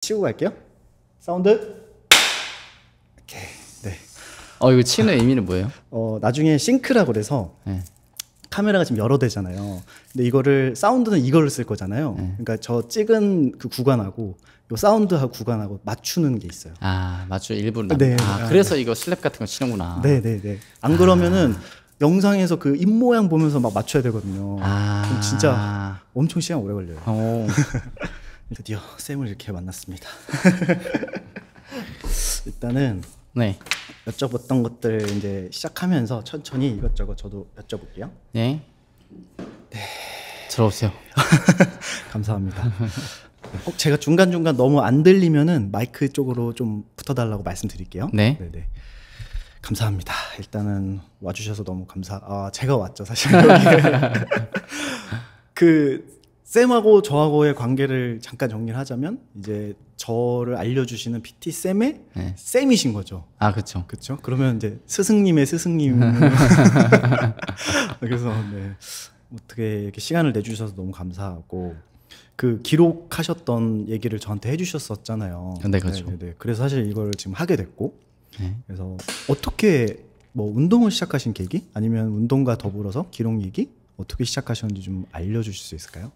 치고 갈게요. 사운드. 오케이. 네. 이거 치는 의미는 뭐예요? 나중에 싱크라고 그래서 네. 카메라가 지금 여러 대잖아요. 근데 이거를 사운드는 이걸로 쓸 거잖아요. 네. 그러니까 저 찍은 그 구간하고 요 사운드하고 구간하고 맞추는 게 있어요. 맞추 일부러. 네. 그래서 이거 슬랩 같은 거 치는구나. 네네네. 안 그러면은 영상에서 그 입 모양 보면서 막 맞춰야 되거든요. 그럼 진짜 엄청 시간 오래 걸려요. 드디어 쌤을 이렇게 만났습니다. 일단은 네. 여쭤봤던 것들 이제 시작하면서 천천히 이것저것 저도 여쭤볼게요. 네. 들어오세요. 감사합니다. 꼭 제가 중간중간 너무 안 들리면은 마이크 쪽으로 좀 붙어달라고 말씀드릴게요. 네. 네네. 감사합니다. 일단은 와주셔서 너무 제가 왔죠, 사실. 그 쌤하고 저하고의 관계를 잠깐 정리를 하자면 이제 저를 알려주시는 PT 쌤의 네. 쌤이신 거죠. 그렇죠. 그렇죠. 그러면 이제 스승님의 스승님. 그래서 네. 어떻게 이렇게 시간을 내주셔서 너무 감사하고 그 기록하셨던 얘기를 저한테 해주셨었잖아요. 네, 그렇죠. 네네네. 그래서 사실 이걸 지금 하게 됐고, 네. 그래서 어떻게 뭐 운동을 시작하신 계기, 아니면 운동과 더불어서 기록 얘기 어떻게 시작하셨는지 좀 알려주실 수 있을까요?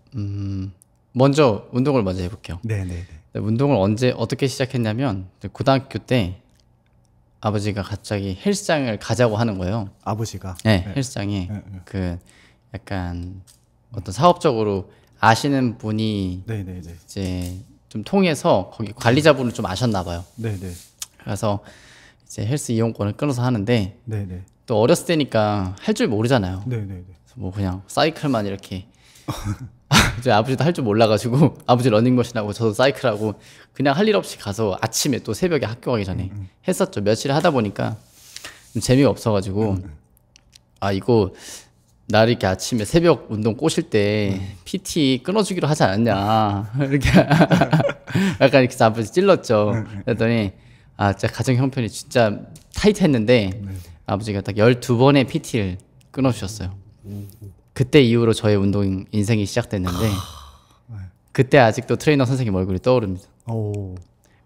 먼저 운동을 먼저 해볼게요. 네네네. 운동을 어떻게 시작했냐면 고등학교 때 아버지가 갑자기 헬스장을 가자고 하는 거예요. 아버지가. 네, 헬스장에 네. 그 약간 어떤 사업적으로 아시는 분이 네네네. 이제 좀 통해서 거기 관리자분을 좀 아셨나 봐요. 네네. 그래서 이제 헬스 이용권을 끊어서 하는데 네네. 또 어렸을 때니까 할 줄 모르잖아요. 네네네. 그래서 뭐 그냥 사이클만 이렇게 이제 아버지도 할 줄 몰라가지고 아버지 러닝머신하고 저도 사이클하고 그냥 할 일 없이 가서 아침에 또 새벽에 학교 가기 전에 했었죠. 며칠 하다 보니까 좀 재미가 없어가지고 이거 나 이렇게 아침에 새벽 운동 꼬실 때 PT 끊어주기로 하지 않았냐 이렇게 약간 이렇게 아버지 찔렀죠. 그랬더니 진짜 가정 형편이 진짜 타이트했는데 아버지가 딱 12번의 PT를 끊어주셨어요. 그때 이후로 저의 운동 인생이 시작됐는데 그때 아직도 트레이너 선생님 얼굴이 떠오릅니다.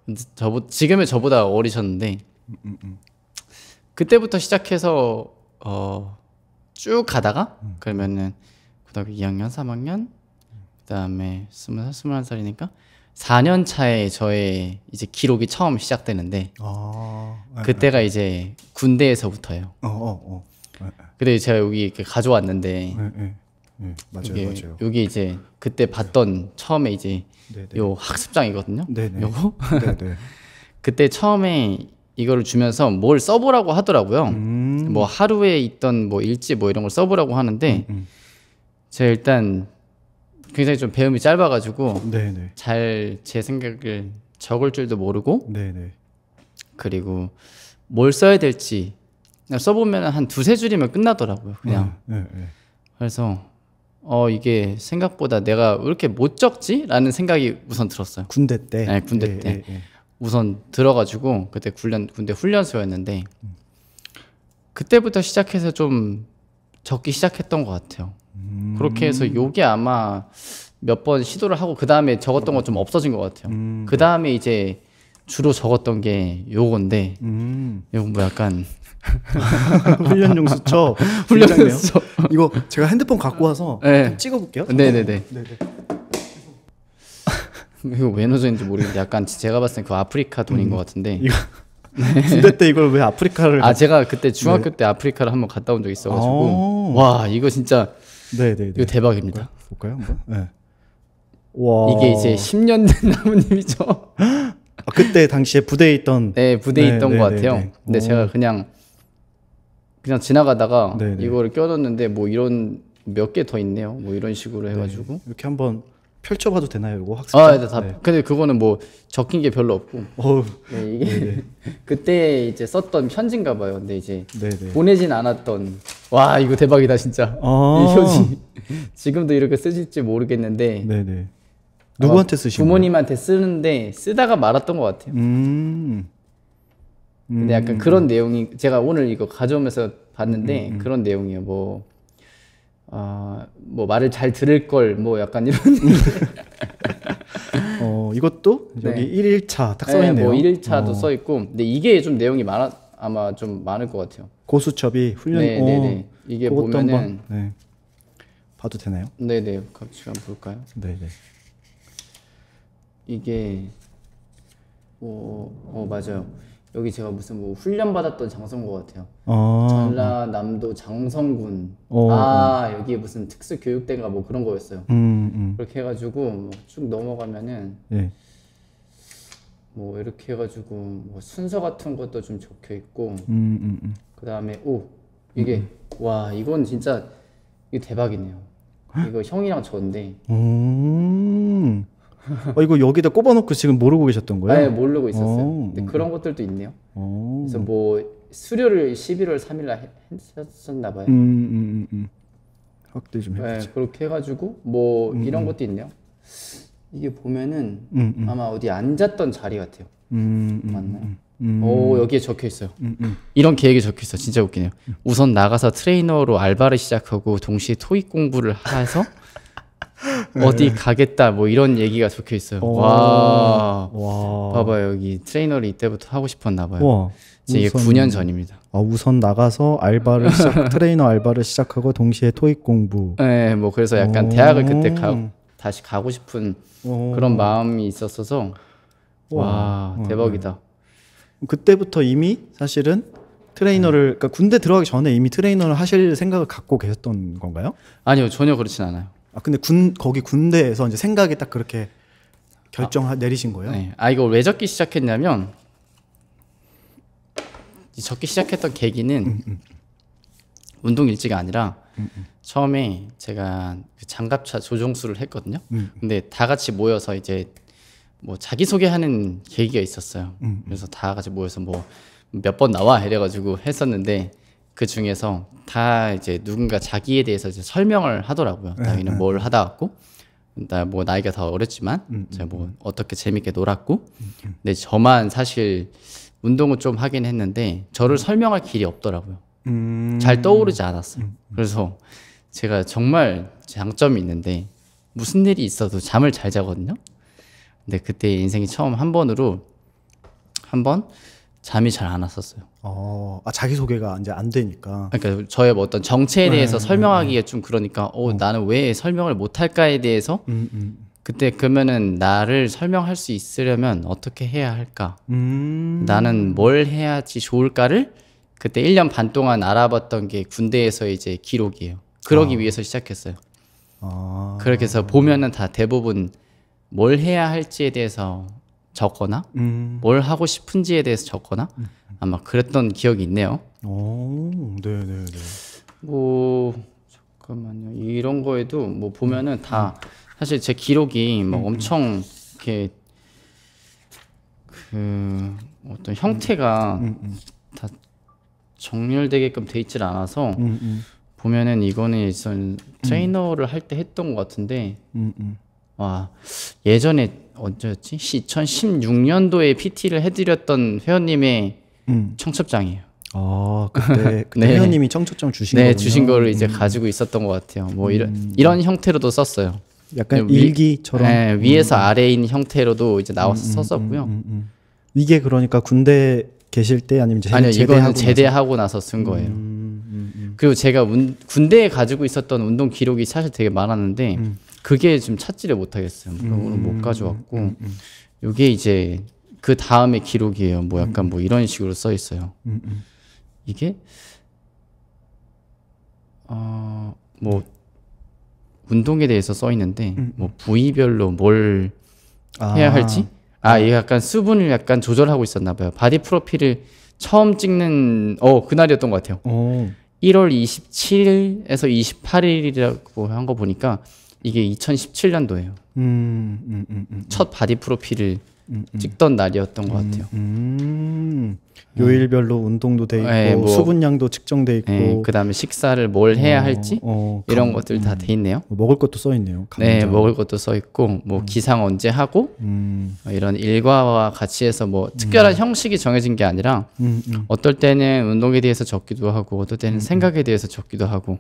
근데 지금의 저보다 어리셨는데 그때부터 시작해서 쭉 가다가 그러면은 고등학교 2학년, 3학년 그다음에 20살, 21살이니까 4년 차에 저의 이제 기록이 처음 시작되는데 그때가 이제 군대에서부터예요. 근데 제가 여기 이렇게 가져왔는데 맞아요. 여기 이제 그때 봤던 처음에 이제 네네. 요 학습장이거든요. 네네. 요거 네네. 그때 처음에 이거를 주면서 뭘 써보라고 하더라고요. 뭐 하루에 있던 뭐 일지 뭐 이런 걸 써보라고 하는데 제가 일단 굉장히 좀 배움이 짧아가지고 네네. 잘 제 생각을 적을 줄도 모르고 네네. 그리고 뭘 써야 될지 그냥 써보면 한 두세 줄이면 끝나더라고요. 그냥. 그래서 이게 생각보다 내가 왜 이렇게 못 적지? 라는 생각이 우선 들었어요. 군대 때? 네, 군대 때. 우선 들어가지고 그때 군대 훈련소였는데 그때부터 시작해서 좀 적기 시작했던 것 같아요. 그렇게 해서 요게 아마 몇 번 시도를 하고 그 다음에 적었던 건 좀 없어진 것 같아요. 그 다음에 이제 주로 적었던 게 요건데 요건 뭐 약간 훈련용 수첩. 훈련용 수첩. 이거 제가 핸드폰 갖고 와서 네. 찍어볼게요. 네네네. 이거 왜 넣어져 있는지 모르겠는데 약간 제가 봤을 땐 그 아프리카 돈인 것 같은데 이거 군대 때 이걸 왜 아프리카를 제가 그때 중학교 때 아프리카를 한번 갔다 온 적 있어가지고 와 이거 진짜 이거 대박입니다. 볼까요 한번? 네. 와 이게 이제 10년 된 나무님이죠. 그때 당시에 부대에 있던 네 부대에 있던 것 같아요. 근데 제가 그냥 지나가다가 이거를 껴넣었는데 뭐 이런 몇 개 더 있네요. 뭐 이런 식으로 해가지고 이렇게 한번 펼쳐봐도 되나요, 이거 학습장? 네. 근데 그거는 뭐 적힌 게 별로 없고. 이게 그때 이제 썼던 편지인가 봐요. 근데 이제 보내진 않았던. 와 이거 대박이다 진짜. 이 표지 지금도 이렇게 쓰실지 모르겠는데. 누구한테 쓰신 거예요? 부모님한테 쓰는데 쓰다가 말았던 것 같아요. 근데 약간 그런 내용이 제가 오늘 이거 가져오면서 봤는데 그런 내용이에요. 뭐 말을 잘 들을 걸 뭐 약간 이런 이것도 네. 여기 1일차 딱 써 있네요. 뭐 1일차도 써 있고, 근데 이게 좀 내용이 아마 좀 많을 것 같아요. 고수첩이 훈련. 네네네. 이게 보면은 네. 봐도 되나요? 네네. 같이 한번 볼까요? 네네. 이게 맞아요. 여기 제가 무슨 뭐 훈련 받았던 장소인 것 같아요. 전라남도 장성군. 여기에 무슨 특수 교육대인가 뭐 그런 거였어요. 그렇게 해가지고 뭐 쭉 넘어가면은 네. 뭐 이렇게 해가지고 뭐 순서 같은 것도 좀 적혀 있고. 그 다음에 이게 와 이건 진짜 이게 대박이네요. 이거 형이랑 저인데. 이거 여기다 꼽아놓고 지금 모르고 계셨던 거예요? 네, 모르고 있었어요. 근데 그런 것들도 있네요. 그래서 뭐 수료를 11월 3일날 했었나 봐요. 확대 좀 해보자. 네, 그렇게 해가지고 뭐 이런 것도 있네요. 이게 보면은 아마 어디 앉았던 자리 같아요. 맞나요? 여기에 적혀 있어요. 이런 계획이 적혀 있어. 진짜 웃기네요. 우선 나가서 트레이너로 알바를 시작하고 동시에 토익 공부를 해서 어디 가겠다 뭐 이런 얘기가 적혀 있어요. 와. 봐봐요. 여기 트레이너를 이때부터 하고 싶었나 봐요. 이게 9년 전입니다. 우선 나가서 트레이너 알바를 시작하고 동시에 토익 공부. 네, 뭐 그래서 약간 대학을 그때 다시 가고 싶은 그런 마음이 있었어서 와, 대박이다. 그때부터 이미 사실은 트레이너를 그러니까 군대 들어가기 전에 이미 트레이너를 하실 생각을 갖고 계셨던 건가요? 아니요, 전혀 그렇진 않아요. 근데 거기 군대에서 이제 생각이 딱 그렇게 내리신 거예요? 네. 이걸 왜 적기 시작했냐면 적기 시작했던 계기는 운동 일지가 아니라 처음에 제가 장갑차 조종수를 했거든요. 근데 다 같이 모여서 이제 뭐 자기소개하는 계기가 있었어요. 그래서 다 같이 모여서 뭐 몇 번 나와 이래가지고 했었는데 그 중에서 다 이제 누군가 자기에 대해서 이제 설명을 하더라고요. 자기는 뭘 하다 왔고, 나 뭐 나이가 더 어렸지만 제가 뭐 어떻게 재밌게 놀았고, 근데 저만 사실 운동을 좀 하긴 했는데 저를 설명할 길이 없더라고요. 잘 떠오르지 않았어요. 그래서 제가 정말 장점이 있는데 무슨 일이 있어도 잠을 잘 자거든요. 근데 그때 인생이 처음 한 번 잠이 잘 안 왔었어요. 자기소개가 이제 안 되니까. 그러니까 저의 뭐 어떤 정체에 대해서 설명하기가 좀 그러니까 나는 왜 설명을 못 할까에 대해서 그때 그러면은 나를 설명할 수 있으려면 어떻게 해야 할까? 나는 뭘 해야지 좋을까를 그때 1년 반 동안 알아봤던 게 군대에서 이제 기록이에요. 그러기 위해서 시작했어요. 그렇게 해서 보면은 다 대부분 뭘 해야 할지에 대해서 적거나 뭘 하고 싶은지에 대해서 적거나 아마 그랬던 기억이 있네요. 네네네. 뭐 잠깐만요. 이런 거에도 뭐 보면은 다 사실 제 기록이 막 엄청 이렇게 그 어떤 형태가 다 정렬되게끔 돼 있질 않아서 보면은 이거는 트레이너를 할 때 했던 것 같은데 와 예전에 언제였지? 2016년도에 PT를 해드렸던 회원님의 청첩장이에요. 그때 네. 회원님이 청첩장 주신 네, 거군요. 주신 거를 이제 가지고 있었던 것 같아요. 뭐 이런 형태로도 썼어요. 약간 일기처럼. 네, 위에서 아래인 형태로도 이제 나와서 썼었고요. 이게 그러니까 군대 계실 때 아니면 아니요, 이거는 제대하고 나서 쓴 거예요. 그리고 제가 군대에 가지고 있었던 운동 기록이 사실 되게 많았는데 그게 좀 찾지를 못하겠어요. 오늘 못 가져왔고 이게 이제 그 다음에 기록이에요. 뭐 약간 뭐 이런 식으로 써 있어요. 이게 뭐 운동에 대해서 써 있는데 뭐 부위별로 뭘 해야 할지 이게 약간 수분을 약간 조절하고 있었나 봐요. 바디 프로필을 처음 찍는 그날이었던 것 같아요. 1월 27일에서 28일이라고 한 거 보니까 이게 2017년도예요. 첫 바디 프로필을 찍던 날이었던 것 같아요. 요일별로 운동도 돼 있고 네, 뭐, 수분량도 측정돼 있고 네, 그다음에 식사를 뭘 해야 할지 이런 것들 다 돼 있네요. 먹을 것도 써 있네요. 네, 먹을 것도 써 있고 뭐 기상 언제 하고 이런 일과와 같이 해서 뭐 특별한 형식이 정해진 게 아니라 어떨 때는 운동에 대해서 적기도 하고 어떨 때는 생각에 대해서 적기도 하고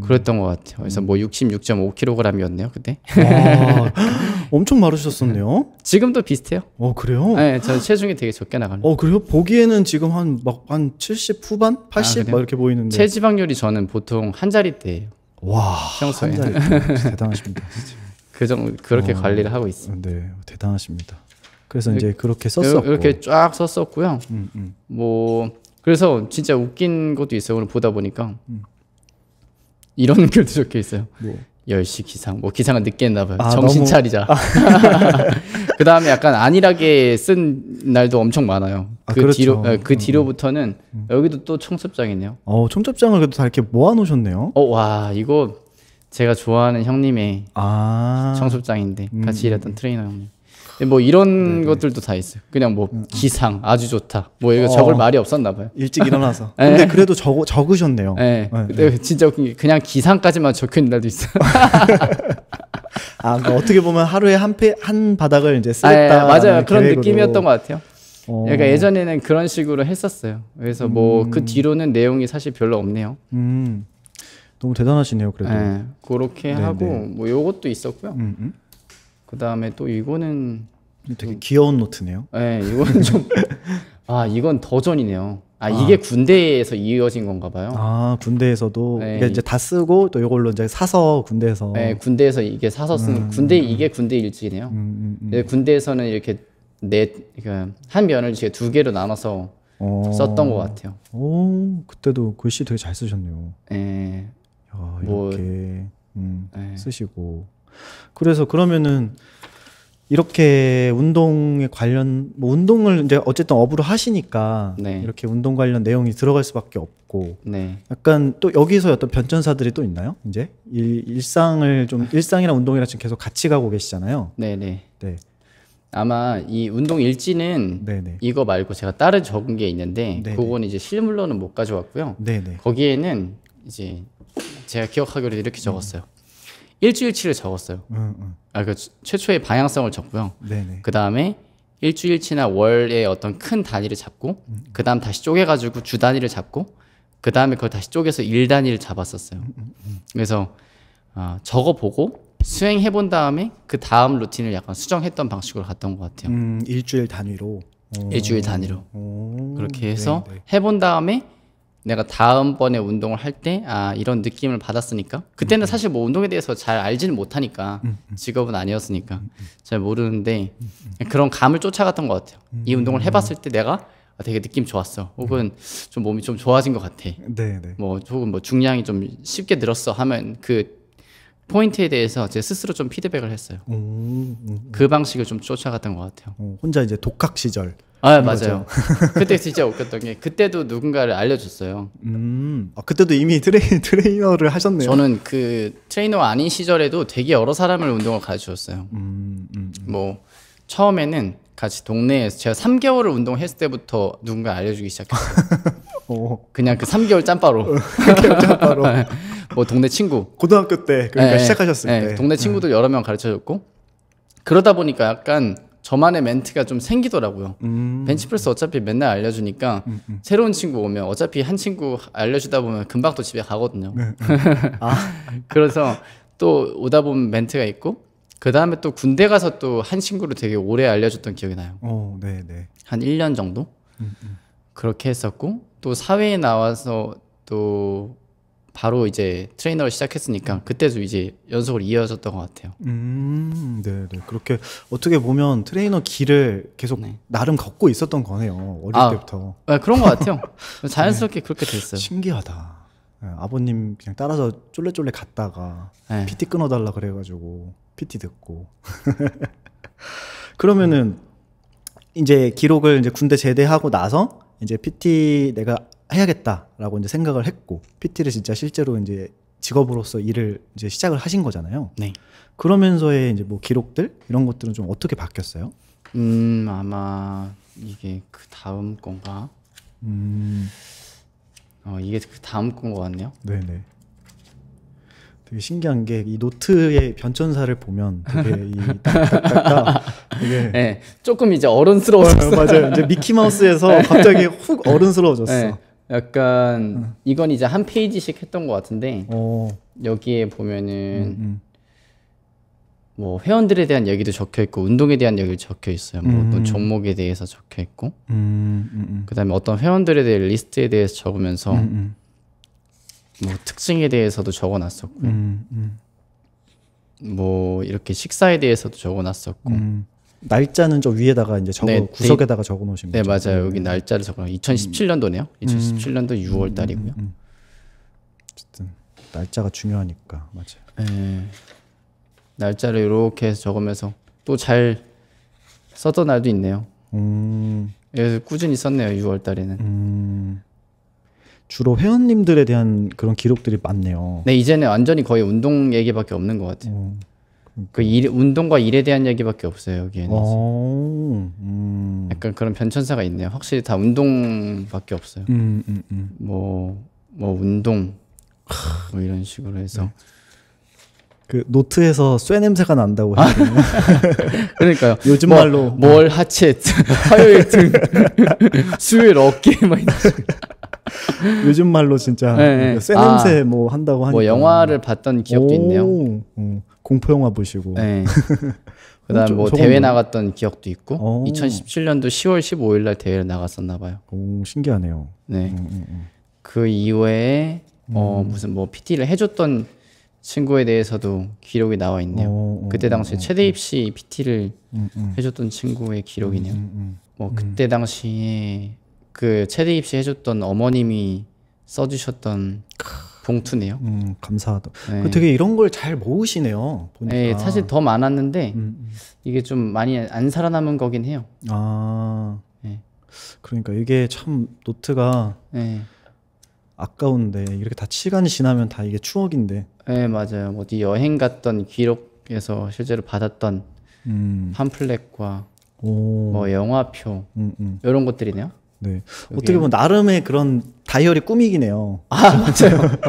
그랬던 것 같아요. 그래서 뭐 66.5kg이었네요 그때. 와, 엄청 마르셨었네요. 지금도 비슷해요. 그래요? 네, 저 체중이 되게 적게 나가요. 그래요? 보기에는 지금 한 70 후반, 80 막 이렇게 보이는데. 체지방률이 저는 보통 한 자릿대예요. 와, 평소에. 한 자릿대. 대단하십니다. 그 정도 그렇게 관리를 하고 있어요. 네, 대단하십니다. 그래서 이제 그렇게 썼었고 이렇게 쫙 썼었고요. 뭐 그래서 진짜 웃긴 것도 있어요. 오늘 보다 보니까 이런 글도 적혀 있어요. 뭐 10시 기상. 뭐 기상은 늦게 했나 봐요. 정신 차리자. 그 다음에 약간 안일하게 쓴 날도 엄청 많아요. 그렇죠. 뒤로부터는 여기도 또 청첩장이네요. 청첩장을 그래도 다 이렇게 모아놓으셨네요. 와 이거 제가 좋아하는 형님의 청첩장인데 같이 일했던 트레이너 형님. 뭐 이런 것들도 다 있어요. 그냥 뭐 기상 아주 좋다. 뭐 이거 적을 말이 없었나 봐요. 일찍 일어나서. 근데 그래도 적으셨네요. 네. 근데 진짜 웃긴 게 그냥 기상까지만 적혀 있는 날도 있어요. 그러니까 어떻게 보면 하루에 한 바닥을 이제 쓰겠다. 맞아요. 그런 느낌이었던 것 같아요. 그러니까 예전에는 그런 식으로 했었어요. 그래서 뭐 그 뒤로는 내용이 사실 별로 없네요. 너무 대단하시네요. 그래도. 네. 그렇게 하고 뭐 요것도 있었고요. 그 다음에 또 이거는 되게 귀여운 노트네요. 네, 이건 좀 이건 더 전이네요. 이게 군대에서 이어진 건가 봐요. 군대에서도 이게 이제 다 쓰고 또 이걸로 이제 사서 군대에서. 네, 군대에서 이게 사서 쓰는 이게 군대 일지네요. 군대에서는 이렇게 그러니까 한 면을 이제 두 개로 나눠서 썼던 것 같아요. 그때도 글씨 되게 잘 쓰셨네요. 네. 이렇게 쓰시고. 그래서 그러면은 이렇게 운동에 관련 운동을 이제 어쨌든 업으로 하시니까 이렇게 운동 관련 내용이 들어갈 수밖에 없고 약간 또 여기서 어떤 변천사들이 또 있나요? 이제 일상이랑 운동이랑 지금 계속 같이 가고 계시잖아요. 네네. 네. 아마 이 운동 일지는 이거 말고 제가 다른 적은 게 있는데 그건 이제 실물로는 못 가져왔고요. 거기에는 이제 제가 기억하기로 이렇게 적었어요. 일주일치를 적었어요. 그 최초의 방향성을 적고요. 그 다음에 일주일치나 월의 어떤 큰 단위를 잡고, 그 다음 다시 쪼개가지고 주 단위를 잡고, 그 다음에 그걸 다시 쪼개서 일 단위를 잡았었어요. 그래서 적어보고 수행해본 다음에 그 다음 루틴을 약간 수정했던 방식으로 갔던 것 같아요. 일주일 단위로. 일주일 단위로. 그렇게 해서 해본 다음에 내가 다음번에 운동을 할 때 이런 느낌을 받았으니까 그때는 사실 뭐 운동에 대해서 잘 알지는 못하니까 직업은 아니었으니까 잘 모르는데 그런 감을 쫓아갔던 것 같아요. 이 운동을 해봤을 때 내가 되게 느낌 좋았어. 혹은 좀 몸이 좀 좋아진 것 같아. 뭐 혹은 뭐 중량이 좀 쉽게 늘었어 하면 그 포인트에 대해서 제 스스로 좀 피드백을 했어요. 그 방식을 좀 쫓아갔던 것 같아요. 혼자 이제 독학 시절. 맞아요. 그때 진짜 웃겼던 게 그때도 누군가를 알려줬어요. 그때도 이미 트레이너를 하셨네요. 저는 그 트레이너 아닌 시절에도 되게 여러 사람을 운동을 가르쳐줬어요. 뭐 처음에는 같이 동네에서 제가 3개월을 운동했을 때부터 누군가 알려주기 시작했어요. 그냥 그 3개월 짬바로. 3개월 짬바로. 뭐 동네 친구. 고등학교 때 그러니까 시작하셨을 때. 동네 친구들 여러 명 가르쳐줬고 그러다 보니까 약간 저만의 멘트가 좀 생기더라고요. 벤치프레스 어차피 맨날 알려주니까 새로운 친구 오면 어차피 한 친구 알려주다 보면 금방 또 집에 가거든요. 그래서 또 오다 보면 멘트가 있고 그 다음에 또 군대 가서 또 한 친구를 되게 오래 알려줬던 기억이 나요. 한 1년 정도? 그렇게 했었고 또 사회에 나와서 또 바로 이제 트레이너를 시작했으니까 그때도 이제 연속으로 이어졌던 것 같아요. 네네. 그렇게 어떻게 보면 트레이너 길을 계속 나름 걷고 있었던 거네요. 어릴 때부터. 그런 것 같아요. 자연스럽게 그렇게 됐어요. 신기하다. 아버님 그냥 따라서 쫄래쫄래 갔다가 PT 끊어달라 그래가지고 PT 듣고. 그러면은 이제 기록을 이제 군대 제대하고 나서 이제 PT 내가 해야겠다라고 이제 생각을 했고 PT를 진짜 실제로 이제 직업으로서 일을 이제 시작을 하신 거잖아요. 그러면서의 이제 뭐 기록들 이런 것들은 좀 어떻게 바뀌었어요? 아마 이게 그 다음 건가? 이게 그 다음 건 것 같네요. 네네. 되게 신기한 게 이 노트의 변천사를 보면 되게 이 딱딱딱딱 이게 조금 이제 어른스러워졌어요. 맞아요. 이제 미키마우스에서 갑자기 훅 어른스러워졌어. 약간 이건 이제 한 페이지씩 했던 것 같은데 여기에 보면은 뭐 회원들에 대한 얘기도 적혀 있고 운동에 대한 얘기도 적혀 있어요. 뭐 어떤 종목에 대해서 적혀 있고 그다음에 어떤 회원들에 대한 리스트에 대해서 적으면서 뭐 특징에 대해서도 적어놨었고요. 뭐 이렇게 식사에 대해서도 적어놨었고 날짜는 저 위에다가 이제 네, 구석에다가 적어 놓으신 네, 거죠. 맞아요. 여기 날짜를 적어 2017년도네요. 2017년도 6월 달이고요. 어쨌든 날짜가 중요하니까 맞아요. 네. 날짜를 이렇게 해서 적으면서 또 잘 썼던 날도 있네요. 그래서 꾸준히 썼네요. 6월 달에는. 주로 회원님들에 대한 그런 기록들이 많네요. 네, 이제는 완전히 거의 운동 얘기밖에 없는 것 같아요. 그 운동과 일에 대한 얘기밖에 없어요. 여기에는. 약간 그런 변천사가 있네요. 확실히 다 운동밖에 없어요. 뭐 운동 뭐 이런 식으로 해서. 그 노트에서 쇠 냄새가 난다고 해요. 그러니까요. 요즘 말로 뭘 하체, 화요일 등, 수요일 어깨 막 요즘 말로 진짜 네. 쇠 냄새 뭐 한다고 하니까 뭐 영화를 봤던 기억도 있네요. 공포 영화 보시고. 네. 그다음 뭐 대회 나갔던 기억도 있고 2017년도 10월 15일 날 대회를 나갔었나 봐요. 오, 신기하네요. 네. 그 이후에 무슨 뭐 PT를 해줬던 친구에 대해서도 기록이 나와 있네요. 그때 당시에 최대 입시 PT를 해줬던 친구의 기록이네요. 뭐 그때 당시에 그 최대 입시 해줬던 어머님이 써주셨던 봉투네요. 감사하다. 네. 되게 이런 걸 잘 모으시네요. 보니까. 네, 사실 더 많았는데 이게 좀 많이 안 살아남은 거긴 해요. 네. 그러니까 이게 참 노트가 네. 아까운데 이렇게 다 시간이 지나면 다 이게 추억인데. 네, 맞아요. 어디 여행 갔던 기록에서 실제로 받았던 팜플렛과 뭐 영화표 이런 것들이네요. 네. 어떻게 보면 나름의 그런 다이어리 꾸미기네요. 맞아요.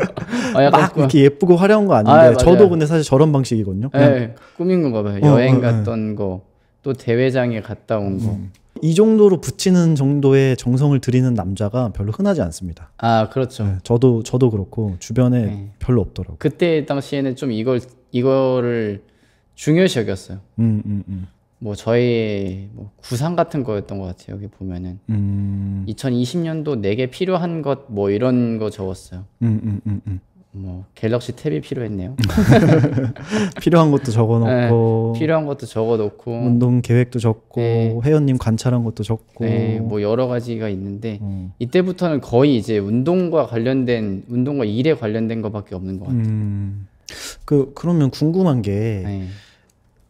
막 이렇게 예쁘고 화려한 거 아닌데 저도 근데 사실 저런 방식이거든요. 네, 꾸민 건가 봐요. 여행 갔던 거, 또 대회장에 갔다 온 거. 이 정도로 붙이는 정도의 정성을 들이는 남자가 별로 흔하지 않습니다. 아, 그렇죠. 네, 저도 그렇고 주변에 별로 없더라고요. 그때 당시에는 좀 이거를 중요시 여겼어요. 뭐 저희 뭐 구상 같은 거였던 것 같아요. 여기 보면은 2020년도 내게 필요한 것 뭐 이런 거 적었어요. 뭐 갤럭시 탭이 필요했네요. 필요한 것도 적어놓고 네, 필요한 것도 적어놓고 운동 계획도 적고 네. 회원님 관찰한 것도 적고 네, 뭐 여러 가지가 있는데 이때부터는 거의 이제 운동과 일에 관련된 것밖에 없는 것 같아요. 그러면 궁금한 게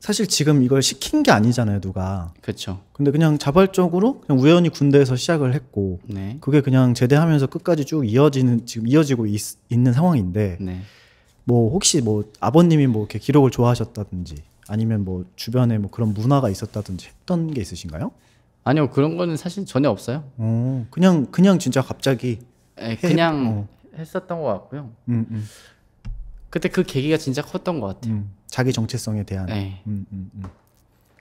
사실 지금 이걸 시킨 게 아니잖아요, 누가. 그렇죠. 근데 그냥 자발적으로 그냥 우연히 군대에서 시작을 했고, 네. 그게 그냥 제대하면서 끝까지 쭉 이어지고 있는 상황인데, 네. 뭐 혹시 뭐 아버님이 뭐 이렇게 기록을 좋아하셨다든지, 아니면 뭐 주변에 뭐 그런 문화가 있었다든지 했던 게 있으신가요? 아니요, 그런 거는 사실 전혀 없어요. 그냥 진짜 갑자기. 그냥 했었던 것 같고요. 그때 그 계기가 진짜 컸던 것 같아요. 자기 정체성에 대한. 네.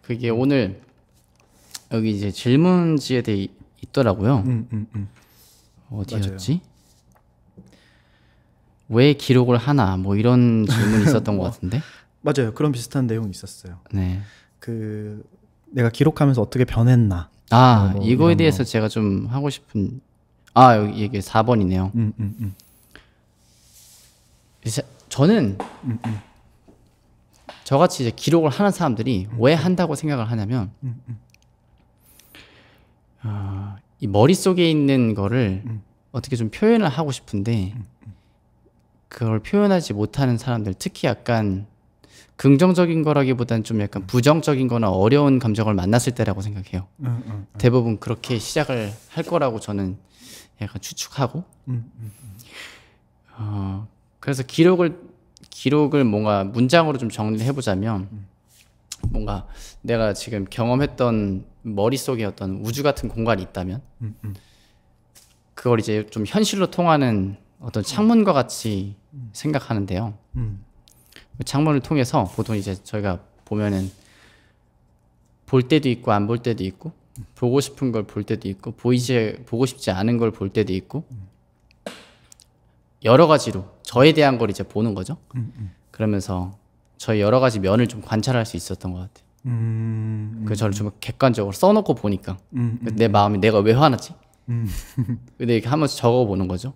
그게 오늘 여기 이제 질문지에 돼 있더라고요. 어디였지? 맞아요. 왜 기록을 하나? 뭐 이런 질문이 있었던 것 같은데. 맞아요. 그런 비슷한 내용이 있었어요. 네. 내가 기록하면서 어떻게 변했나. 뭐 이거에 대해서 제가 좀 하고 싶은. 여기 이게 4번이네요. 저는 저같이 이제 기록을 하는 사람들이 왜 한다고 생각을 하냐면 이 머릿속에 있는 거를 어떻게 좀 표현을 하고 싶은데 그걸 표현하지 못하는 사람들, 특히 약간 긍정적인 거라기보다는 좀 약간 부정적인 거나 어려운 감정을 만났을 때라고 생각해요. 대부분 그렇게 시작을 할 거라고 저는 약간 추측하고 그래서 기록을 뭔가 문장으로 좀 정리를 해보자면 뭔가 내가 지금 경험했던 머릿속에 어떤 우주 같은 공간이 있다면 그걸 이제 좀 현실로 통하는 어떤 창문과 같이 생각하는데요. 그 창문을 통해서 보통 이제 저희가 보면은 볼 때도 있고 안 볼 때도 있고 보고 싶은 걸 볼 때도 있고 보고 싶지 않은 걸 볼 때도 있고 여러 가지로 저에 대한 걸 이제 보는 거죠. 그러면서 저의 여러 가지 면을 좀 관찰할 수 있었던 것 같아요. 그래서 저를 좀 객관적으로 써놓고 보니까 내 마음이 내가 왜 화났지? 근데 이렇게 한번 적어보는 거죠.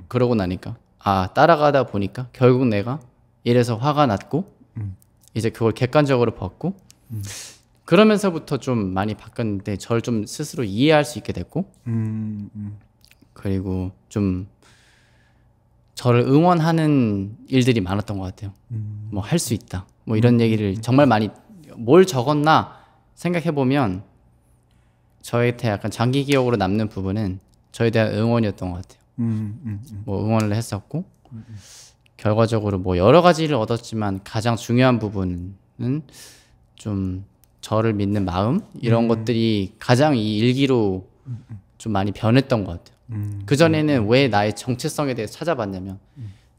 그러고 나니까 따라가다 보니까 결국 내가 이래서 화가 났고 이제 그걸 객관적으로 봤고 그러면서부터 좀 많이 바뀌었는데 저를 좀 스스로 이해할 수 있게 됐고 그리고 좀 저를 응원하는 일들이 많았던 것 같아요. 뭐 할 수 있다 뭐 이런 얘기를 정말 많이 뭘 적었나 생각해보면 저한테 약간 장기 기억으로 남는 부분은 저에 대한 응원이었던 것 같아요. 뭐 응원을 했었고 결과적으로 뭐 여러 가지를 얻었지만 가장 중요한 부분은 좀 저를 믿는 마음 이런 것들이 가장 이 일기로 좀 많이 변했던 것 같아요. 그전에는 왜 나의 정체성에 대해서 찾아봤냐면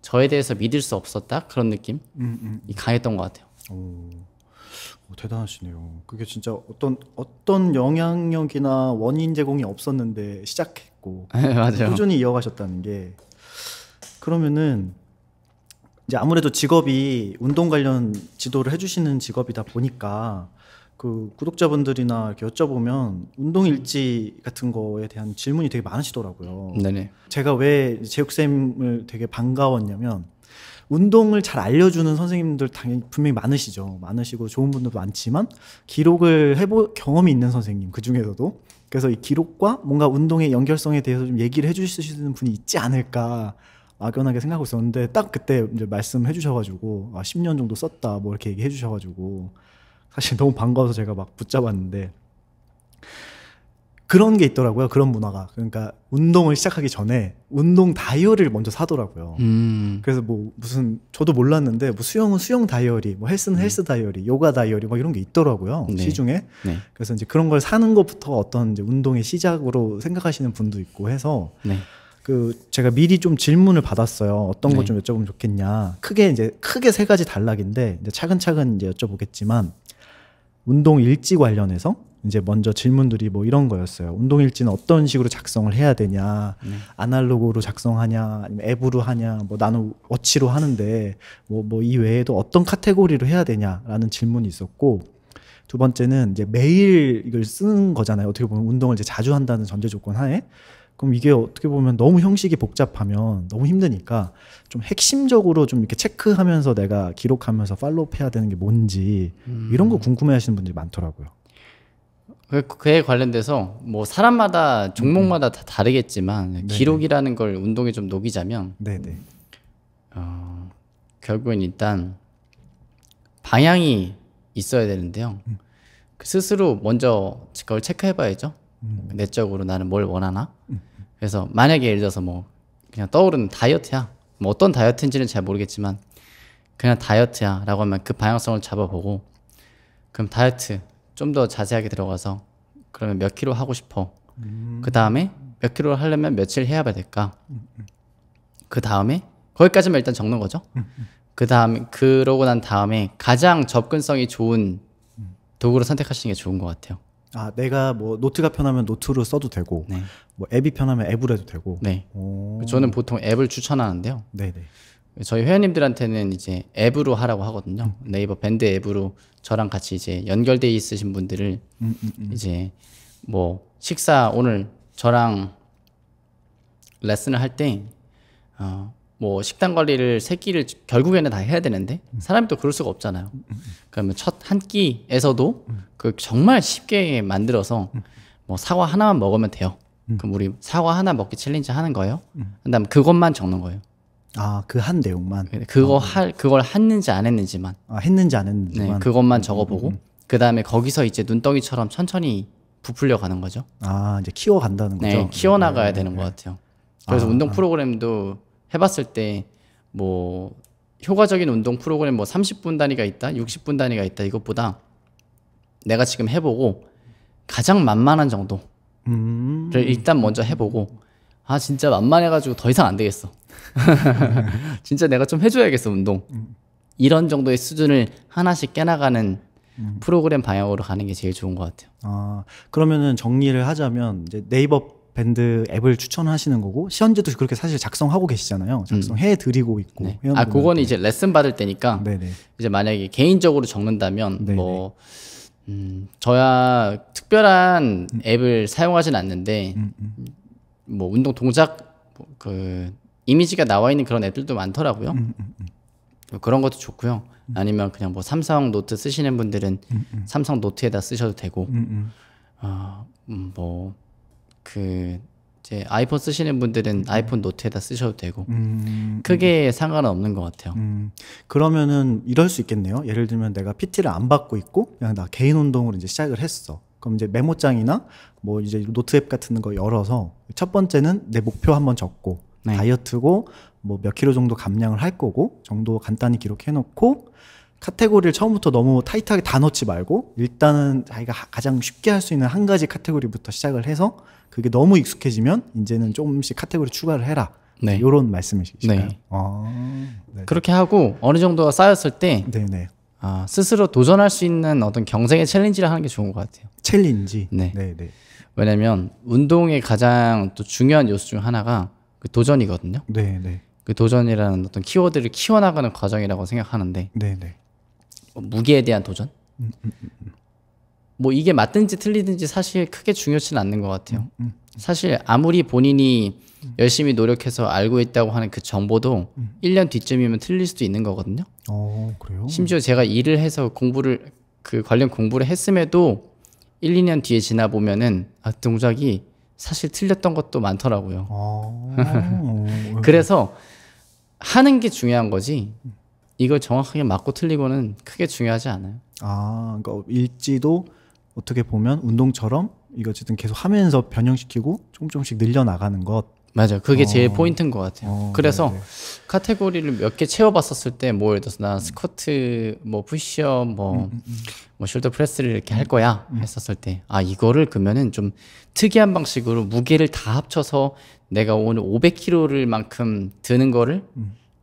저에 대해서 믿을 수 없었다 그런 느낌이 강했던 것 같아요. 오, 대단하시네요. 그게 진짜 어떤 영향력이나 원인 제공이 없었는데 시작했고 맞아요. 꾸준히 이어가셨다는 게 그러면은 이제 아무래도 직업이 운동 관련 지도를 해주시는 직업이다 보니까 그 구독자분들이나 이렇게 여쭤보면 운동 일지 같은 거에 대한 질문이 되게 많으시더라고요. 네네. 제가 왜 제육쌤을 되게 반가웠냐면 운동을 잘 알려주는 선생님들 당연히 분명히 많으시고 좋은 분들도 많지만 기록을 경험이 있는 선생님 그 중에서도 그래서 이 기록과 뭔가 운동의 연결성에 대해서 좀 얘기를 해주시는 분이 있지 않을까 막연하게 생각하고 있었는데 딱 그때 이제 말씀해 주셔가지고 10년 정도 썼다 뭐 이렇게 얘기해 주셔가지고 사실 너무 반가워서 제가 막 붙잡았는데 그런 게 있더라고요. 그런 문화가. 그러니까 운동을 시작하기 전에 운동 다이어리를 먼저 사더라고요. 그래서 뭐 무슨 저도 몰랐는데 뭐 수영은 수영 다이어리, 뭐 헬스는 헬스 다이어리, 요가 다이어리 막 이런 게 있더라고요. 네. 시중에. 네. 그래서 이제 그런 걸 사는 것부터 어떤 이제 운동의 시작으로 생각하시는 분도 있고 해서 네. 그 제가 미리 좀 질문을 받았어요. 어떤 거 네. 좀 여쭤보면 좋겠냐. 크게 세 가지 단락인데 이제 차근차근 이제 여쭤보겠지만 운동 일지 관련해서 이제 먼저 질문들이 뭐 이런 거였어요. 운동 일지는 어떤 식으로 작성을 해야 되냐, 아날로그로 작성하냐, 아니면 앱으로 하냐, 뭐 나는 워치로 하는데 뭐 이 외에도 어떤 카테고리로 해야 되냐라는 질문이 있었고, 두 번째는 이제 매일 이걸 쓰는 거잖아요. 어떻게 보면 운동을 이제 자주 한다는 전제 조건 하에. 그럼 이게 어떻게 보면 너무 형식이 복잡하면 너무 힘드니까 좀 핵심적으로 좀 이렇게 체크하면서 내가 기록하면서 팔로우업 해야 되는 게 뭔지 이런 거 궁금해 하시는 분들이 많더라고요. 그에 관련돼서 뭐 사람마다 종목마다 다 다르겠지만 네네. 기록이라는 걸 운동에 좀 녹이자면 네네. 결국엔 일단 방향이 있어야 되는데요. 스스로 먼저 그걸 체크해봐야죠. 내적으로 나는 뭘 원하나. 그래서 만약에 예를 들어서 뭐 그냥 떠오르는 다이어트야. 뭐 어떤 다이어트인지는 잘 모르겠지만 그냥 다이어트야 라고 하면 그 방향성을 잡아보고 그럼 다이어트 좀 더 자세하게 들어가서 그러면 몇 킬로 하고 싶어. 그 다음에 몇 킬로를 하려면 며칠 해야 될까. 그 다음에 거기까지만 일단 적는 거죠. 그 다음에 그러고 난 다음에 가장 접근성이 좋은 도구를 선택하시는 게 좋은 것 같아요. 내가 뭐 노트가 편하면 노트로 써도 되고, 네. 뭐 앱이 편하면 앱으로 해도 되고. 네. 저는 보통 앱을 추천하는데요. 네네. 저희 회원님들한테는 이제 앱으로 하라고 하거든요. 네이버 밴드 앱으로 저랑 같이 이제 연결돼 있으신 분들을 이제 뭐 식사 오늘 저랑 레슨을 할 때 뭐 식단 관리를 세 끼를 결국에는 다 해야 되는데 사람이 또 그럴 수가 없잖아요. 그러면 첫 한 끼에서도 그 정말 쉽게 만들어서 뭐 사과 하나만 먹으면 돼요. 그럼 우리 사과 하나 먹기 챌린지 하는 거예요. 그다음 그것만 적는 거예요. 그 한 내용만. 그걸 했는지 안 했는지만. 했는지 안 했는지만. 네, 그것만 적어보고 그 다음에 거기서 이제 눈덩이처럼 천천히 부풀려 가는 거죠. 이제 키워 간다는 거죠. 네, 키워 나가야 되는 것 같아요. 그래서 운동 프로그램도 해봤을 때 뭐 효과적인 운동 프로그램 뭐 30분 단위가 있다, 60분 단위가 있다 이것보다 내가 지금 해보고 가장 만만한 정도를 일단 먼저 해보고 진짜 만만해가지고 더 이상 안 되겠어. 진짜 내가 좀 해줘야겠어 운동. 이런 정도의 수준을 하나씩 깨나가는 프로그램 방향으로 가는 게 제일 좋은 것 같아요. 그러면은 정리를 하자면 이제 네이버 밴드 앱을 추천하시는 거고 현재도 그렇게 사실 작성하고 계시잖아요. 작성해 드리고 있고. 네. 그거는 이제 레슨 받을 때니까 네네. 이제 만약에 개인적으로 적는다면 네네. 뭐 저야 특별한 앱을 사용하진 않는데 뭐 운동 동작 그 이미지가 나와 있는 그런 앱들도 많더라고요. 그런 것도 좋고요. 아니면 그냥 뭐 삼성 노트 쓰시는 분들은 삼성 노트에다 쓰셔도 되고 뭐 그 이제 아이폰 쓰시는 분들은 아이폰 노트에다 쓰셔도 되고 크게 상관은 없는 것 같아요. 그러면은 이럴 수 있겠네요. 예를 들면 내가 PT를 안 받고 있고 그냥 나 개인 운동으로 이제 시작을 했어. 그럼 이제 메모장이나 뭐 이제 노트 앱 같은 거 열어서 첫 번째는 내 목표 한번 적고 네. 다이어트고 뭐 몇 킬로 정도 감량을 할 거고 정도 간단히 기록해 놓고 카테고리를 처음부터 너무 타이트하게 다 넣지 말고 일단은 자기가 가장 쉽게 할 수 있는 한 가지 카테고리부터 시작을 해서 그게 너무 익숙해지면 이제는 조금씩 카테고리 추가를 해라. 네. 이런 말씀이실까요? 네. 그렇게 하고 어느 정도가 쌓였을 때 네네. 스스로 도전할 수 있는 어떤 경쟁의 챌린지를 하는 게 좋은 것 같아요. 챌린지? 네. 네네. 왜냐면 운동의 가장 또 중요한 요소 중 하나가 그 도전이거든요. 네네. 그 도전이라는 어떤 키워드를 키워나가는 과정이라고 생각하는데 네네. 무게에 대한 도전? 뭐 이게 맞든지 틀리든지 사실 크게 중요치는 않는 것 같아요. 사실 아무리 본인이 열심히 노력해서 알고 있다고 하는 그 정보도 1년 뒤쯤이면 틀릴 수도 있는 거거든요. 그래요? 심지어 제가 일을 해서 그 관련 공부를 했음에도 1, 2년 뒤에 지나 보면은 동작이 사실 틀렸던 것도 많더라고요. 그래서 하는 게 중요한 거지 이걸 정확하게 맞고 틀리고는 크게 중요하지 않아요. 그러니까 일지도 어떻게 보면 운동처럼 이거 어쨌든 계속 하면서 변형시키고 조금씩 늘려나가는 것. 맞아요. 그게 제일 포인트인 것 같아요. 그래서 네네. 카테고리를 몇 개 채워봤었을 때 뭐 예를 들어서 나 스쿼트, 뭐 푸시업, 뭐 숄더 프레스를 이렇게 할 거야 했었을 때 이거를 그러면은 좀 특이한 방식으로 무게를 다 합쳐서 내가 오늘 500kg를 만큼 드는 거를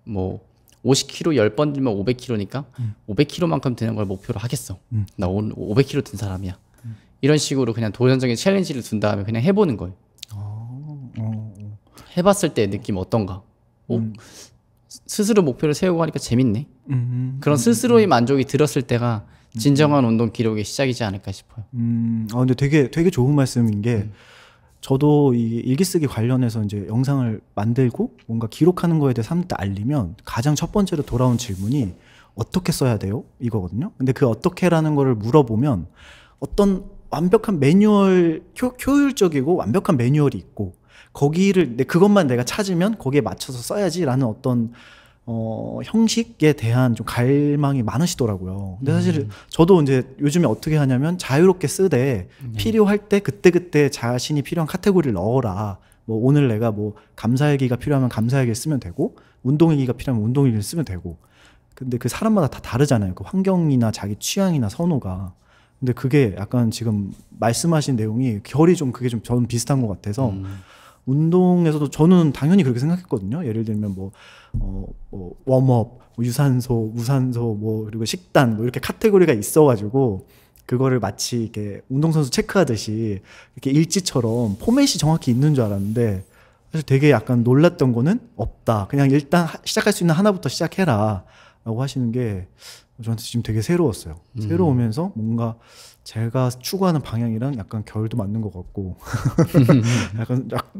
뭐 50kg 10번 들면 500kg니까 500kg만큼 드는 걸 목표로 하겠어. 나 오늘 500kg 든 사람이야. 이런 식으로 그냥 도전적인 챌린지를 둔 다음에 그냥 해보는 거예요. 해봤을 때 느낌 어떤가? 스스로 목표를 세우고 하니까 재밌네. 그런 스스로의 만족이 들었을 때가 진정한 운동 기록의 시작이지 않을까 싶어요. 근데 되게 좋은 말씀인 게 저도 이 일기쓰기 관련해서 이제 영상을 만들고 뭔가 기록하는 거에 대해 사람들한테 알리면 가장 첫 번째로 돌아온 질문이 어떻게 써야 돼요? 이거거든요. 근데 그 어떻게라는 거를 물어보면 어떤 완벽한 매뉴얼, 효율적이고 완벽한 매뉴얼이 있고 거기를 그것만 내가 찾으면 거기에 맞춰서 써야지라는 어떤 형식에 대한 좀 갈망이 많으시더라고요. 근데 사실 저도 이제 요즘에 어떻게 하냐면 자유롭게 쓰되 필요할 때 그때 자신이 필요한 카테고리를 넣어라. 뭐 오늘 내가 뭐 감사일기가 필요하면 감사일기를 쓰면 되고 운동일기가 필요하면 운동일기를 쓰면 되고. 근데 그 사람마다 다 다르잖아요. 그 환경이나 자기 취향이나 선호가. 근데 그게 약간 지금 말씀하신 내용이 결이 좀 그게 좀 저는 비슷한 것 같아서 운동에서도 저는 당연히 그렇게 생각했거든요. 예를 들면 뭐 웜업, 뭐 유산소, 무산소, 뭐 그리고 식단 뭐 이렇게 카테고리가 있어가지고 그거를 마치 이렇게 운동선수 체크하듯이 이렇게 일지처럼 포맷이 정확히 있는 줄 알았는데 사실 되게 약간 놀랐던 거는 없다. 그냥 일단 시작할 수 있는 하나부터 시작해라라고 하시는 게 저한테 지금 되게 새로웠어요. 새로우면서 뭔가 제가 추구하는 방향이랑 약간 결도 맞는 것 같고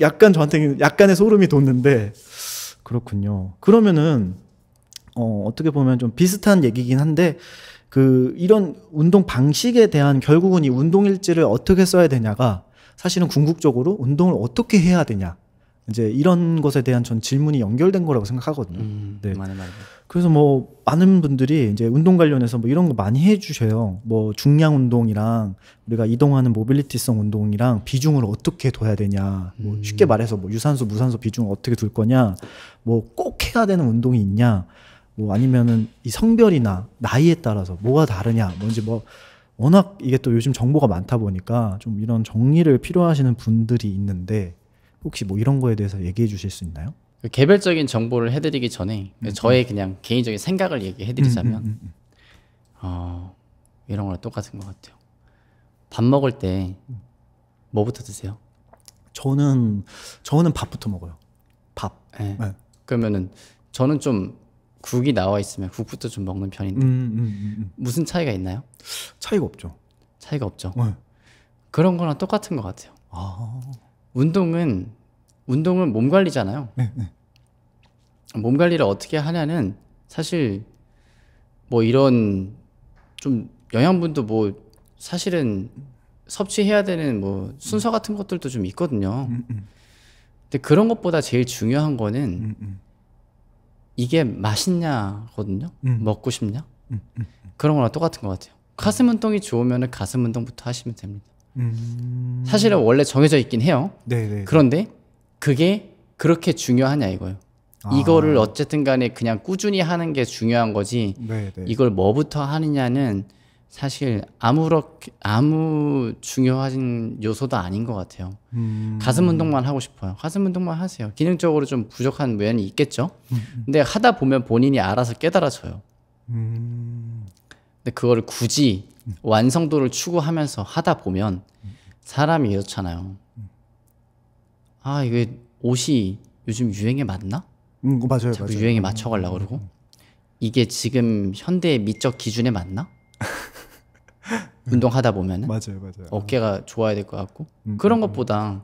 약간 저한테는 약간의 소름이 돋는데 그렇군요. 그러면은 어떻게 보면 좀 비슷한 얘기긴 한데 이런 운동 방식에 대한 결국은 이 운동 일지를 어떻게 써야 되냐가 사실은 궁극적으로 운동을 어떻게 해야 되냐 이제 이런 것에 대한 전 질문이 연결된 거라고 생각하거든요. 네. 맞아요. 그래서 뭐 많은 분들이 이제 운동 관련해서 뭐 이런 거 많이 해주셔요. 뭐 중량 운동이랑 우리가 이동하는 모빌리티성 운동이랑 비중을 어떻게 둬야 되냐. 뭐 쉽게 말해서 뭐 유산소, 무산소 비중을 어떻게 둘 거냐. 뭐 꼭 해야 되는 운동이 있냐. 뭐 아니면은 이 성별이나 나이에 따라서 뭐가 다르냐. 뭔지 뭐 워낙 이게 또 요즘 정보가 많다 보니까 좀 이런 정리를 필요하시는 분들이 있는데 혹시 뭐 이런 거에 대해서 얘기해 주실 수 있나요? 개별적인 정보를 해드리기 전에 저의 그냥 개인적인 생각을 얘기해드리자면 이런 거랑 똑같은 것 같아요. 밥 먹을 때 뭐부터 드세요? 저는 밥부터 먹어요. 밥. 네. 네. 그러면은 저는 좀 국이 나와 있으면 국부터 좀 먹는 편인데 무슨 차이가 있나요? 차이가 없죠. 차이가 없죠. 네. 그런 거랑 똑같은 것 같아요. 운동은 몸 관리잖아요. 네, 네. 몸 관리를 어떻게 하냐는 사실 뭐 이런 좀 영양분도 뭐 사실은 섭취해야 되는 뭐 순서 같은 것들도 좀 있거든요. 근데 그런 것보다 제일 중요한 거는 이게 맛있냐거든요. 먹고 싶냐? 그런 거랑 똑같은 것 같아요. 가슴 운동이 좋으면 가슴 운동부터 하시면 됩니다. 사실은 원래 정해져 있긴 해요. 네네. 그런데 그게 그렇게 중요하냐 이거예요. 이거를 어쨌든 간에 그냥 꾸준히 하는 게 중요한 거지. 네네. 이걸 뭐부터 하느냐는 사실 아무 중요한 요소도 아닌 것 같아요. 가슴 운동만 하고 싶어요. 가슴 운동만 하세요. 기능적으로 좀 부족한 면이 있겠죠. 근데 하다 보면 본인이 알아서 깨달아져요. 근데 그거를 굳이 완성도를 추구하면서 하다 보면 사람이 이렇잖아요. 아, 이게 옷이 요즘 유행에 맞나? 맞아요. 자꾸 유행에 맞춰가려고 그러고 이게 지금 현대의 미적 기준에 맞나? 운동하다 보면은 맞아요. 어깨가 좋아야 될 것 같고 그런 것보다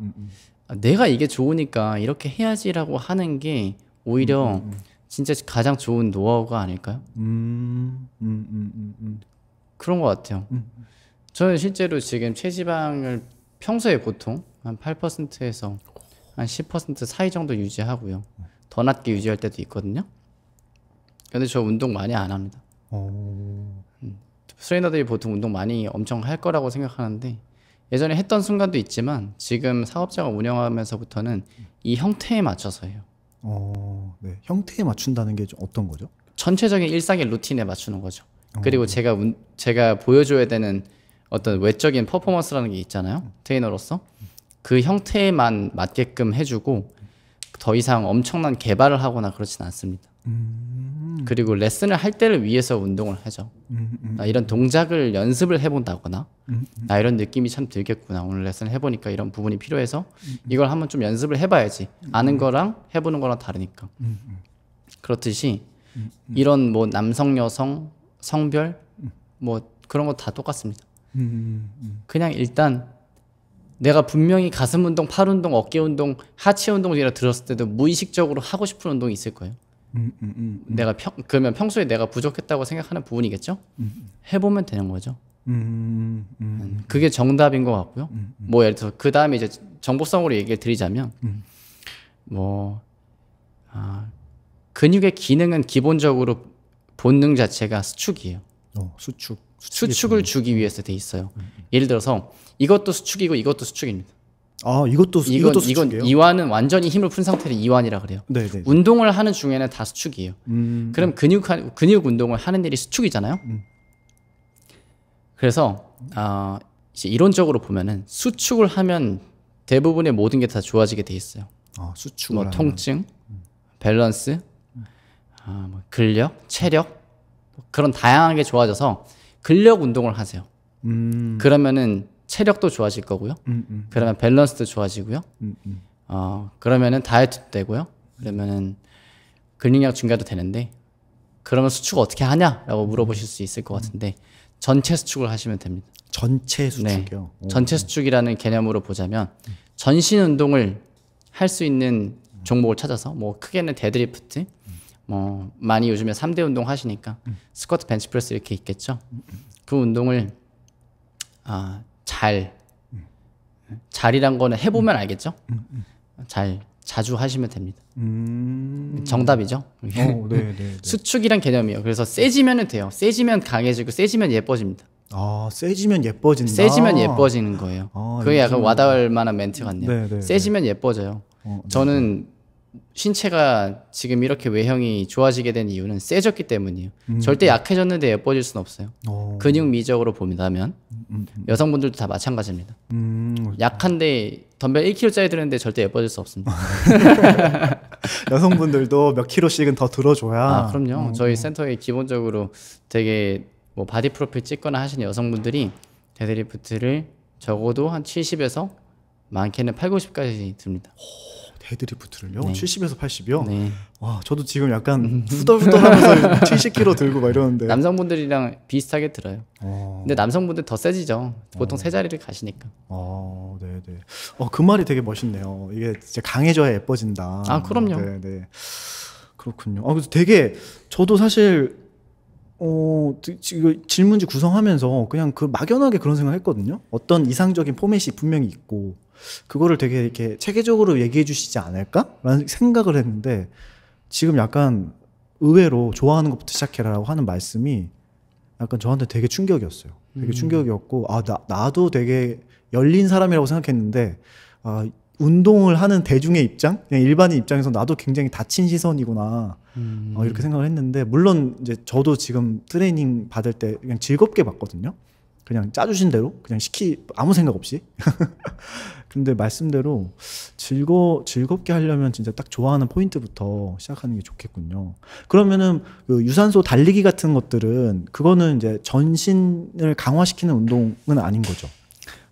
내가 이게 좋으니까 이렇게 해야지라고 하는 게 오히려 진짜 가장 좋은 노하우가 아닐까요? 그런 것 같아요. 저는 실제로 지금 체지방을 평소에 보통 한 8%에서 한 10% 사이 정도 유지하고요. 더 낮게 유지할 때도 있거든요. 근데 저 운동 많이 안 합니다. 트레이너들이 보통 운동 많이 엄청 할 거라고 생각하는데 예전에 했던 순간도 있지만 지금 사업자가 운영하면서부터는 이 형태에 맞춰서 해요. 네. 형태에 맞춘다는 게 좀 어떤 거죠? 전체적인 일상의 루틴에 맞추는 거죠. 그리고 제가 보여줘야 되는 어떤 외적인 퍼포먼스라는 게 있잖아요. 트레이너로서 그 형태에만 맞게끔 해주고 더 이상 엄청난 개발을 하거나 그렇진 않습니다. 그리고 레슨을 할 때를 위해서 운동을 하죠. 나 이런 동작을 연습을 해본다거나 나 이런 느낌이 참 들겠구나. 오늘 레슨을 해보니까 이런 부분이 필요해서 이걸 한번 좀 연습을 해봐야지. 아는 거랑 해보는 거랑 다르니까. 그렇듯이 이런 뭐 남성, 여성, 성별 뭐 그런 거 다 똑같습니다. 그냥 일단 내가 분명히 가슴 운동, 팔 운동, 어깨 운동, 하체 운동이라 들었을 때도 무의식적으로 하고 싶은 운동이 있을 거예요. 내가 그러면 평소에 내가 부족했다고 생각하는 부분이겠죠? 해보면 되는 거죠. 그게 정답인 것 같고요. 뭐 예를 들어서 그 다음에 이제 정보성으로 얘기를 드리자면 근육의 기능은 기본적으로 본능 자체가 수축이에요. 수축을 주기 위해서 돼 있어요. 예를 들어서 이것도 수축이고 이것도 수축입니다. 이것도 수축이에요? 이건 이완은 완전히 힘을 푼 상태를 이완이라 그래요. 네네. 운동을 하는 중에는 다 수축이에요. 그럼 근육 운동을 하는 일이 수축이잖아요. 그래서 이제 이론적으로 보면은 수축을 하면 대부분의 모든 게 다 좋아지게 돼 있어요. 수축을 뭐 통증, 밸런스, 뭐 근력, 체력 그런 다양하게 좋아져서 근력 운동을 하세요. 그러면은 체력도 좋아질 거고요. 그러면 밸런스도 좋아지고요. 그러면은 다이어트도 되고요. 그러면은 근육량 증가도 되는데 그러면 수축 어떻게 하냐라고 물어보실 수 있을 것 같은데 전체 수축을 하시면 됩니다. 전체 수축이요? 네. 전체 수축이라는 개념으로 보자면 전신 운동을 할 수 있는 종목을 찾아서 뭐 크게는 데드리프트 뭐 많이 요즘에 3대 운동 하시니까 스쿼트, 벤치프레스 이렇게 있겠죠. 그 운동을 잘이란 거는 해보면 알겠죠. 자주 하시면 됩니다. 정답이죠. 네. 수축이란 개념이에요. 그래서 세지면 돼요. 세지면 강해지고 세지면 예뻐집니다. 세지면 예뻐진다. 세지면 예뻐지는 거예요. 그게 약간 와닿을 만한 멘트 같네요. 네네. 세지면 예뻐져요. 저는 신체가 지금 이렇게 외형이 좋아지게 된 이유는 세졌기 때문이에요. 절대 약해졌는데 예뻐질 수는 없어요. 근육 미적으로 본다면 여성분들도 다 마찬가지입니다. 약한데 덤벨 1kg짜리 드는데 절대 예뻐질 수 없습니다. 여성분들도 몇 킬로씩은 더 들어줘야. 그럼요. 저희 센터에 기본적으로 되게 뭐 바디 프로필 찍거나 하시는 여성분들이 데드리프트를 적어도 한 70에서 많게는 8, 90까지 듭니다. 데드리프트를요? 네. 70에서 80이요? 네. 와, 저도 지금 약간 후덜후덜하면서 70kg 들고 막 이러는데. 남성분들이랑 비슷하게 들어요. 근데 남성분들 더 세지죠. 보통 세 자리를 가시니까. 네네. 그 말이 되게 멋있네요. 이게 진짜 강해져야 예뻐진다. 아, 그럼요. 네네. 그렇군요. 그래서 되게 저도 사실 지금 질문지 구성하면서 그냥 그 막연하게 그런 생각을 했거든요. 어떤 이상적인 포맷이 분명히 있고 그거를 되게 이렇게 체계적으로 얘기해 주시지 않을까라는 생각을 했는데 지금 약간 의외로 좋아하는 것부터 시작해라라고 하는 말씀이 약간 저한테 되게 충격이었어요. 되게 충격이었고 나도 되게 열린 사람이라고 생각했는데 운동을 하는 대중의 입장, 그냥 일반인 입장에서 나도 굉장히 닫힌 시선이구나 이렇게 생각을 했는데 물론 이제 저도 지금 트레이닝 받을 때 그냥 즐겁게 받거든요. 그냥 짜주신 대로 그냥 아무 생각 없이. 근데 말씀대로 즐겁게 하려면 진짜 딱 좋아하는 포인트부터 시작하는 게 좋겠군요. 그러면은 그 유산소 달리기 같은 것들은 그거는 이제 전신을 강화시키는 운동은 아닌 거죠.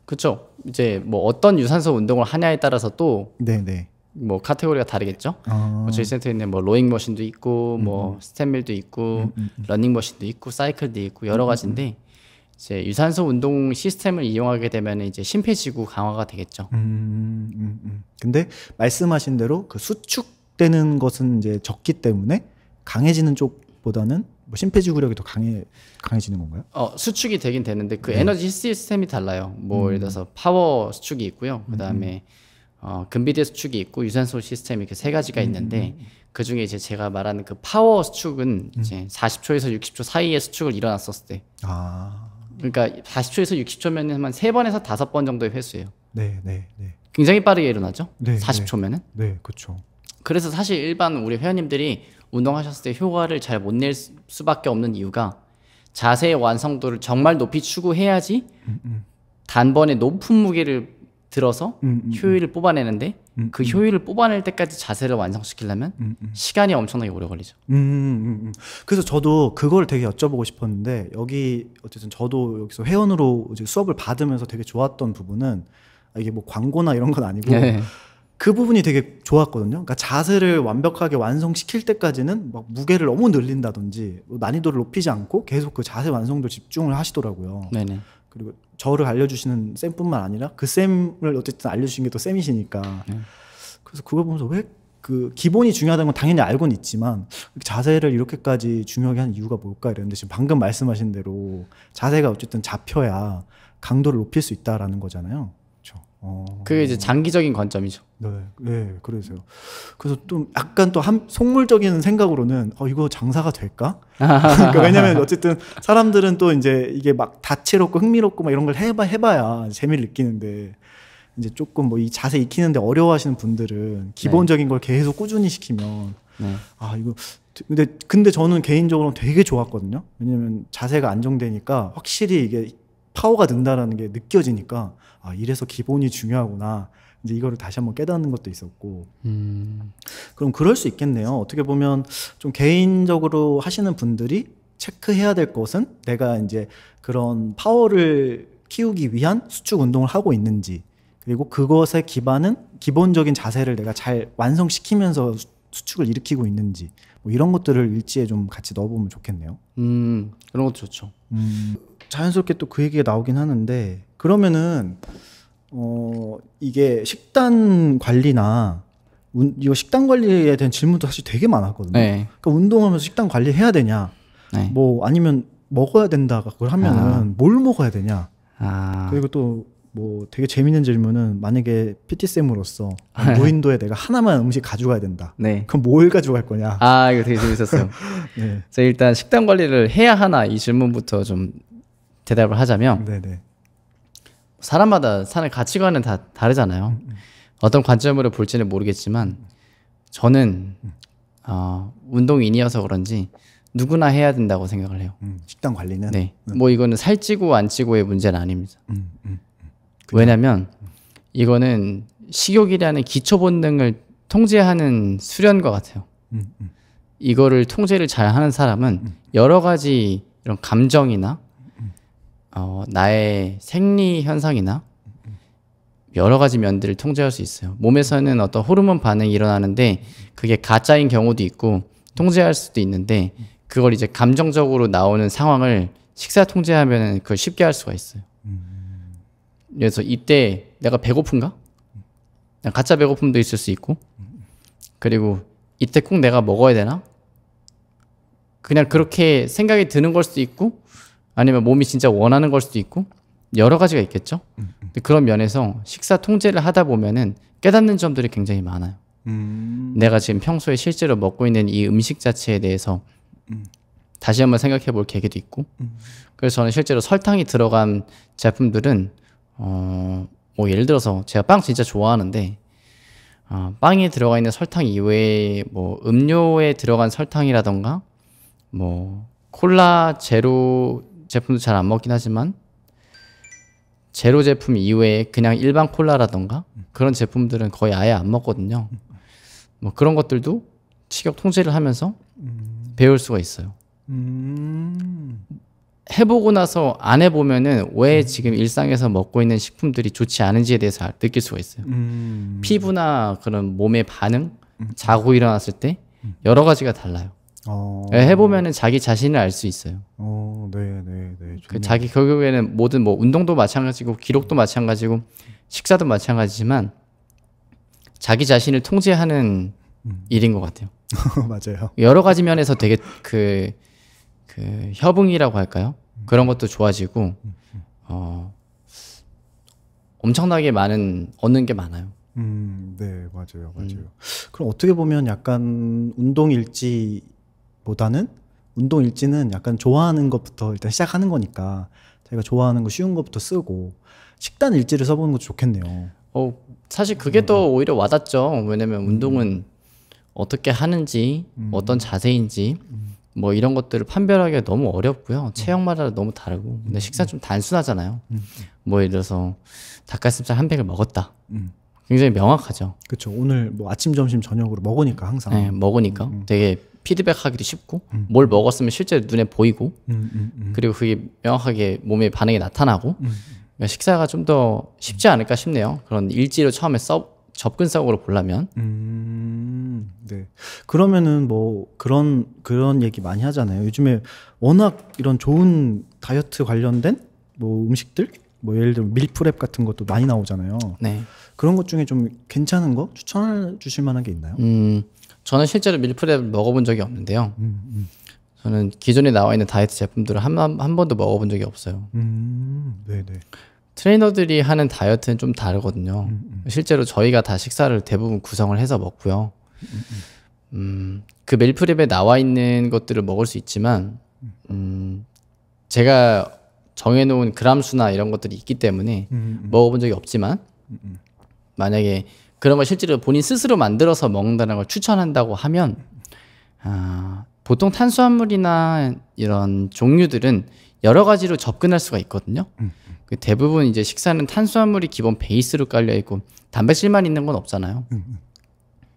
그렇죠. 이제 뭐 어떤 유산소 운동을 하냐에 따라서 또 네네. 뭐 카테고리가 다르겠죠. 뭐 저희 센터에 있는 뭐 로잉 머신도 있고 뭐 스탠밀도 있고 러닝 머신도 있고 사이클도 있고 여러 가지인데 이제 유산소 운동 시스템을 이용하게 되면 이제 심폐지구 강화가 되겠죠. 근데 말씀하신 대로 그 수축되는 것은 이제 적기 때문에 강해지는 쪽보다는 뭐 심폐지구력이 더 강해지는 건가요? 수축이 되긴 되는데 그 에너지 시스템이 달라요. 뭐 예를 들어서 파워 수축이 있고요. 그다음에 근비대 수축이 있고 유산소 시스템이 이렇게 세 가지가 있는데 그 중에 이제 제가 말하는 그 파워 수축은 이제 40초에서 60초 사이에 수축을 일어났었을 때. 그러니까 40초에서 60초면은 한 3번에서 5번 정도의 횟수예요. 네. 굉장히 빠르게 일어나죠. 네, 40초면은. 네, 그렇죠. 그래서 사실 일반 우리 회원님들이 운동하셨을 때 효과를 잘 못 낼 수밖에 없는 이유가 자세의 완성도를 정말 높이 추구해야지 단번에 높은 무게를 들어서 효율을 뽑아내는데 그 효율을 뽑아낼 때까지 자세를 완성시키려면 시간이 엄청나게 오래 걸리죠. 그래서 저도 그걸 되게 여쭤보고 싶었는데 여기 어쨌든 저도 여기서 회원으로 이제 수업을 받으면서 되게 좋았던 부분은 이게 뭐 광고나 이런 건 아니고 네. 그 부분이 되게 좋았거든요. 그러니까 자세를 완벽하게 완성시킬 때까지는 막 무게를 너무 늘린다든지 난이도를 높이지 않고 계속 그 자세 완성도 집중을 하시더라고요. 네네. 그리고 저를 알려주시는 쌤뿐만 아니라 그 쌤을 어쨌든 알려주신 게 또 쌤이시니까 그래서 그걸 보면서 왜 그 기본이 중요하다는 건 당연히 알고는 있지만 자세를 이렇게까지 중요하게 하는 이유가 뭘까 이랬는데 지금 방금 말씀하신 대로 자세가 어쨌든 잡혀야 강도를 높일 수 있다라는 거잖아요. 그렇죠. 그게 이제 장기적인 관점이죠. 네, 그래서요. 그래서 또 약간 또 속물적인 생각으로는 이거 장사가 될까? 그러니까 왜냐면 어쨌든 사람들은 또 이제 이게 막 다채롭고 흥미롭고 막 이런 걸 해봐야 재미를 느끼는데 이제 조금 뭐 이 자세 익히는데 어려워하시는 분들은 기본적인 걸 계속 꾸준히 시키면 이거 근데 저는 개인적으로 되게 좋았거든요. 왜냐면 자세가 안정되니까 확실히 이게 파워가 는다라는 게 느껴지니까 이래서 기본이 중요하구나. 이제 이거를 다시 한번 깨닫는 것도 있었고. 그럼 그럴 수 있겠네요. 어떻게 보면 좀 개인적으로 하시는 분들이 체크해야 될 것은 내가 이제 그런 파워를 키우기 위한 수축 운동을 하고 있는지, 그리고 그것의 기반은 기본적인 자세를 내가 잘 완성시키면서 수축을 일으키고 있는지, 뭐 이런 것들을 일지에 좀 같이 넣어보면 좋겠네요. 그런 것도 좋죠. 자연스럽게 또 그 얘기가 나오긴 하는데, 그러면은 이게 식단 관리나 이거 식단 관리에 대한 질문도 사실 되게 많았거든요. 그러니까 운동하면서 식단 관리해야 되냐, 뭐 아니면 먹어야 된다 그걸 하면은 뭘 먹어야 되냐. 그리고 또 뭐 되게 재밌는 질문은 만약에 PT쌤으로서 무인도에 내가 하나만 음식 가져가야 된다. 그럼 뭘 가져갈 거냐. 이거 되게 재밌었어요. 그래서 일단 식단 관리를 해야 하나 이 질문부터 좀 대답을 하자면 사람마다 사는 가치관은 다 다르잖아요. 어떤 관점으로 볼지는 모르겠지만 저는 운동인이어서 그런지 누구나 해야 된다고 생각을 해요. 식단 관리는? 뭐 이거는 살찌고 안 찌고의 문제는 아닙니다. 왜냐면 이거는 식욕이라는 기초 본능을 통제하는 수련과 같아요. 이거를 통제를 잘 하는 사람은 여러 가지 이런 감정이나 나의 생리 현상이나 여러 가지 면들을 통제할 수 있어요. 몸에서는 어떤 호르몬 반응이 일어나는데 그게 가짜인 경우도 있고 통제할 수도 있는데 그걸 이제 감정적으로 나오는 상황을 식사 통제하면 그걸 쉽게 할 수가 있어요. 그래서 이때 내가 배고픈가? 가짜 배고픔도 있을 수 있고 그리고 이때 꼭 내가 먹어야 되나? 그냥 그렇게 생각이 드는 걸 수도 있고 아니면 몸이 진짜 원하는 걸 수도 있고 여러 가지가 있겠죠. 그런 면에서 식사 통제를 하다 보면은 깨닫는 점들이 굉장히 많아요. 내가 지금 평소에 실제로 먹고 있는 이 음식 자체에 대해서 다시 한번 생각해 볼 계기도 있고 그래서 저는 실제로 설탕이 들어간 제품들은 뭐 예를 들어서 제가 빵 진짜 좋아하는데 빵에 들어가 있는 설탕 이외에 뭐 음료에 들어간 설탕이라던가 뭐 콜라 제로 제품도 잘 안 먹긴 하지만 제로 제품 이외에 그냥 일반 콜라라던가 그런 제품들은 거의 아예 안 먹거든요. 뭐 그런 것들도 식욕 통제를 하면서 배울 수가 있어요. 해보고 나서 안 해보면은 왜 지금 일상에서 먹고 있는 식품들이 좋지 않은지에 대해서 느낄 수가 있어요. 피부나 그런 몸의 반응, 자고 일어났을 때 여러 가지가 달라요. 해보면은 자기 자신을 알 수 있어요. 그 자기 결국에는 모든 뭐 운동도 마찬가지고 기록도 마찬가지고 식사도 마찬가지지만 자기 자신을 통제하는 일인 것 같아요. 맞아요. 여러 가지 면에서 되게 그 협응이라고 할까요? 그런 것도 좋아지고 엄청나게 많은 얻는 게 많아요. 네, 맞아요. 그럼 어떻게 보면 약간 운동 일지보다는 운동 일지는 약간 좋아하는 것부터 일단 시작하는 거니까 자기가 좋아하는 거 쉬운 것부터 쓰고 식단 일지를 써보는 것도 좋겠네요. 사실 그게 더 오히려 와닿죠. 왜냐면 운동은 어떻게 하는지 어떤 자세인지 뭐 이런 것들을 판별하기가 너무 어렵고요. 체형마다 너무 다르고 근데 식사 좀 단순하잖아요. 뭐 예를 들어서 닭가슴살 한 팩을 먹었다. 굉장히 명확하죠. 그렇죠. 오늘 뭐 아침, 점심, 저녁으로 먹으니까 항상. 네, 먹으니까 되게 피드백하기도 쉽고 뭘 먹었으면 실제 눈에 보이고 그리고 그게 명확하게 몸에 반응이 나타나고 그러니까 식사가 좀 더 쉽지 않을까 싶네요. 그런 일지를 처음에 접근성으로 보려면. 네. 그러면은 뭐 그런 얘기 많이 하잖아요. 요즘에 워낙 이런 좋은 다이어트 관련된 뭐 음식들, 뭐 예를 들면 밀프렙 같은 것도 많이 나오잖아요. 네. 그런 것 중에 좀 괜찮은 거 추천해 주실 만한 게 있나요? 저는 실제로 밀프렙을 먹어본 적이 없는데요. 저는 기존에 나와 있는 다이어트 제품들을 한 번도 먹어본 적이 없어요. 네네. 트레이너들이 하는 다이어트는 좀 다르거든요. 실제로 저희가 다 식사를 대부분 구성을 해서 먹고요. 그 밀프렙에 나와 있는 것들을 먹을 수 있지만 제가 정해놓은 그람 수나 이런 것들이 있기 때문에 먹어본 적이 없지만 만약에 그런 걸 실제로 본인 스스로 만들어서 먹는다는 걸 추천한다고 하면 보통 탄수화물이나 이런 종류들은 여러 가지로 접근할 수가 있거든요. 대부분 이제 식사는 탄수화물이 기본 베이스로 깔려 있고 단백질만 있는 건 없잖아요.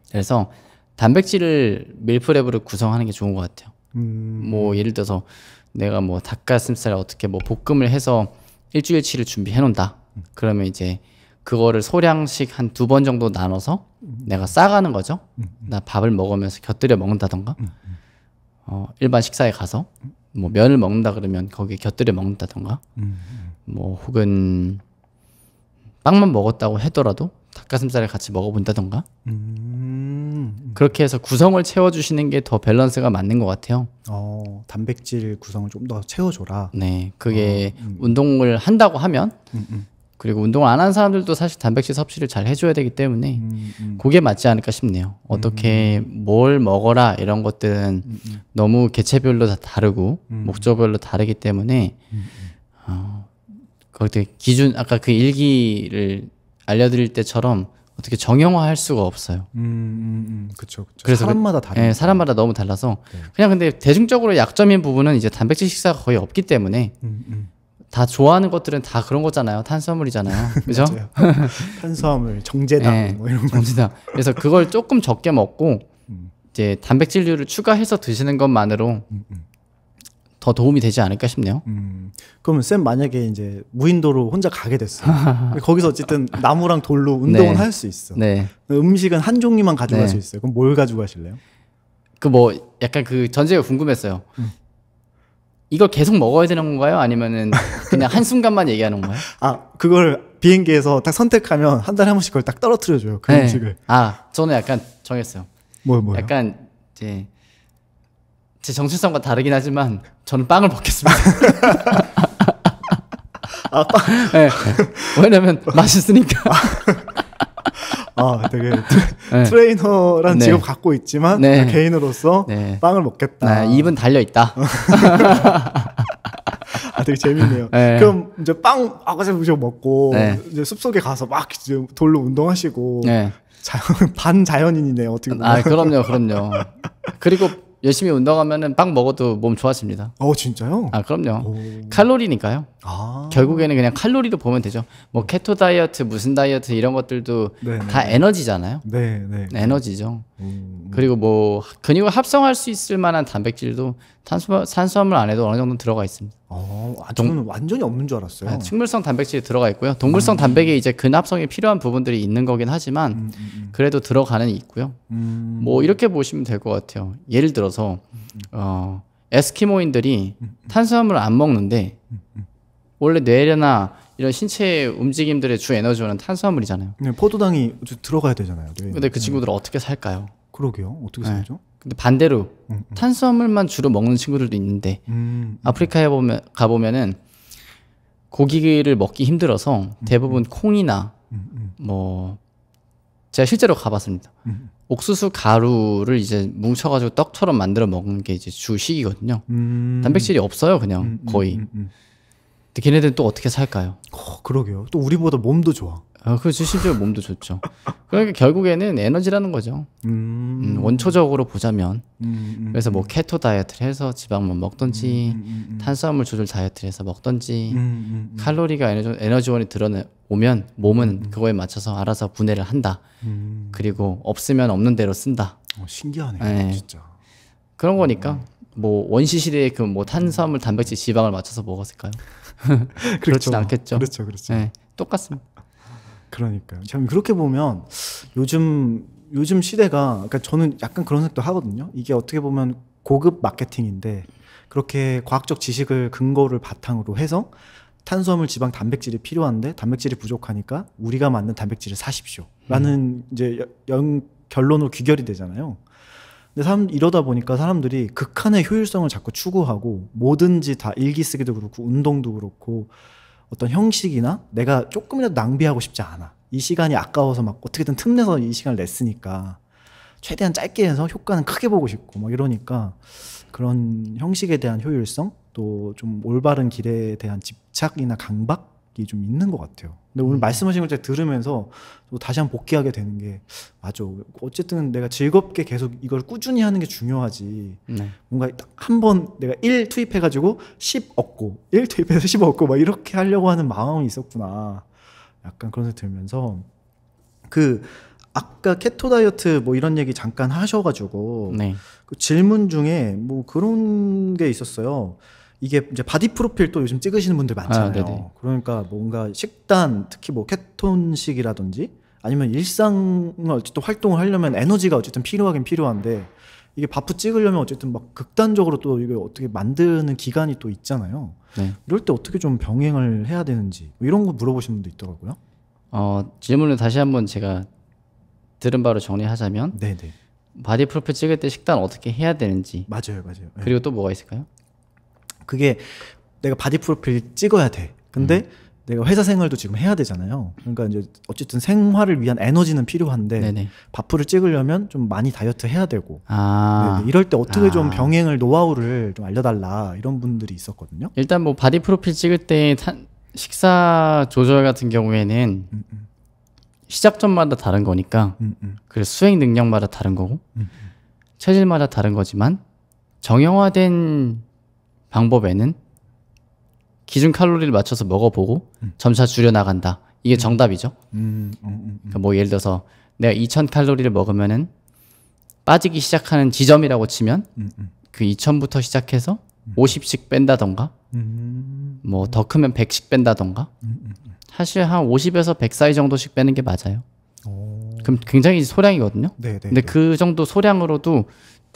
그래서 단백질을 밀프렙으로 구성하는 게 좋은 것 같아요. 뭐 예를 들어서 내가 뭐 닭가슴살 어떻게 뭐 볶음을 해서 일주일치를 준비해 놓는다. 그러면 이제 그거를 소량씩 한 2번 정도 나눠서 내가 싸가는 거죠. 나 밥을 먹으면서 곁들여 먹는다던가 일반 식사에 가서 뭐 면을 먹는다 그러면 거기에 곁들여 먹는다던가 뭐 혹은 빵만 먹었다고 하더라도 닭가슴살을 같이 먹어본다던가 그렇게 해서 구성을 채워주시는 게 더 밸런스가 맞는 것 같아요. 단백질 구성을 좀 더 채워줘라. 네, 그게 운동을 한다고 하면 그리고 운동을 안 하는 사람들도 사실 단백질 섭취를 잘 해줘야 되기 때문에 그게 맞지 않을까 싶네요. 어떻게 뭘 먹어라 이런 것들은 너무 개체별로 다 다르고 목적별로 다르기 때문에 그때 기준 아까 그 일기를 알려드릴 때처럼 어떻게 정형화할 수가 없어요. 그렇죠. 그래서 사람마다 다르죠. 네, 사람마다 너무 달라서 그냥 근데 대중적으로 약점인 부분은 이제 단백질 식사가 거의 없기 때문에 다 좋아하는 것들은 다 그런 거잖아요. 탄수화물이잖아요. 그죠? 탄수화물, 정제당 네, 뭐 이런 거. 정제당. 그래서 그걸 조금 적게 먹고 이제 단백질류를 추가해서 드시는 것만으로 더 도움이 되지 않을까 싶네요. 그러면 쌤 만약에 이제 무인도로 혼자 가게 됐어. 거기서 어쨌든 나무랑 돌로 운동은 할 수 있어. 네. 음식은 한 종류만 가져갈 수 있어요. 그럼 뭘 가져가실래요? 그 뭐 약간 그 전제가 궁금했어요. 이걸 계속 먹어야 되는 건가요? 아니면은 그냥 한순간만 얘기하는 건가요? 아, 그걸 비행기에서 딱 선택하면 한 달에 한 번씩 그걸 딱 떨어뜨려줘요. 그 음식을. 아, 저는 약간 정했어요. 뭐요? 약간 이제 제 정체성과 다르긴 하지만 저는 빵을 먹겠습니다. 아, 빵? 네. 왜냐면 맛있으니까. 아, 되게 트레이너란 직업 갖고 있지만 개인으로서 빵을 먹겠다. 입은 달려 있다. 아, 되게 재밌네요. 그럼 이제 빵 아가씨 먹고 이제 숲속에 가서 막 이제 돌로 운동하시고 반자연인이네요. 어떻게 보면. 아, 그럼요. 그리고 열심히 운동하면은 빵 먹어도 몸 좋아집니다. 진짜요? 아, 그럼요. 칼로리니까요. 결국에는 그냥 칼로리로 보면 되죠. 뭐 케토 다이어트, 무슨 다이어트 이런 것들도 다 에너지잖아요. 에너지죠. 그리고 뭐 근육을 합성할 수 있을 만한 단백질도 탄수화물 안에도 어느 정도 들어가 있습니다. 저는 완전히 없는 줄 알았어요. 식물성 단백질이 들어가 있고요. 동물성 단백에 이제 근합성이 필요한 부분들이 있는 거긴 하지만 그래도 들어가는 있고요. 뭐 이렇게 보시면 될 것 같아요. 예를 들어서 에스키모인들이 탄수화물을 안 먹는데 원래 뇌나 이런 신체 움직임들의 주 에너지원은 탄수화물이잖아요. 포도당이 들어가야 되잖아요. 근데 그 친구들은 어떻게 살까요? 그러게요. 어떻게 살죠? 근데 반대로 탄수화물만 주로 먹는 친구들도 있는데 아프리카에 가보면은 고기를 먹기 힘들어서 대부분 콩이나 뭐 제가 실제로 가봤습니다. 옥수수 가루를 이제 뭉쳐가지고 떡처럼 만들어 먹는 게 이제 주식이거든요. 단백질이 없어요, 그냥 거의. 근데 걔네들은 또 어떻게 살까요? 그러게요. 또 우리보다 몸도 좋아. 그렇죠. 실제로 몸도 좋죠. 그러니까 결국에는 에너지라는 거죠. 원초적으로 보자면. 그래서 뭐 케토 다이어트를 해서 지방만 먹던지 탄수화물 조절 다이어트를 해서 먹던지 칼로리가 에너지원이 들어오면 몸은 그거에 맞춰서 알아서 분해를 한다. 그리고 없으면 없는 대로 쓴다. 신기하네요. 진짜. 그런 거니까 뭐 원시 시대에 그 뭐 탄수화물, 단백질, 지방을 맞춰서 먹었을까요? 그렇진 않겠죠. 그렇죠. 똑같습니다. 그러니까요. 참 그렇게 보면 요즘 시대가, 그러니까 저는 약간 그런 생각도 하거든요. 이게 어떻게 보면 고급 마케팅인데 그렇게 과학적 지식을 근거를 바탕으로 해서 탄수화물, 지방, 단백질이 필요한데 단백질이 부족하니까 우리가 맞는 단백질을 사십시오라는 이제 결론으로 귀결이 되잖아요. 근데 이러다 보니까 사람들이 극한의 효율성을 자꾸 추구하고 뭐든지 다 일기 쓰기도 그렇고 운동도 그렇고 어떤 형식이나 내가 조금이라도 낭비하고 싶지 않아. 이 시간이 아까워서 막 어떻게든 틈내서 이 시간을 냈으니까 최대한 짧게 해서 효과는 크게 보고 싶고 막 이러니까 그런 형식에 대한 효율성 또 좀 올바른 길에 대한 집착이나 강박이 좀 있는 것 같아요. 근데 오늘 말씀하신 걸 제가 들으면서 또 다시 한번 복귀하게 되는 게 맞아. 어쨌든 내가 즐겁게 계속 이걸 꾸준히 하는 게 중요하지. 뭔가 딱 한 번 내가 1 투입해가지고 10 얻고 1 투입해서 10 얻고 막 이렇게 하려고 하는 마음이 있었구나. 약간 그런 생각이 들면서 아까 케토 다이어트 뭐 이런 얘기 잠깐 하셔가지고 그 질문 중에 뭐 그런 게 있었어요. 이게 이제 바디 프로필 또 요즘 찍으시는 분들 많잖아요. 그러니까 뭔가 식단, 특히 뭐 케톤식이라든지 아니면 일상을 어쨌든 활동을 하려면 에너지가 어쨌든 필요하긴 필요한데 이게 바프 찍으려면 어쨌든 막 극단적으로 또 이걸 어떻게 만드는 기간이 또 있잖아요. 이럴 때 어떻게 좀 병행을 해야 되는지 뭐 이런 거 물어보시는 분도 있더라고요. 질문을 다시 한번 제가 들은 바로 정리하자면 바디 프로필 찍을 때 식단 어떻게 해야 되는지 맞아요. 그리고 또 뭐가 있을까요? 그게 내가 바디 프로필 찍어야 돼. 근데 내가 회사 생활도 지금 해야 되잖아요. 그러니까 이제 어쨌든 생활을 위한 에너지는 필요한데 바프를 찍으려면 좀 많이 다이어트 해야 되고 이럴 때 어떻게 좀 병행을 노하우를 좀 알려달라 이런 분들이 있었거든요. 일단 뭐 바디 프로필 찍을 때 식사 조절 같은 경우에는 시작점마다 다른 거니까 그래서 수행 능력마다 다른 거고 체질마다 다른 거지만 정형화된 방법에는 기준 칼로리를 맞춰서 먹어보고 점차 줄여나간다. 이게 정답이죠. 그러니까 뭐 예를 들어서 내가 2000칼로리를 먹으면은 빠지기 시작하는 지점이라고 치면 그 2000부터 시작해서 50씩 뺀다던가 뭐 더 크면 100씩 뺀다던가 사실 한 50에서 100 사이 정도씩 빼는 게 맞아요. 그럼 굉장히 소량이거든요. 네네. 근데 그 정도 소량으로도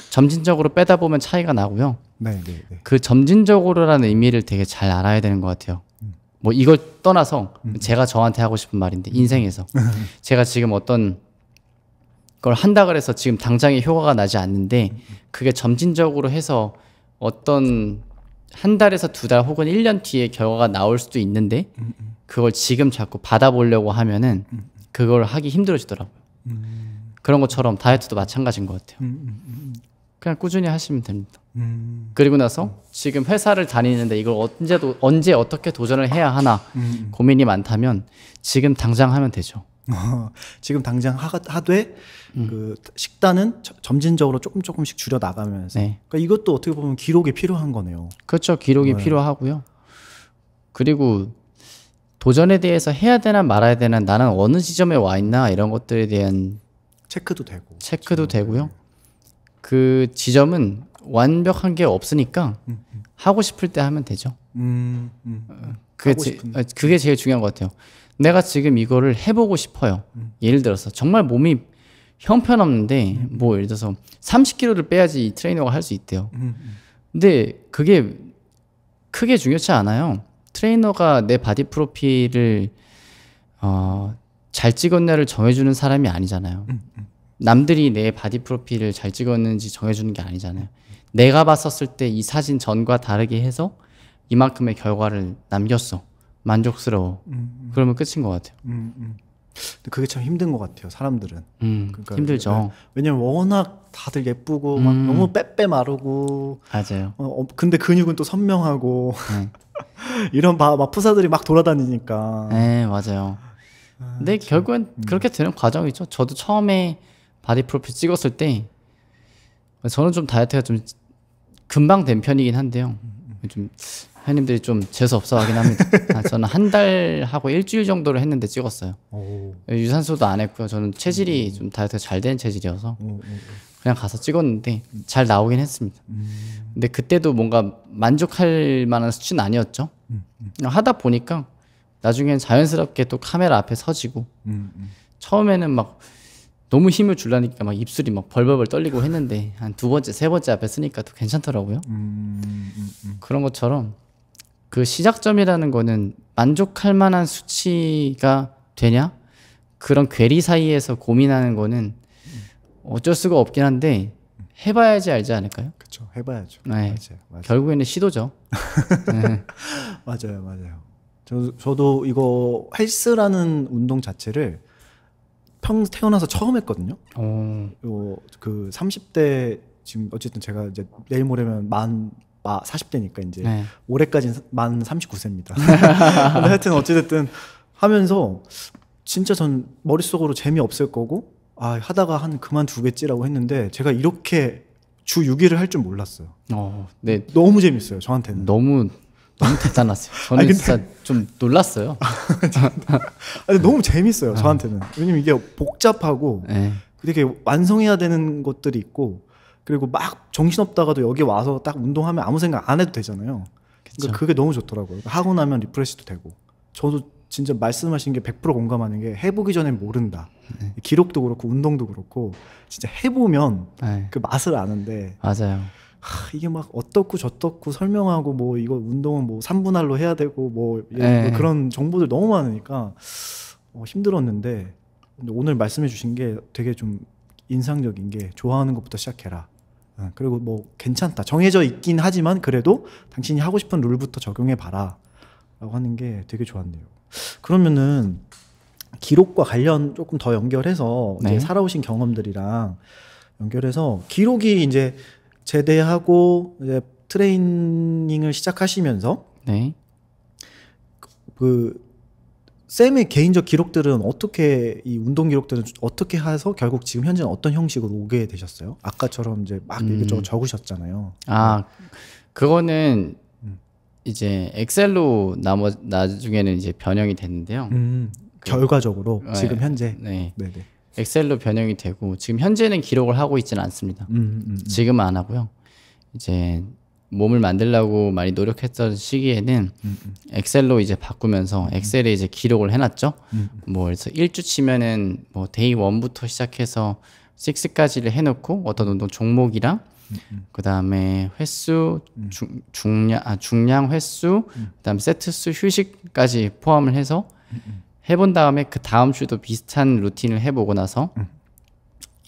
점진적으로 빼다 보면 차이가 나고요. 네네. 그 점진적으로라는 의미를 되게 잘 알아야 되는 것 같아요. 뭐 이걸 떠나서 제가 저한테 하고 싶은 말인데 인생에서 제가 지금 어떤 걸 한다 그래서 지금 당장에 효과가 나지 않는데 그게 점진적으로 해서 어떤 한 달에서 두 달 혹은 1년 뒤에 결과가 나올 수도 있는데 그걸 지금 자꾸 받아보려고 하면은 그걸 하기 힘들어지더라고요. 그런 것처럼 다이어트도 마찬가지인 것 같아요. 그냥 꾸준히 하시면 됩니다. 그리고 나서 지금 회사를 다니는데 이걸 언제 어떻게 도전을 해야 하나 고민이 많다면 지금 당장 하면 되죠. 지금 당장 하되 그 식단은 점진적으로 조금씩 줄여 나가면서. 네. 그러니까 이것도 어떻게 보면 기록이 필요한 거네요. 그렇죠. 기록이 필요하고요. 그리고 도전에 대해서 해야 되나 말아야 되나 나는 어느 지점에 와 있나 이런 것들에 대한 체크도 되고요. 그 지점은 완벽한 게 없으니까 하고 싶을 때 하면 되죠. 그게 제일 중요한 것 같아요. 내가 지금 이거를 해보고 싶어요. 예를 들어서 정말 몸이 형편없는데 뭐 예를 들어서 30kg를 빼야지 이 트레이너가 할 수 있대요. 근데 그게 크게 중요치 않아요. 트레이너가 내 바디 프로필을 잘 찍었냐를 정해주는 사람이 아니잖아요. 남들이 내 바디 프로필을 잘 찍었는지 정해주는 게 아니잖아요. 내가 봤었을 때 이 사진 전과 다르게 해서 이만큼의 결과를 남겼어. 만족스러워. 그러면 끝인 것 같아요. 근데 그게 참 힘든 것 같아요. 사람들은. 그러니까 힘들죠. 왜냐면 워낙 다들 예쁘고 막 너무 빼빼 마르고. 맞아요. 근데 근육은 또 선명하고 이런 막 푸사들이 막 돌아다니니까. 네, 맞아요. 근데 결국엔 그렇게 되는 과정이죠. 저도 처음에 바디 프로필 찍었을 때 저는 좀 다이어트가 좀 금방 된 편이긴 한데요. 좀 회원님들이 좀 재수 없어 하긴 합니다. 저는 한 달 하고 일주일 정도를 했는데 찍었어요. 유산소도 안 했고요. 저는 체질이 좀 다이어트가 잘 된 체질이어서 그냥 가서 찍었는데 잘 나오긴 했습니다. 근데 그때도 뭔가 만족할 만한 수치는 아니었죠. 하다 보니까 나중엔 자연스럽게 또 카메라 앞에 서지고 처음에는 막 너무 힘을 주려니까 막 입술이 막 벌벌벌 떨리고 했는데 한 두 번째, 세 번째 앞에 쓰니까 또 괜찮더라고요. 그런 것처럼 그 시작점이라는 거는 만족할 만한 수치가 되냐? 그런 괴리 사이에서 고민하는 거는 어쩔 수가 없긴 한데 해봐야지 알지 않을까요? 그렇죠. 해봐야죠. 네. 맞아요. 결국에는 시도죠. 네. 맞아요. 저도 이거 헬스라는 운동 자체를 태어나서 처음 했거든요. 그 30대 지금 어쨌든 제가 이제 내일 모레면 40대니까 이제 네. 올해까지는 만 39세입니다. 근데 하여튼 어찌됐든 하면서 진짜 전 머릿속으로 재미없을 거고 하다가 한 그만두겠지라고 했는데 제가 이렇게 주 6일을 할 줄 몰랐어요. 네. 너무 재밌어요. 저한테는. 너무 대단하세요. 저는 근데... 진짜 좀 놀랐어요. 너무 재밌어요. 저한테는. 왜냐면 이게 복잡하고 되게 완성해야 되는 것들이 있고 그리고 막 정신없다가도 여기 와서 딱 운동하면 아무 생각 안 해도 되잖아요. 그러니까 그게 너무 좋더라고요. 하고 나면 리프레시도 되고. 저도 진짜 말씀하신 게 100% 공감하는 게 해보기 전엔 모른다. 기록도 그렇고 운동도 그렇고 진짜 해보면 그 맛을 아는데 맞아요. 이게 막 어떻고 저떻고 설명하고 뭐 이거 운동은 뭐 3분할로 해야 되고 뭐 그런 정보들 너무 많으니까 힘들었는데 오늘 말씀해 주신 게 되게 좀 인상적인 게 좋아하는 것부터 시작해라. 그리고 뭐 괜찮다. 정해져 있긴 하지만 그래도 당신이 하고 싶은 룰부터 적용해 봐라. 라고 하는 게 되게 좋았네요. 그러면은 기록과 관련 조금 더 연결해서 이제 살아오신 경험들이랑 연결해서 기록이 이제 제대하고 이제 트레이닝을 시작하시면서 그 쌤의 개인적 기록들은 어떻게 이 운동 기록들은 어떻게 해서 결국 지금 현재는 어떤 형식으로 오게 되셨어요? 아까처럼 이제 막 이것저것 적으셨잖아요. 그거는 이제 엑셀로 나중에는 이제 변형이 됐는데요. 결과적으로 지금 현재 네네. 엑셀로 변형이 되고 지금 현재는 기록을 하고 있지는 않습니다. 지금은 안 하고요. 이제 몸을 만들려고 많이 노력했던 시기에는 엑셀로 이제 바꾸면서 엑셀에 이제 기록을 해놨죠. 뭐 그래서 1주 치면은 뭐 데이 1부터 시작해서 6까지를 해놓고 어떤 운동 종목이랑 그 다음에 횟수, 중량 횟수, 그 다음에 세트 수, 휴식까지 포함을 해서 해본 다음에 그 다음 주도 비슷한 루틴을 해보고 나서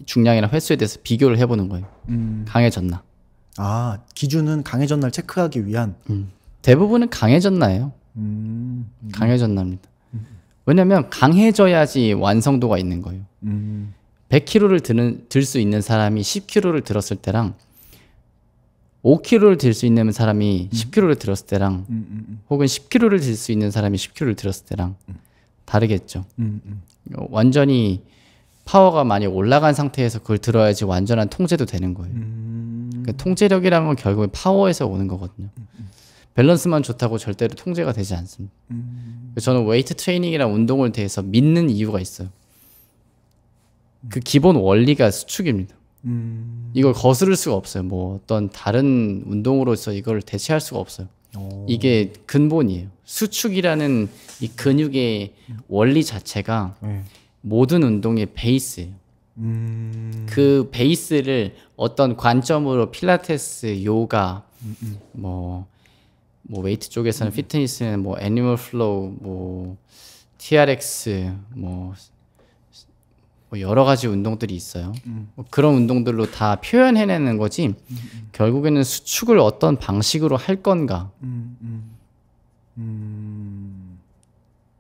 중량이랑 횟수에 대해서 비교를 해보는 거예요. 강해졌나? 아, 기준은 강해졌나를 체크하기 위한. 대부분은 강해졌나예요. 강해졌나입니다. 왜냐면 강해져야지 완성도가 있는 거예요. 100kg를 들 수 있는 사람이 10kg를 들었을 때랑 5kg를 들 수 있는 사람이 10kg를 들었을 때랑 혹은 10kg를 들 수 있는 사람이 10kg를 들었을 때랑 다르겠죠. 완전히 파워가 많이 올라간 상태에서 그걸 들어야지 완전한 통제도 되는 거예요. 그러니까 통제력이라는 건 결국에 파워에서 오는 거거든요. 밸런스만 좋다고 절대로 통제가 되지 않습니다. 저는 웨이트 트레이닝이랑 운동을 대해서 믿는 이유가 있어요. 그 기본 원리가 수축입니다. 이걸 거스를 수가 없어요. 뭐 어떤 다른 운동으로서 이걸 대체할 수가 없어요. 이게 근본이에요. 수축이라는 이 근육의 원리 자체가 모든 운동의 베이스예요. 그 베이스를 어떤 관점으로 필라테스, 요가, 뭐 웨이트 쪽에서는 피트니스는 뭐 애니멀 플로우, 뭐 TRX, 뭐 여러 가지 운동들이 있어요. 뭐 그런 운동들로 다 표현해내는 거지. 결국에는 수축을 어떤 방식으로 할 건가.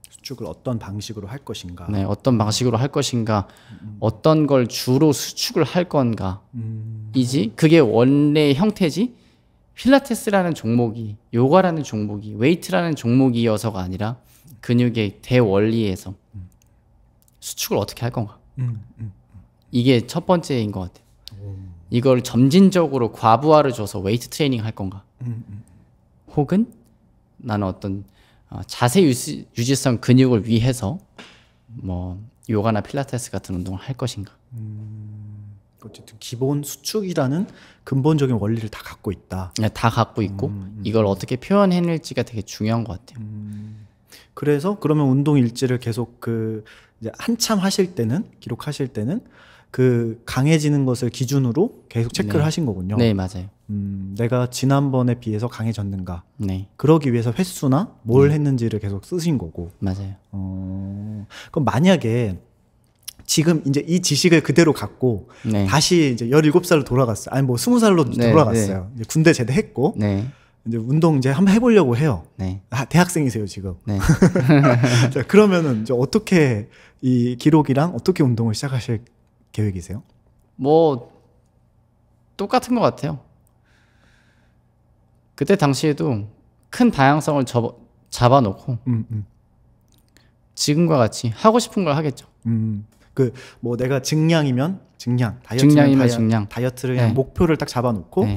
수축을 어떤 방식으로 할 것인가. 네, 어떤 방식으로 할 것인가. 어떤 걸 주로 수축을 할 건가. 이지. 그게 원래 형태지. 필라테스라는 종목이, 요가라는 종목이, 웨이트라는 종목이어서가 아니라 근육의 대원리에서 수축을 어떻게 할 건가. 이게 첫 번째인 것 같아요. 이걸 점진적으로 과부하를 줘서 웨이트 트레이닝 할 건가. 혹은 나는 어떤 자세 유지성 근육을 위해서 뭐 요가나 필라테스 같은 운동을 할 것인가. 어쨌든 기본 수축이라는 근본적인 원리를 다 갖고 있다. 네, 다 갖고 있고 이걸 어떻게 표현해낼지가 되게 중요한 것 같아요. 그래서 그러면 운동 일지를 계속 이제 한참 하실 때는 기록하실 때는 그 강해지는 것을 기준으로 계속 체크를 하신 거군요. 네, 맞아요. 내가 지난번에 비해서 강해졌는가. 네. 그러기 위해서 횟수나 뭘 했는지를 계속 쓰신 거고. 맞아요. 그럼 만약에 지금 이제 이 지식을 그대로 갖고 다시 이제 17살로 돌아갔어요. 아니 뭐 20살로 돌아갔어요. 이제 군대 제대했고 이제 운동 이제 한번 해보려고 해요. 대학생이세요 지금. 자, 그러면은 이제 어떻게 이 기록이랑 어떻게 운동을 시작하실 계획이세요? 뭐 똑같은 것 같아요. 그때 당시에도 큰 방향성을 잡아놓고 지금과 같이 하고 싶은 걸 하겠죠. 뭐 내가 증량이면 증량, 증량이면 증량, 다이어트를 그냥 목표를 딱 잡아놓고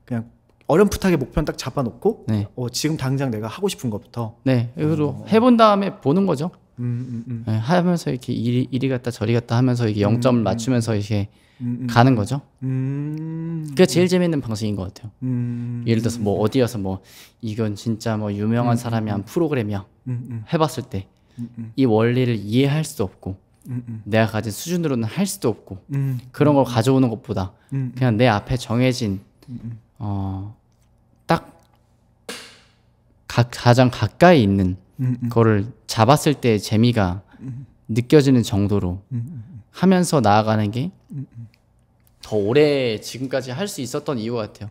그냥 어렴풋하게 목표는 딱 잡아놓고 지금 당장 내가 하고 싶은 것부터 이거로 해본 다음에 보는 거죠. 하면서 이렇게 이리 갔다 저리 갔다 하면서 이게 0점을 맞추면서 이렇게 가는 거죠. 그게 제일 재밌는 방식인 것 같아요. 예를 들어서 뭐 어디여서 뭐 이건 진짜 뭐 유명한 사람이 한 프로그램이야 해봤을 때 이 원리를 이해할 수도 없고 내가 가진 수준으로는 할 수도 없고 그런 걸 가져오는 것보다 그냥 내 앞에 정해진 딱 가장 가까이 있는 거를 잡았을 때 재미가 느껴지는 정도로 하면서 나아가는 게 더 오래 지금까지 할 수 있었던 이유 같아요.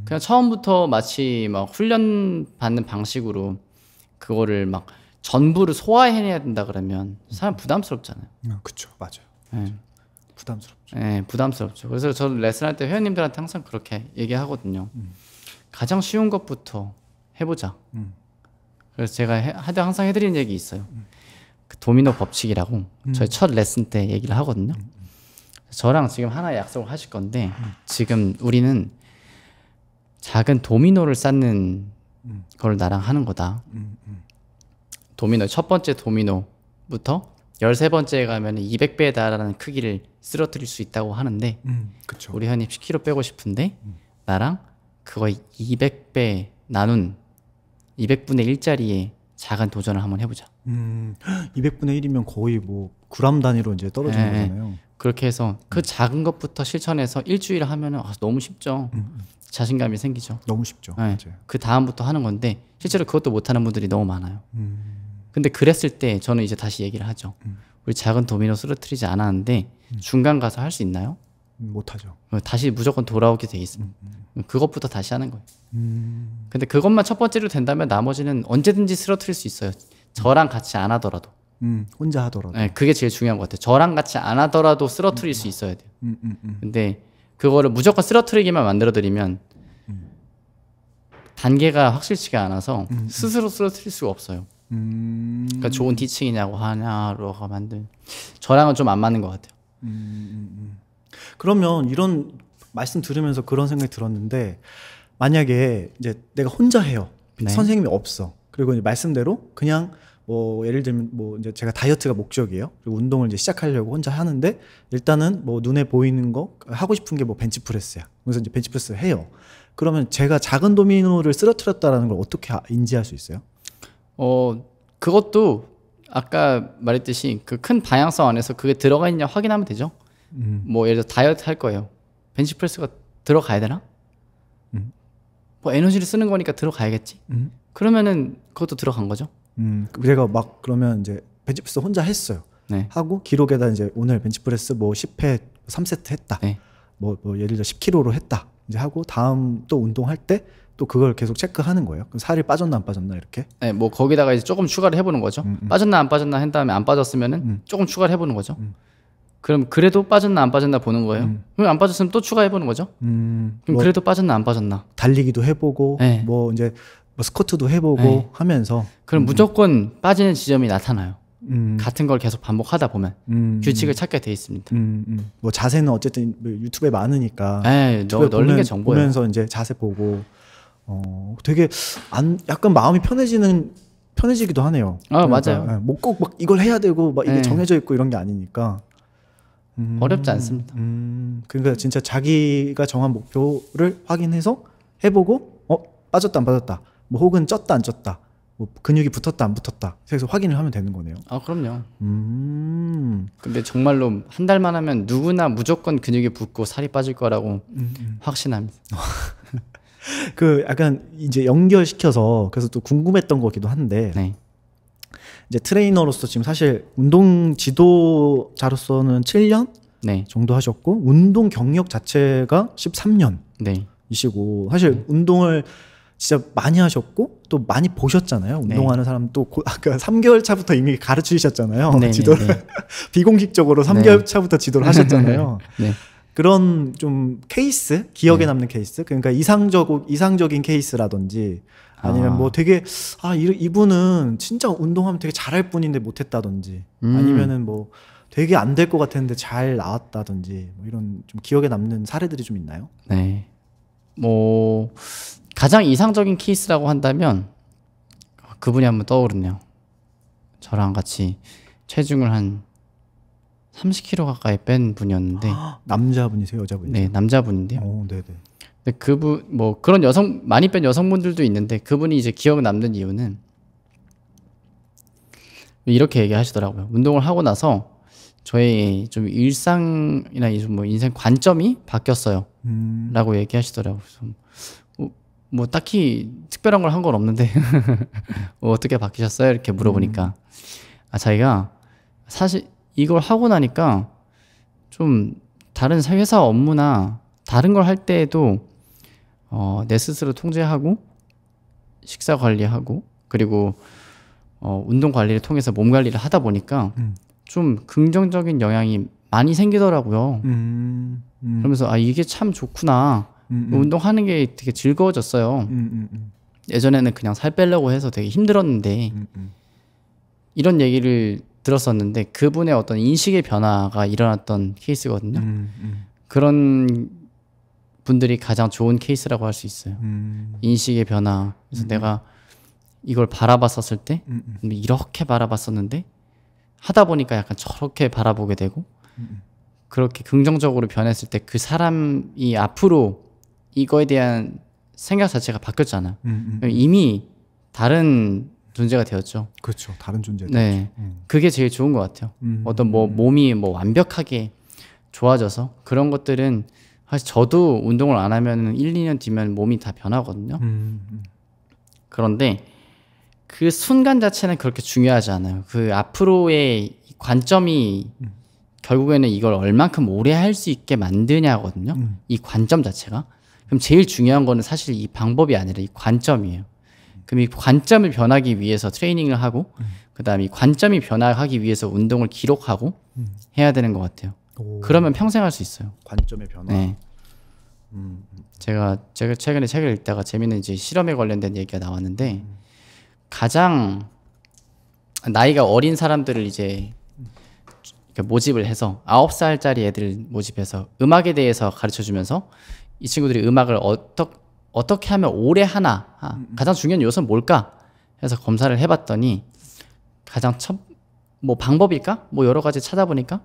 그냥 처음부터 마치 막 훈련 받는 방식으로 그거를 막 전부를 소화해내야 된다 그러면 사람 부담스럽잖아요. 그렇죠, 맞아요. 부담스럽죠. 부담스럽죠. 그래서 저는 레슨할 때 회원님들한테 항상 그렇게 얘기하거든요. 가장 쉬운 것부터 해보자. 그래서 제가 항상 해드리는 얘기 있어요. 그 도미노 법칙이라고 저희 첫 레슨 때 얘기를 하거든요. 저랑 지금 하나 약속을 하실 건데 지금 우리는 작은 도미노를 쌓는 걸 나랑 하는 거다. 도미노 첫 번째 도미노부터 13번째에 가면 200배에 달하는 크기를 쓰러뜨릴 수 있다고 하는데 그쵸. 우리 회원님 10kg 빼고 싶은데 나랑 그거의 200배 나눈 200분의 1짜리의 작은 도전을 한번 해보자. 200분의 1이면 거의 뭐 그램 단위로 이제 떨어지는 거잖아요. 그렇게 해서 그 작은 것부터 실천해서 일주일 하면은 너무 쉽죠. 자신감이 생기죠. 너무 쉽죠. 네. 그 다음부터 하는 건데 실제로 그것도 못하는 분들이 너무 많아요. 근데 그랬을 때 저는 이제 다시 얘기를 하죠. 우리 작은 도미노 쓰러뜨리지 않았는데 중간 가서 할 수 있나요? 못하죠. 다시 무조건 돌아오게 돼 있습니다. 그것부터 다시 하는 거예요. 근데 그것만 첫 번째로 된다면 나머지는 언제든지 쓰러뜨릴 수 있어요. 저랑 같이 안 하더라도. 혼자 하더라도. 네, 그게 제일 중요한 것 같아요. 저랑 같이 안 하더라도 쓰러뜨릴 수 있어야 돼요. 근데 그거를 무조건 쓰러뜨리기만 만들어드리면 단계가 확실치가 않아서 스스로 쓰러뜨릴 수가 없어요. 그러니까 좋은 티칭이냐고 하냐로 만든 저랑은 좀 안 맞는 것 같아요. 그러면 이런 말씀 들으면서 그런 생각이 들었는데 만약에 이제 내가 혼자 해요. 네. 선생님이 없어. 그리고 이제 말씀대로 그냥 뭐 예를 들면 뭐 이제 제가 다이어트가 목적이에요. 그리고 운동을 이제 시작하려고 혼자 하는데 일단은 뭐 눈에 보이는 거 하고 싶은 게 뭐 벤치프레스야. 그래서 이제 벤치프레스를 해요. 그러면 제가 작은 도미노를 쓰러뜨렸다라는 걸 어떻게 인지할 수 있어요? 그것도 아까 말했듯이 그 큰 방향성 안에서 그게 들어가 있냐 확인하면 되죠. 뭐 예를 들어 다이어트 할 거예요. 벤치프레스가 들어가야 되나? 뭐 에너지를 쓰는 거니까 들어가야겠지. 그러면은 그것도 들어간 거죠. 제가 막 그러면 이제 벤치프레스 혼자 했어요. 네. 하고 기록에다 이제 오늘 벤치프레스 뭐 10회 3세트 했다. 네. 뭐 예를 들어 10kg로 했다. 이제 하고 다음 또 운동할 때 또 그걸 계속 체크하는 거예요. 그럼 살이 빠졌나 안 빠졌나 이렇게. 네, 뭐 거기다가 이제 조금 추가를 해보는 거죠. 빠졌나 안 빠졌나 한 다음에 안 빠졌으면은 조금 추가를 해보는 거죠. 그럼 그래도 빠졌나 안 빠졌나 보는 거예요. 그럼 안 빠졌으면 또 추가해보는 거죠. 그럼 뭐 그래도 빠졌나 안 빠졌나. 달리기도 해보고 네. 뭐 이제 뭐 스쿼트도 해보고 네. 하면서. 그럼 무조건 빠지는 지점이 나타나요. 같은 걸 계속 반복하다 보면 규칙을 찾게 돼 있습니다. 뭐 자세는 어쨌든 유튜브에 많으니까. 네, 널린 게 정보예요. 보면서 이제 자세 보고. 되게 약간 마음이 편해지기도 하네요. 그러니까, 맞아요. 뭐 꼭 막 이걸 해야 되고 막 이게 정해져 있고 이런 게 아니니까. 어렵지 않습니다. 그러니까 진짜 자기가 정한 목표를 확인해서 해보고 빠졌다 안 빠졌다, 뭐 혹은 쪘다 안 쪘다, 뭐 근육이 붙었다 안 붙었다, 그래서 확인을 하면 되는 거네요. 그럼요. 근데 정말로 한 달만 하면 누구나 무조건 근육이 붙고 살이 빠질 거라고 확신합니다. 그 약간 이제 연결시켜서 그래서 또 궁금했던 거기도 한데, 네. 이제 트레이너로서 지금 사실 운동 지도자로서는 7년 네. 정도 하셨고 운동 경력 자체가 13년이시고 네. 사실 운동을 진짜 많이 하셨고 또 많이 보셨잖아요. 운동하는 사람 또 아까 3개월 차부터 이미 가르치셨잖아요. 네, 지도를. 네, 네. 비공식적으로 3개월 차부터 지도를 하셨잖아요. 네. 그런 좀 케이스, 기억에 남는 케이스, 그러니까 이상적인 케이스라든지 아니면 뭐 되게 이분은 진짜 운동하면 되게 잘할 뿐인데 못했다든지 아니면은 뭐 되게 안 될 것 같았는데 잘 나왔다든지 뭐 이런 좀 기억에 남는 사례들이 좀 있나요? 네. 뭐 가장 이상적인 케이스라고 한다면 그분이 한번 떠오르네요. 저랑 같이 체중을 한 30kg 가까이 뺀 분이었는데. 남자분이세요, 여자분이세요? 네, 남자분인데요. 네네. 근데 그분 뭐 그런 많이 뺀 여성분들도 있는데 그분이 이제 기억 남는 이유는 이렇게 얘기하시더라고요. 운동을 하고 나서 저의 좀 일상이나 뭐 인생 관점이 바뀌었어요. 라고 얘기하시더라고요. 그래서 뭐 딱히 특별한 걸 한 건 없는데 어떻게 바뀌셨어요? 이렇게 물어보니까 자기가 사실 이걸 하고 나니까 좀 다른 회사 업무나 다른 걸 할 때에도 내 스스로 통제하고 식사 관리하고 그리고 운동 관리를 통해서 몸 관리를 하다 보니까 좀 긍정적인 영향이 많이 생기더라고요. 그러면서 이게 참 좋구나. 운동하는 게 되게 즐거워졌어요. 예전에는 그냥 살 빼려고 해서 되게 힘들었는데 이런 얘기를 들었었는데 그분의 어떤 인식의 변화가 일어났던 케이스거든요. 그런 분들이 가장 좋은 케이스라고 할 수 있어요. 인식의 변화. 그래서 내가 이걸 바라봤었을 때 이렇게 바라봤었는데 하다 보니까 약간 저렇게 바라보게 되고 그렇게 긍정적으로 변했을 때 그 사람이 앞으로 이거에 대한 생각 자체가 바뀌었잖아. 이미 다른 존재가 되었죠. 그렇죠. 다른 존재가 네, 그게 제일 좋은 것 같아요. 어떤 뭐 몸이 뭐 완벽하게 좋아져서 그런 것들은 사실 저도 운동을 안 하면 1, 2년 뒤면 몸이 다 변하거든요. 그런데 그 순간 자체는 그렇게 중요하지 않아요. 그 앞으로의 관점이 결국에는 이걸 얼만큼 오래 할 수 있게 만드냐거든요. 이 관점 자체가. 그럼 제일 중요한 거는 사실 이 방법이 아니라 이 관점이에요. 그럼 이 관점을 변하기 위해서 트레이닝을 하고 그다음에 이 관점이 변화하기 위해서 운동을 기록하고 해야 되는 것 같아요. 오. 그러면 평생 할 수 있어요. 관점의 변화. 네. 제가 최근에 책을 읽다가 재밌는 이제 실험에 관련된 얘기가 나왔는데 가장 나이가 어린 사람들을 이제 모집을 해서 9살짜리 애들 모집해서 음악에 대해서 가르쳐 주면서 이 친구들이 음악을 어떻게 하면 오래 하나 가장 중요한 요소는 뭘까 해서 검사를 해봤더니 가장 뭐 방법일까 뭐 여러 가지 찾아보니까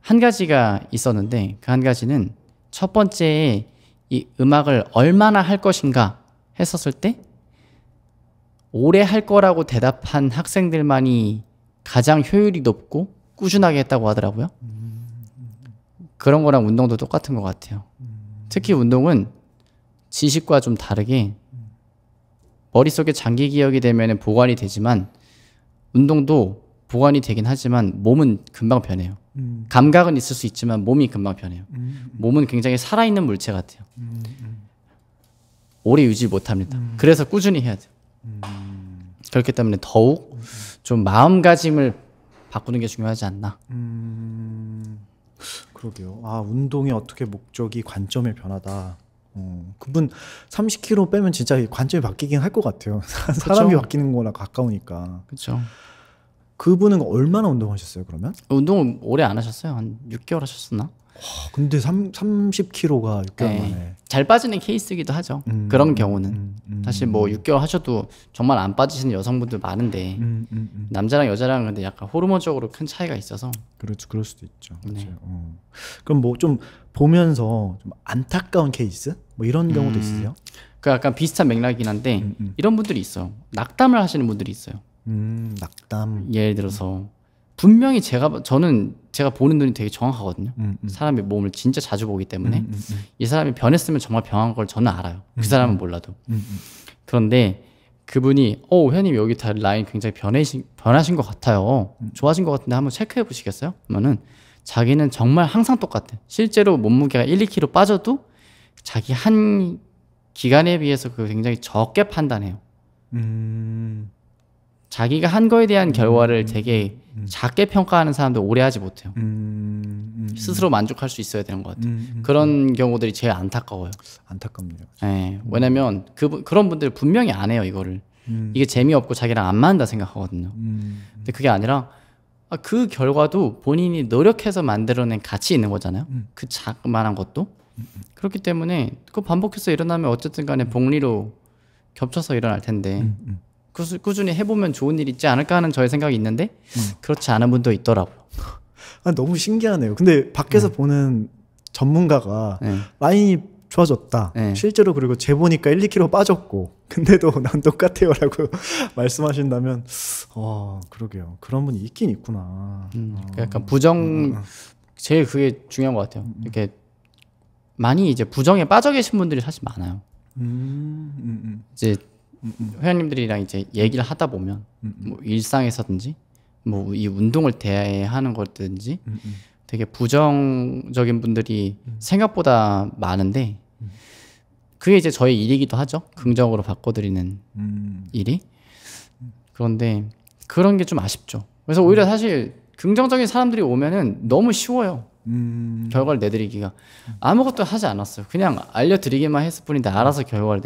한 가지가 있었는데 그 한 가지는 첫 번째 이 음악을 얼마나 할 것인가 했었을 때 오래 할 거라고 대답한 학생들만이 가장 효율이 높고 꾸준하게 했다고 하더라고요. 그런 거랑 운동도 똑같은 것 같아요. 특히 운동은 지식과 좀 다르게 머릿속에 장기 기억이 되면 보관이 되지만 운동도 보관이 되긴 하지만 몸은 금방 변해요. 감각은 있을 수 있지만 몸이 금방 변해요. 몸은 굉장히 살아있는 물체 같아요. 오래 유지 못합니다. 그래서 꾸준히 해야 돼요. 그렇기 때문에 더욱 좀 마음가짐을 바꾸는 게 중요하지 않나. 그러게요. 아, 운동의 어떻게 목적이 관점의 변화다. 그분 30kg 빼면 진짜 관점이 바뀌긴 할 것 같아요. 사람이 바뀌는 거랑 가까우니까. 그렇죠. 그분은 얼마나 운동하셨어요, 그러면? 운동을 오래 안 하셨어요. 한 6개월 하셨었나? 근데 30kg가 6개월 네. 만에. 잘 빠지는 케이스이기도 하죠. 그런 경우는. 사실 뭐 6개월 하셔도 정말 안 빠지시는 여성분들 많은데 남자랑 여자랑 근데 약간 호르몬적으로 큰 차이가 있어서. 그렇죠. 그럴 수도 있죠. 네. 그럼 뭐 좀 보면서 좀 안타까운 케이스? 뭐 이런 경우도 있으세요? 그 약간 비슷한 맥락이긴 한데 이런 분들이 있어요. 낙담을 하시는 분들이 있어요. 낙담. 예를 들어서 분명히 제가 보는 눈이 되게 정확하거든요. 사람의 몸을 진짜 자주 보기 때문에 이 사람이 변했으면 정말 변한 걸 저는 알아요. 그 사람은 몰라도. 그런데 그분이 회원님 여기 다 라인 굉장히 변하신 것 같아요. 좋아진 것 같은데 한번 체크해 보시겠어요? 그러면은 자기는 정말 항상 똑같아. 실제로 몸무게가 1, 2kg 빠져도 자기 한 기간에 비해서 그 굉장히 적게 판단해요. 자기가 한 거에 대한 결과를 되게 작게 평가하는 사람도 오래 하지 못해요. 스스로 만족할 수 있어야 되는 것 같아요. 그런 경우들이 제일 안타까워요. 안타깝네요. 네, 왜냐면 그런 분들 분명히 안 해요, 이거를. 이게 재미없고 자기랑 안 맞는다 생각하거든요. 근데 그게 아니라 그 결과도 본인이 노력해서 만들어낸 가치 있는 거잖아요. 그 자그마한 것도. 그렇기 때문에 그거 반복해서 일어나면 어쨌든 간에 복리로 겹쳐서 일어날 텐데 꾸준히 해보면 좋은 일 있지 않을까 하는 저의 생각이 있는데 그렇지 않은 분도 있더라고요. 너무 신기하네요. 근데 밖에서 보는 전문가가 라인이 좋아졌다. 실제로 그리고 재보니까 1, 2kg 빠졌고 근데도 난 똑같아요 라고 말씀하신다면 그러게요. 그런 분이 있긴 있구나. 약간 제일 그게 중요한 것 같아요. 이렇게 많이 이제 부정에 빠져 계신 분들이 사실 많아요. 이제 회원님들이랑 이제 얘기를 하다 보면 뭐 일상에서든지 뭐 이 운동을 대하는 것든지 되게 부정적인 분들이 생각보다 많은데 그게 이제 저의 일이기도 하죠. 긍정으로 바꿔드리는 일이. 그런데 그런 게 좀 아쉽죠. 그래서 오히려 사실 긍정적인 사람들이 오면은 너무 쉬워요. 결과를 내드리기가. 아무것도 하지 않았어요. 그냥 알려드리기만 했을 뿐인데 알아서 결과를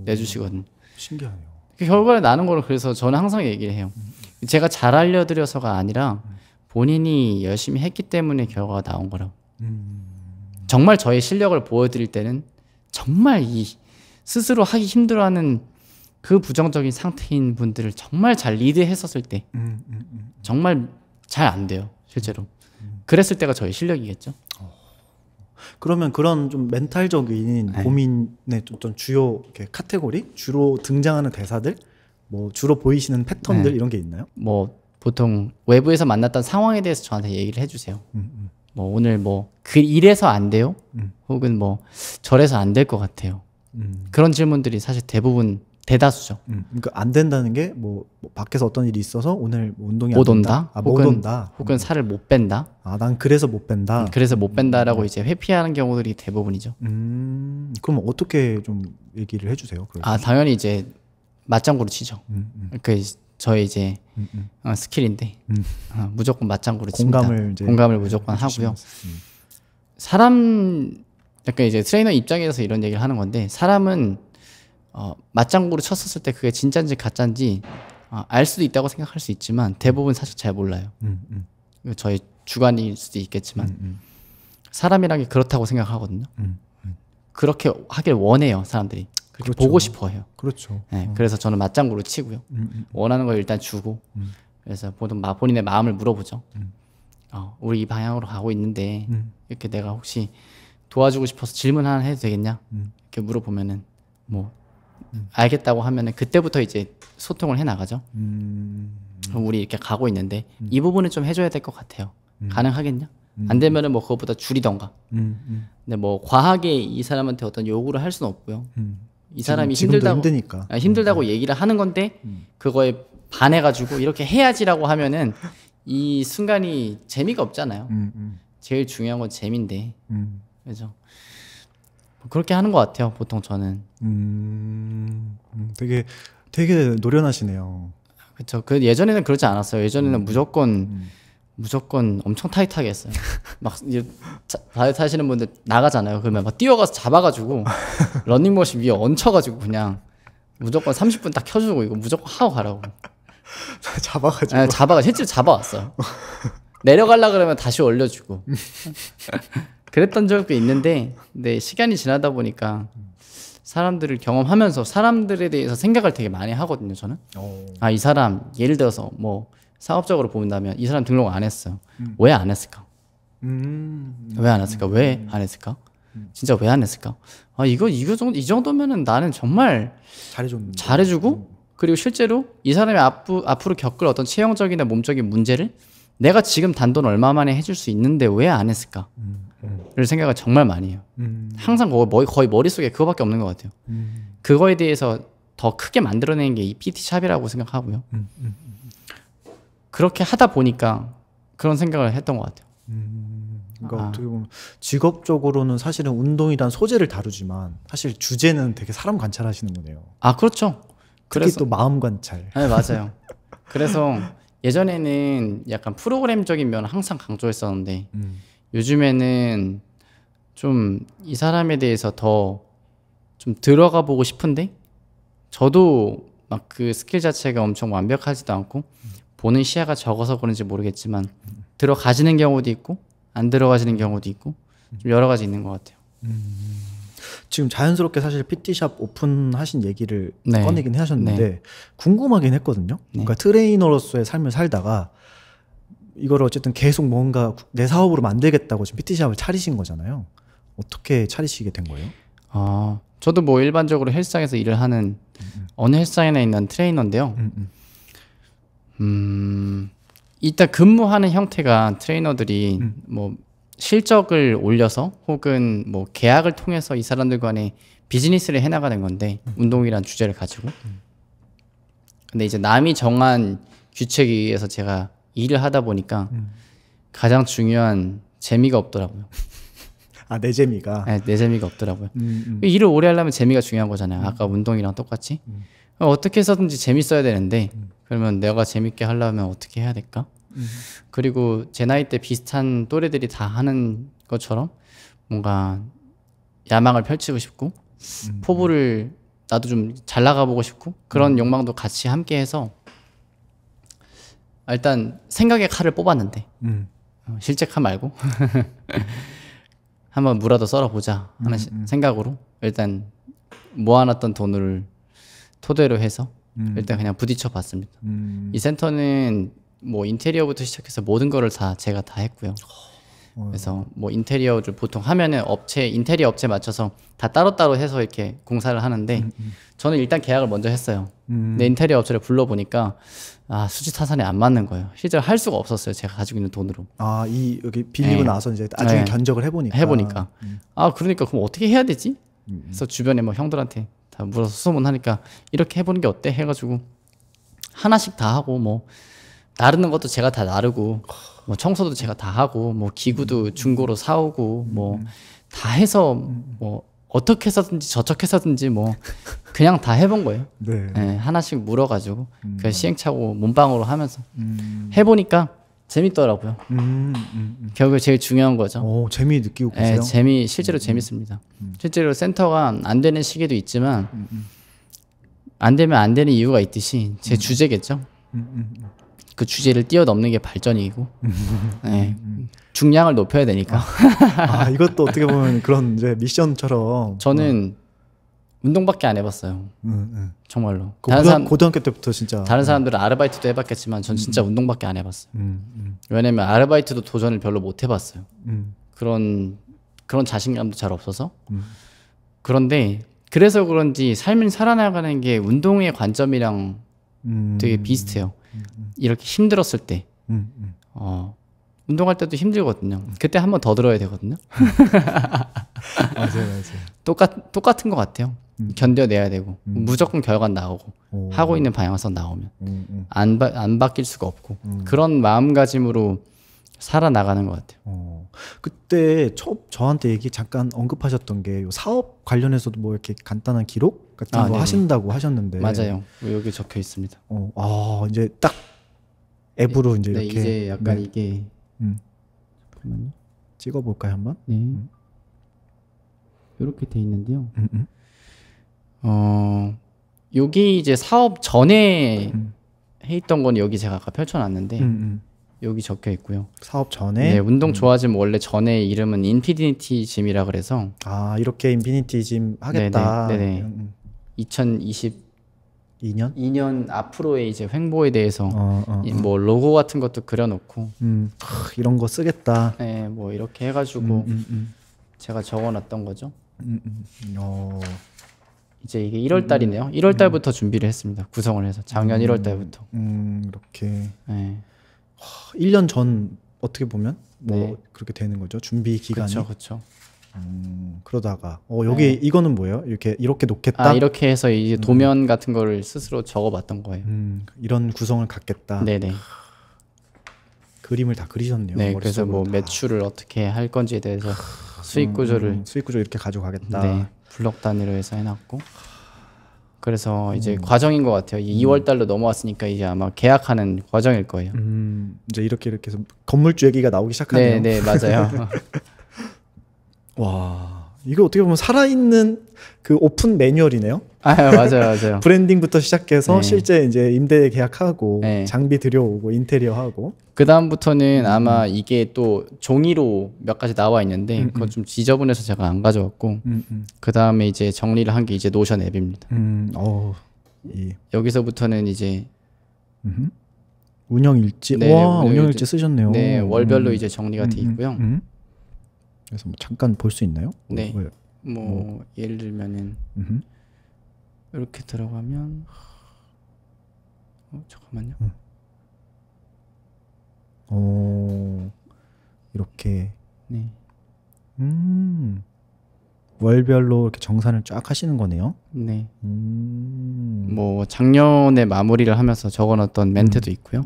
내주시거든요. 신기하네요. 그 결과를 나는 거를 그래서 저는 항상 얘기를 해요. 제가 잘 알려드려서가 아니라 본인이 열심히 했기 때문에 결과가 나온 거라고. 정말 저의 실력을 보여드릴 때는 정말 이 스스로 하기 힘들어하는 그 부정적인 상태인 분들을 정말 잘 리드했었을 때 정말 잘 안 돼요. 실제로. 그랬을 때가 저의 실력이겠죠. 그러면 그런 좀 멘탈적인 네. 고민의 어떤 주요 이렇게 카테고리, 주로 등장하는 대사들, 뭐 주로 보이시는 패턴들 네. 이런 게 있나요? 뭐 보통 외부에서 만났던 상황에 대해서 저한테 얘기를 해주세요. 뭐 오늘 뭐 그 이래서 안 돼요? 혹은 뭐 저래서 안 될 것 같아요. 그런 질문들이 사실 대부분 대다수죠. 그러니까 안 된다는 게 뭐 밖에서 어떤 일이 있어서 오늘 뭐 운동이 못 안 온다? 된다. 아, 못 온다. 혹은 살을 못 뺀다. 아, 난 그래서 못 뺀다. 그래서 못 뺀다라고 이제 회피하는 경우들이 대부분이죠. 그럼 어떻게 좀 얘기를 해주세요? 그럴 때? 아, 당연히 이제 맞장구로 치죠. 그 저의 이제 스킬인데 무조건 맞장구로 공감을 칩니다. 공감을 무조건 하고요. 사람 약간 이제 트레이너 입장에서 이런 얘기를 하는 건데, 사람은 맞장구로 쳤었을 때 그게 진짜인지 가짜인지 알 수도 있다고 생각할 수 있지만 대부분 사실 잘 몰라요. 저희 주관일 수도 있겠지만 사람이란 게 그렇다고 생각하거든요. 그렇게 하길 원해요, 사람들이. 그렇게 그렇죠. 보고 싶어 해요. 그렇죠. 네, 그래서 저는 맞장구로 치고요. 원하는 걸 일단 주고, 그래서 보통 본인의 마음을 물어보죠. 우리 이 방향으로 가고 있는데 이렇게 내가 혹시 도와주고 싶어서 질문 하나 해도 되겠냐? 이렇게 물어보면은 뭐 알겠다고 하면은 그때부터 이제 소통을 해 나가죠. 그럼 우리 이렇게 가고 있는데 이 부분은 좀 해줘야 될 것 같아요. 가능하겠냐? 안 되면은 뭐 그것보다 줄이던가. 근데 뭐 과하게 이 사람한테 어떤 요구를 할 수는 없고요. 이 사람이 힘들다고 얘기를 하는 건데 그거에 반해가지고 이렇게 해야지라고 하면은 이 순간이 재미가 없잖아요. 제일 중요한 건 재미인데. 그죠? 그렇게 하는 것 같아요, 보통 저는. 되게 노련하시네요. 그렇죠. 그 예전에는 그러지 않았어요. 예전에는 무조건 엄청 타이트하게 했어요. 막 다이어트 하시는 분들 나가잖아요. 그러면 막 뛰어가서 잡아가지고 러닝머신 위에 얹혀가지고 그냥 무조건 30분 딱 켜주고 이거 무조건 하고 가라고. 잡아가지고. 네, 실제로 잡아왔어요. 내려가려 그러면 다시 올려주고. 그랬던 적도 있는데, 근데 시간이 지나다 보니까 사람들을 경험하면서 사람들에 대해서 생각을 되게 많이 하거든요, 저는. 이 사람 예를 들어서 뭐 사업적으로 본다면 이 사람 등록 안 했어요. 왜 안 했을까? 왜 안 했을까? 왜 안 했을까? 진짜 왜 안 했을까? 이 정도면은 나는 정말 잘해주고, 그리고 실제로 이 사람이 앞으로 겪을 어떤 체형적이나 몸적인 문제를 내가 지금 단돈 얼마 만에 해줄 수 있는데 왜 안 했을까? 를 생각을 정말 많이 해요. 항상 거의 머릿속에 그거밖에 없는 것 같아요. 그거에 대해서 더 크게 만들어내는 게 이 PT샵이라고 생각하고요. 그렇게 하다 보니까 그런 생각을 했던 것 같아요. 그러니까 어떻게 보면 직업적으로는 사실은 운동이란 소재를 다루지만 사실 주제는 되게 사람 관찰하시는 거네요. 그렇죠. 특히 또 마음 관찰. 네, 맞아요. 그래서 예전에는 약간 프로그램적인 면을 항상 강조했었는데 요즘에는 좀 이 사람에 대해서 더 좀 들어가 보고 싶은데, 저도 막 그 스킬 자체가 엄청 완벽하지도 않고 보는 시야가 적어서 그런지 모르겠지만 들어가지는 경우도 있고 안 들어가지는 경우도 있고 좀 여러 가지 있는 것 같아요. 지금 자연스럽게 사실 PT샵 오픈하신 얘기를 꺼내긴 하셨는데 궁금하긴 했거든요. 그러니까 트레이너로서의 삶을 살다가 이걸 어쨌든 계속 뭔가 내 사업으로 만들겠다고 지금 PT샵을 차리신 거잖아요. 어떻게 차리시게 된 거예요? 저도 뭐 일반적으로 헬스장에서 일을 하는 어느 헬스장에나 있는 트레이너인데요. 일단 근무하는 형태가 트레이너들이 뭐 실적을 올려서 혹은 뭐 계약을 통해서 이 사람들 간에 비즈니스를 해나가는 건데, 운동이란 주제를 가지고. 근데 이제 남이 정한 규칙에 의해서 제가 일을 하다 보니까 가장 중요한 재미가 없더라고요. 내 재미가? 네, 내 재미가 없더라고요. 일을 오래 하려면 재미가 중요한 거잖아요. 아까 운동이랑 똑같이. 어떻게 해서든지 재밌어야 되는데 그러면 내가 재밌게 하려면 어떻게 해야 될까? 그리고 제 나이 때 비슷한 또래들이 다 하는 것처럼 뭔가 야망을 펼치고 싶고 포부를 나도 좀 잘 나가보고 싶고 그런 욕망도 같이 함께해서 일단 생각의 칼을 뽑았는데 실제 칼 말고 한번 무라도 썰어보자 하는 생각으로 일단 모아놨던 돈을 토대로 해서 일단 그냥 부딪혀 봤습니다. 이 센터는 뭐 인테리어부터 시작해서 모든 거를 제가 다 했고요. 그래서 뭐 인테리어를 보통 하면은 인테리어 업체 맞춰서 다 따로따로 해서 이렇게 공사를 하는데 저는 일단 계약을 먼저 했어요. 근데 인테리어 업체를 불러보니까 수지타산이 안 맞는 거예요. 실제로 할 수가 없었어요. 제가 가지고 있는 돈으로. 여기 빌리고 나서 이제 나중에 견적을 해보니까. 그러니까 그럼 어떻게 해야 되지? 그래서 주변에 뭐 형들한테 다 물어서 소문하니까 이렇게 해보는 게 어때? 해가지고 하나씩 다 하고 뭐 나르는 것도 제가 다 나르고 뭐 청소도 제가 다 하고 뭐 기구도 중고로 사오고 뭐 다 해서 뭐 어떻게 해서든지 저렇게 해서든지 뭐 그냥 다 해본 거예요. 네, 하나씩 물어가지고 그 시행착오 몸빵으로 하면서 해보니까 재밌더라고요. 결국에 제일 중요한 거죠. 재미 느끼고 계세요? 네, 실제로 재밌습니다. 실제로 센터가 안 되는 시기도 있지만 안 되면 안 되는 이유가 있듯이 제 주제겠죠. 그 주제를 뛰어넘는 게 발전이고 네. 중량을 높여야 되니까. 이것도 어떻게 보면 그런 이제 미션처럼. 저는 운동밖에 안 해봤어요. 정말로. 고등학교 때부터 진짜. 다른 사람들은 아르바이트도 해봤겠지만 전 진짜 운동밖에 안 해봤어요. 왜냐면 아르바이트도 도전을 별로 못 해봤어요. 그런 자신감도 잘 없어서. 그런데 그래서 그런지 삶을 살아나가는 게 운동의 관점이랑 되게 비슷해요. 이렇게 힘들었을 때 운동할 때도 힘들거든요. 그때 한 번 더 들어야 되거든요. 맞아요. 똑같은 것 같아요. 견뎌내야 되고 무조건 결과 나오고 하고 있는 방향성 나오면 안 바뀔 수가 없고 그런 마음가짐으로 살아나가는 것 같아요. 그때 저한테 잠깐 언급하셨던 게 사업 관련해서도 뭐 이렇게 간단한 기록 같은 거 하신다고 하셨는데. 맞아요. 여기 적혀 있습니다. 이제 딱 앱으로 이제 이렇게. 이제 약간 이게 잠깐만요. 찍어볼까요 한번? 네. 이렇게 돼 있는데요. 여기 이제 사업 전에 해 있던 건 여기 제가 아까 펼쳐놨는데 여기 적혀 있고요. 사업 전에? 네, 운동 좋아짐 원래 전에 이름은 인피니티 짐이라 그래서. 이렇게 인피니티 짐 하겠다. 네네. 2022년 앞으로의 이제 횡보에 대해서 뭐 로고 같은 것도 그려놓고. 이런 거 쓰겠다. 네, 뭐 이렇게 해가지고 제가 적어놨던 거죠. 이제 이게 1월 달이네요. 1월 달부터 준비를 했습니다. 구성을 해서 작년 1월 달부터. 이렇게. 네. 1년 전 어떻게 보면 그렇게 되는 거죠. 준비 기간이. 그렇죠. 그러다가 여기 이거는 뭐예요? 이렇게 놓겠다. 이렇게 해서 이제 도면 같은 거를 스스로 적어봤던 거예요. 이런 구성을 갖겠다. 네네. 그림을 다 그리셨네요. 네, 그래서 뭐 매출을 어떻게 할 건지에 대해서 수익 구조 이렇게 가져가겠다. 네, 블록 단위로 해서 해놨고. 그래서 이제 과정인 것 같아요. 2월 달로 넘어왔으니까 이제 아마 계약하는 과정일 거예요. 이제 이렇게 해서 건물주 얘기가 나오기 시작하네요. 네, 맞아요. 와, 이거 어떻게 보면 살아있는 그 오픈 매뉴얼이네요. 맞아요. 브랜딩부터 시작해서 실제 이제 임대 계약하고 장비 들여오고 인테리어 하고. 그 다음부터는 아마 이게 또 종이로 몇 가지 나와 있는데 그건 좀 지저분해서 제가 안 가져왔고 그 다음에 이제 정리를 한 게 이제 노션 앱입니다. 여기서부터는 이제 운영일지. 와, 운영일지 쓰셨네요. 네, 월별로 이제 정리가 돼 있고요. 그래서 뭐 잠깐 볼 수 있나요? 네. 뭐 예를 들면은 이렇게 들어가면 잠깐만요. 이렇게. 네. 월별로 이렇게 정산을 쫙 하시는 거네요. 네. 뭐 작년에 마무리를 하면서 적어놨던 멘트도 있고요.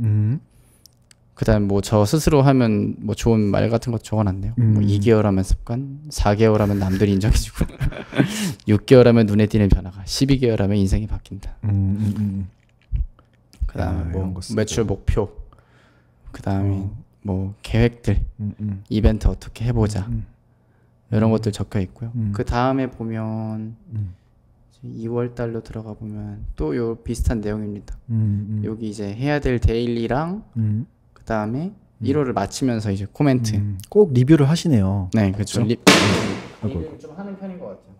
그다음 뭐 저 스스로 하면 뭐 좋은 말 같은 것 적어놨네요. 뭐 2개월 하면 습관, 4개월 하면 남들이 인정해주고, 6개월 하면 눈에 띄는 변화가, 12개월 하면 인생이 바뀐다. 그다음에 뭐 매출 목표, 그다음에 뭐 계획들, 이벤트 어떻게 해보자. 이런 것들 적혀 있고요. 그 다음에 보면 2월 달로 들어가 보면 또 요 비슷한 내용입니다. 여기 이제 해야 될 데일리랑 그 다음에 1호를 마치면서 이제 코멘트. 꼭 리뷰를 하시네요. 네, 그렇죠. 리뷰를 좀 하는 편인 것 같아요.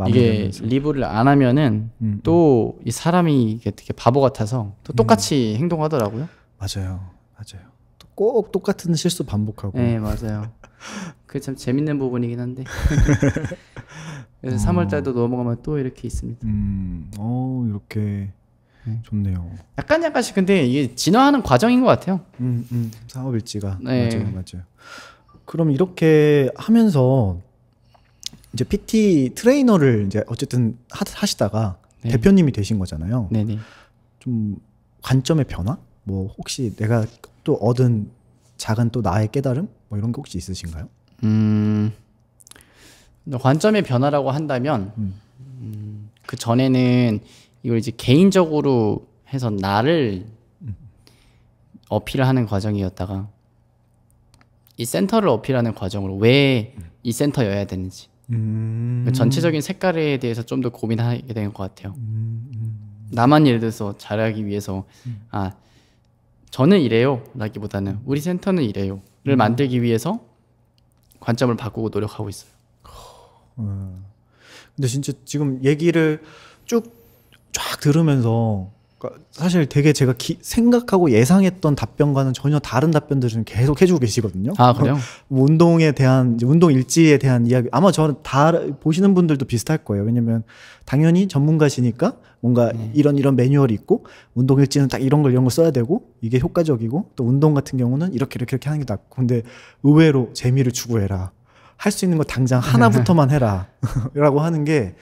이게 리뷰를 안 하면은 또 이 사람이 이게 되게 바보 같아서 또 똑같이 행동하더라고요. 맞아요. 꼭 똑같은 실수 반복하고. 네, 맞아요. 그게 참 재밌는 부분이긴 한데. 그래서 3월달도 넘어가면 또 이렇게 있습니다. 이렇게 좋네요. 약간씩 근데 이게 진화하는 과정인 것 같아요. 사업일지가. 네. 맞아요. 그럼 이렇게 하면서 이제 PT 트레이너를 이제 어쨌든 하시다가 네. 대표님이 되신 거잖아요. 네네. 좀 관점의 변화? 뭐 혹시 내가 또 얻은 작은 또 나의 깨달음? 뭐 이런 게 혹시 있으신가요? 관점의 변화라고 한다면 그 전에는 이걸 이제 개인적으로 해서 나를 어필을 하는 과정이었다가 이 센터를 어필하는 과정으로 왜 이 센터여야 되는지 그 전체적인 색깔에 대해서 좀 더 고민하게 된 것 같아요. 나만 예를 들어서 잘하기 위해서 저는 이래요 라기보다는 우리 센터는 이래요를 만들기 위해서 관점을 바꾸고 노력하고 있어요. 근데 진짜 지금 얘기를 쫙 들으면서 사실 되게 제가 생각하고 예상했던 답변과는 전혀 다른 답변들을 계속 해주고 계시거든요. 아, 그래요? 운동에 대한, 운동 일지에 대한 이야기, 아마 저는 다 보시는 분들도 비슷할 거예요. 왜냐면 당연히 전문가시니까 뭔가 이런 매뉴얼이 있고, 운동 일지는 딱 이런 걸 써야 되고, 이게 효과적이고, 또 운동 같은 경우는 이렇게 하는 게 낫고, 근데 의외로 재미를 추구해라. 할 수 있는 거 당장 하나부터만 해라. 라고 하는 게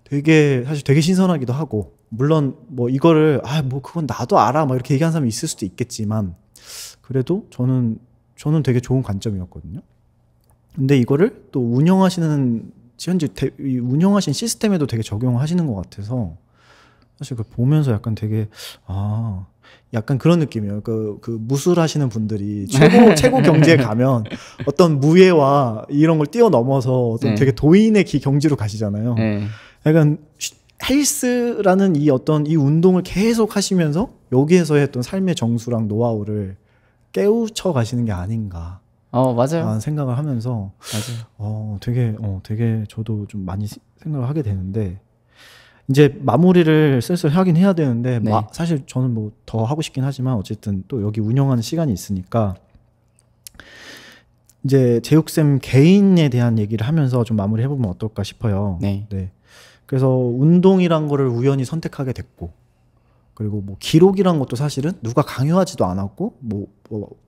사실 되게 신선하기도 하고, 물론 뭐 이거를 그건 나도 알아 뭐 이렇게 얘기하는 사람이 있을 수도 있겠지만 그래도 저는 되게 좋은 관점이었거든요. 근데 이거를 또 현재 운영하신 시스템에도 되게 적용하시는 것 같아서 사실 그걸 보면서 약간 되게 약간 그런 느낌이에요. 그 무술하시는 분들이 최고 경지에 가면 어떤 무예와 이런 걸 뛰어넘어서 어떤 되게 도인의 경지로 가시잖아요. 약간 헬스라는 이 운동을 계속 하시면서 여기에서의 어떤 삶의 정수랑 노하우를 깨우쳐 가시는 게 아닌가. 맞아요. 생각을 하면서 맞아요. 되게 저도 좀 많이 생각을 하게 되는데 이제 마무리를 슬슬 하긴 해야 되는데 네. 사실 저는 뭐 더 하고 싶긴 하지만 어쨌든 또 여기 운영하는 시간이 있으니까 이제 제육쌤 개인에 대한 얘기를 하면서 좀 마무리 해보면 어떨까 싶어요. 네. 그래서 운동이란 거를 우연히 선택하게 됐고 그리고 뭐 기록이란 것도 사실은 누가 강요하지도 않았고 뭐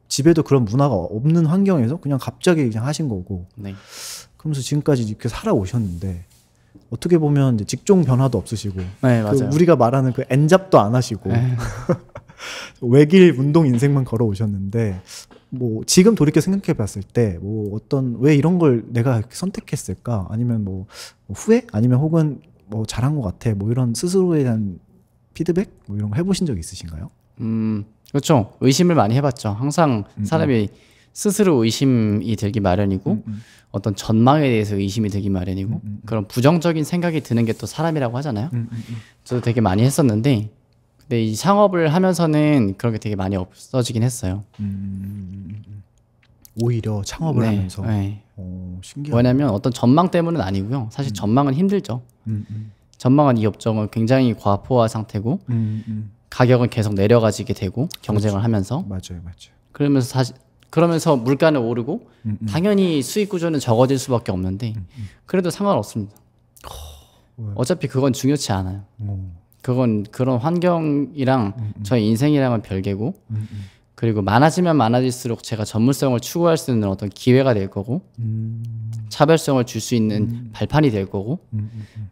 집에도 그런 문화가 없는 환경에서 그냥 갑자기 그냥 하신 거고 그러면서 지금까지 이렇게 살아오셨는데 어떻게 보면 이제 직종 변화도 없으시고 맞아요. 우리가 말하는 그 N잡도 안 하시고 외길 운동 인생만 걸어오셨는데 뭐 지금 돌이켜 생각해 봤을 때 뭐 왜 이런 걸 내가 선택했을까 아니면 뭐 후회 아니면 혹은 뭐 잘한 것 같아 뭐 이런 스스로에 대한 피드백 뭐 이런 거 해보신 적 있으신가요? 그렇죠. 의심을 많이 해봤죠. 항상 사람이 스스로 의심이 들기 마련이고 어떤 전망에 대해서 의심이 들기 마련이고 그런 부정적인 생각이 드는 게 또 사람이라고 하잖아요. 저도 되게 많이 했었는데 근데 이 창업을 하면서는 그런 게 되게 많이 없어지긴 했어요. 오히려 창업을 하면서 신기하다. 왜냐면 어떤 전망 때문은 아니고요. 사실 전망은 힘들죠. 전망은 이 업종은 굉장히 과포화 상태고 가격은 계속 내려가지게 되고 경쟁을 하면서 맞아요. 그러면서 물가는 오르고 당연히 수익 구조는 적어질 수밖에 없는데 그래도 상관없습니다. 어차피 그건 중요치 않아요. 그건 그런 환경이랑 저의 인생이랑은 별개고 그리고 많아지면 많아질수록 제가 전문성을 추구할 수 있는 어떤 기회가 될 거고 차별성을 줄 수 있는 발판이 될 거고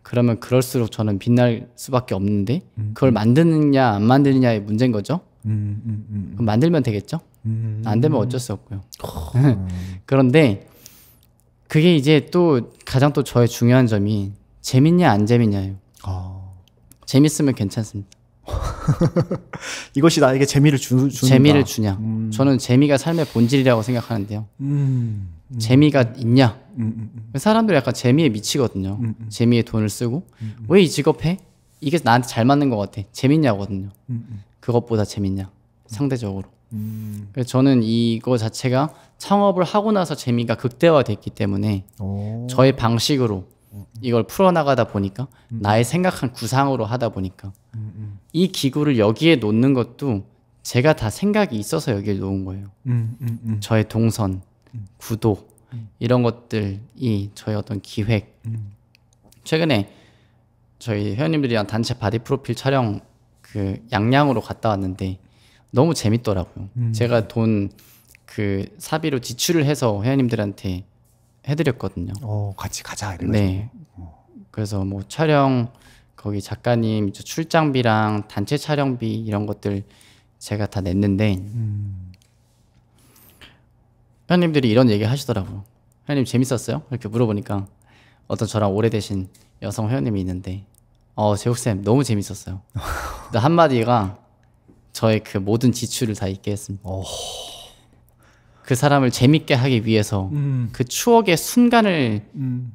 그러면 그럴수록 저는 빛날 수밖에 없는데 그걸 만드느냐 안 만드느냐의 문제인 거죠. 그럼 만들면 되겠죠. 안 되면 어쩔 수 없고요. 그런데 그게 이제 또 가장 또 저의 중요한 점이 재밌냐 안 재밌냐예요. 재밌으면 괜찮습니다. 이것이 나에게 재미를 주는가? 재미를 주냐. 저는 재미가 삶의 본질이라고 생각하는데요. 재미가 있냐. 사람들이 약간 재미에 미치거든요. 재미에 돈을 쓰고 왜 이 직업 해? 이게 나한테 잘 맞는 것 같아. 재밌냐거든요. 그것보다 재밌냐. 상대적으로. 그래서 저는 이거 자체가 창업을 하고 나서 재미가 극대화됐기 때문에 저의 방식으로 이걸 풀어나가다 보니까 나의 생각한 구상으로 하다 보니까 이 기구를 여기에 놓는 것도 제가 다 생각이 있어서 여기에 놓은 거예요. 저의 동선, 구도 이런 것들이 저의 어떤 기획. 최근에 저희 회원님들이랑 단체 바디 프로필 촬영 그 양양으로 갔다 왔는데 너무 재밌더라고요. 제가 돈 그 사비로 지출을 해서 회원님들한테 해드렸거든요. 같이 가자 이래가지고. 네. 그래서 뭐 촬영 거기 작가님 출장비랑 단체 촬영비 이런 것들 제가 다 냈는데 회원님들이 이런 얘기 하시더라고요. 회원님 재밌었어요? 이렇게 물어보니까 어떤 저랑 오래되신 여성 회원님이 있는데 제욱쌤 너무 재밌었어요. 근데 한마디가 저의 그 모든 지출을 다 잊게 했습니다. 그 사람을 재밌게 하기 위해서 그 추억의 순간을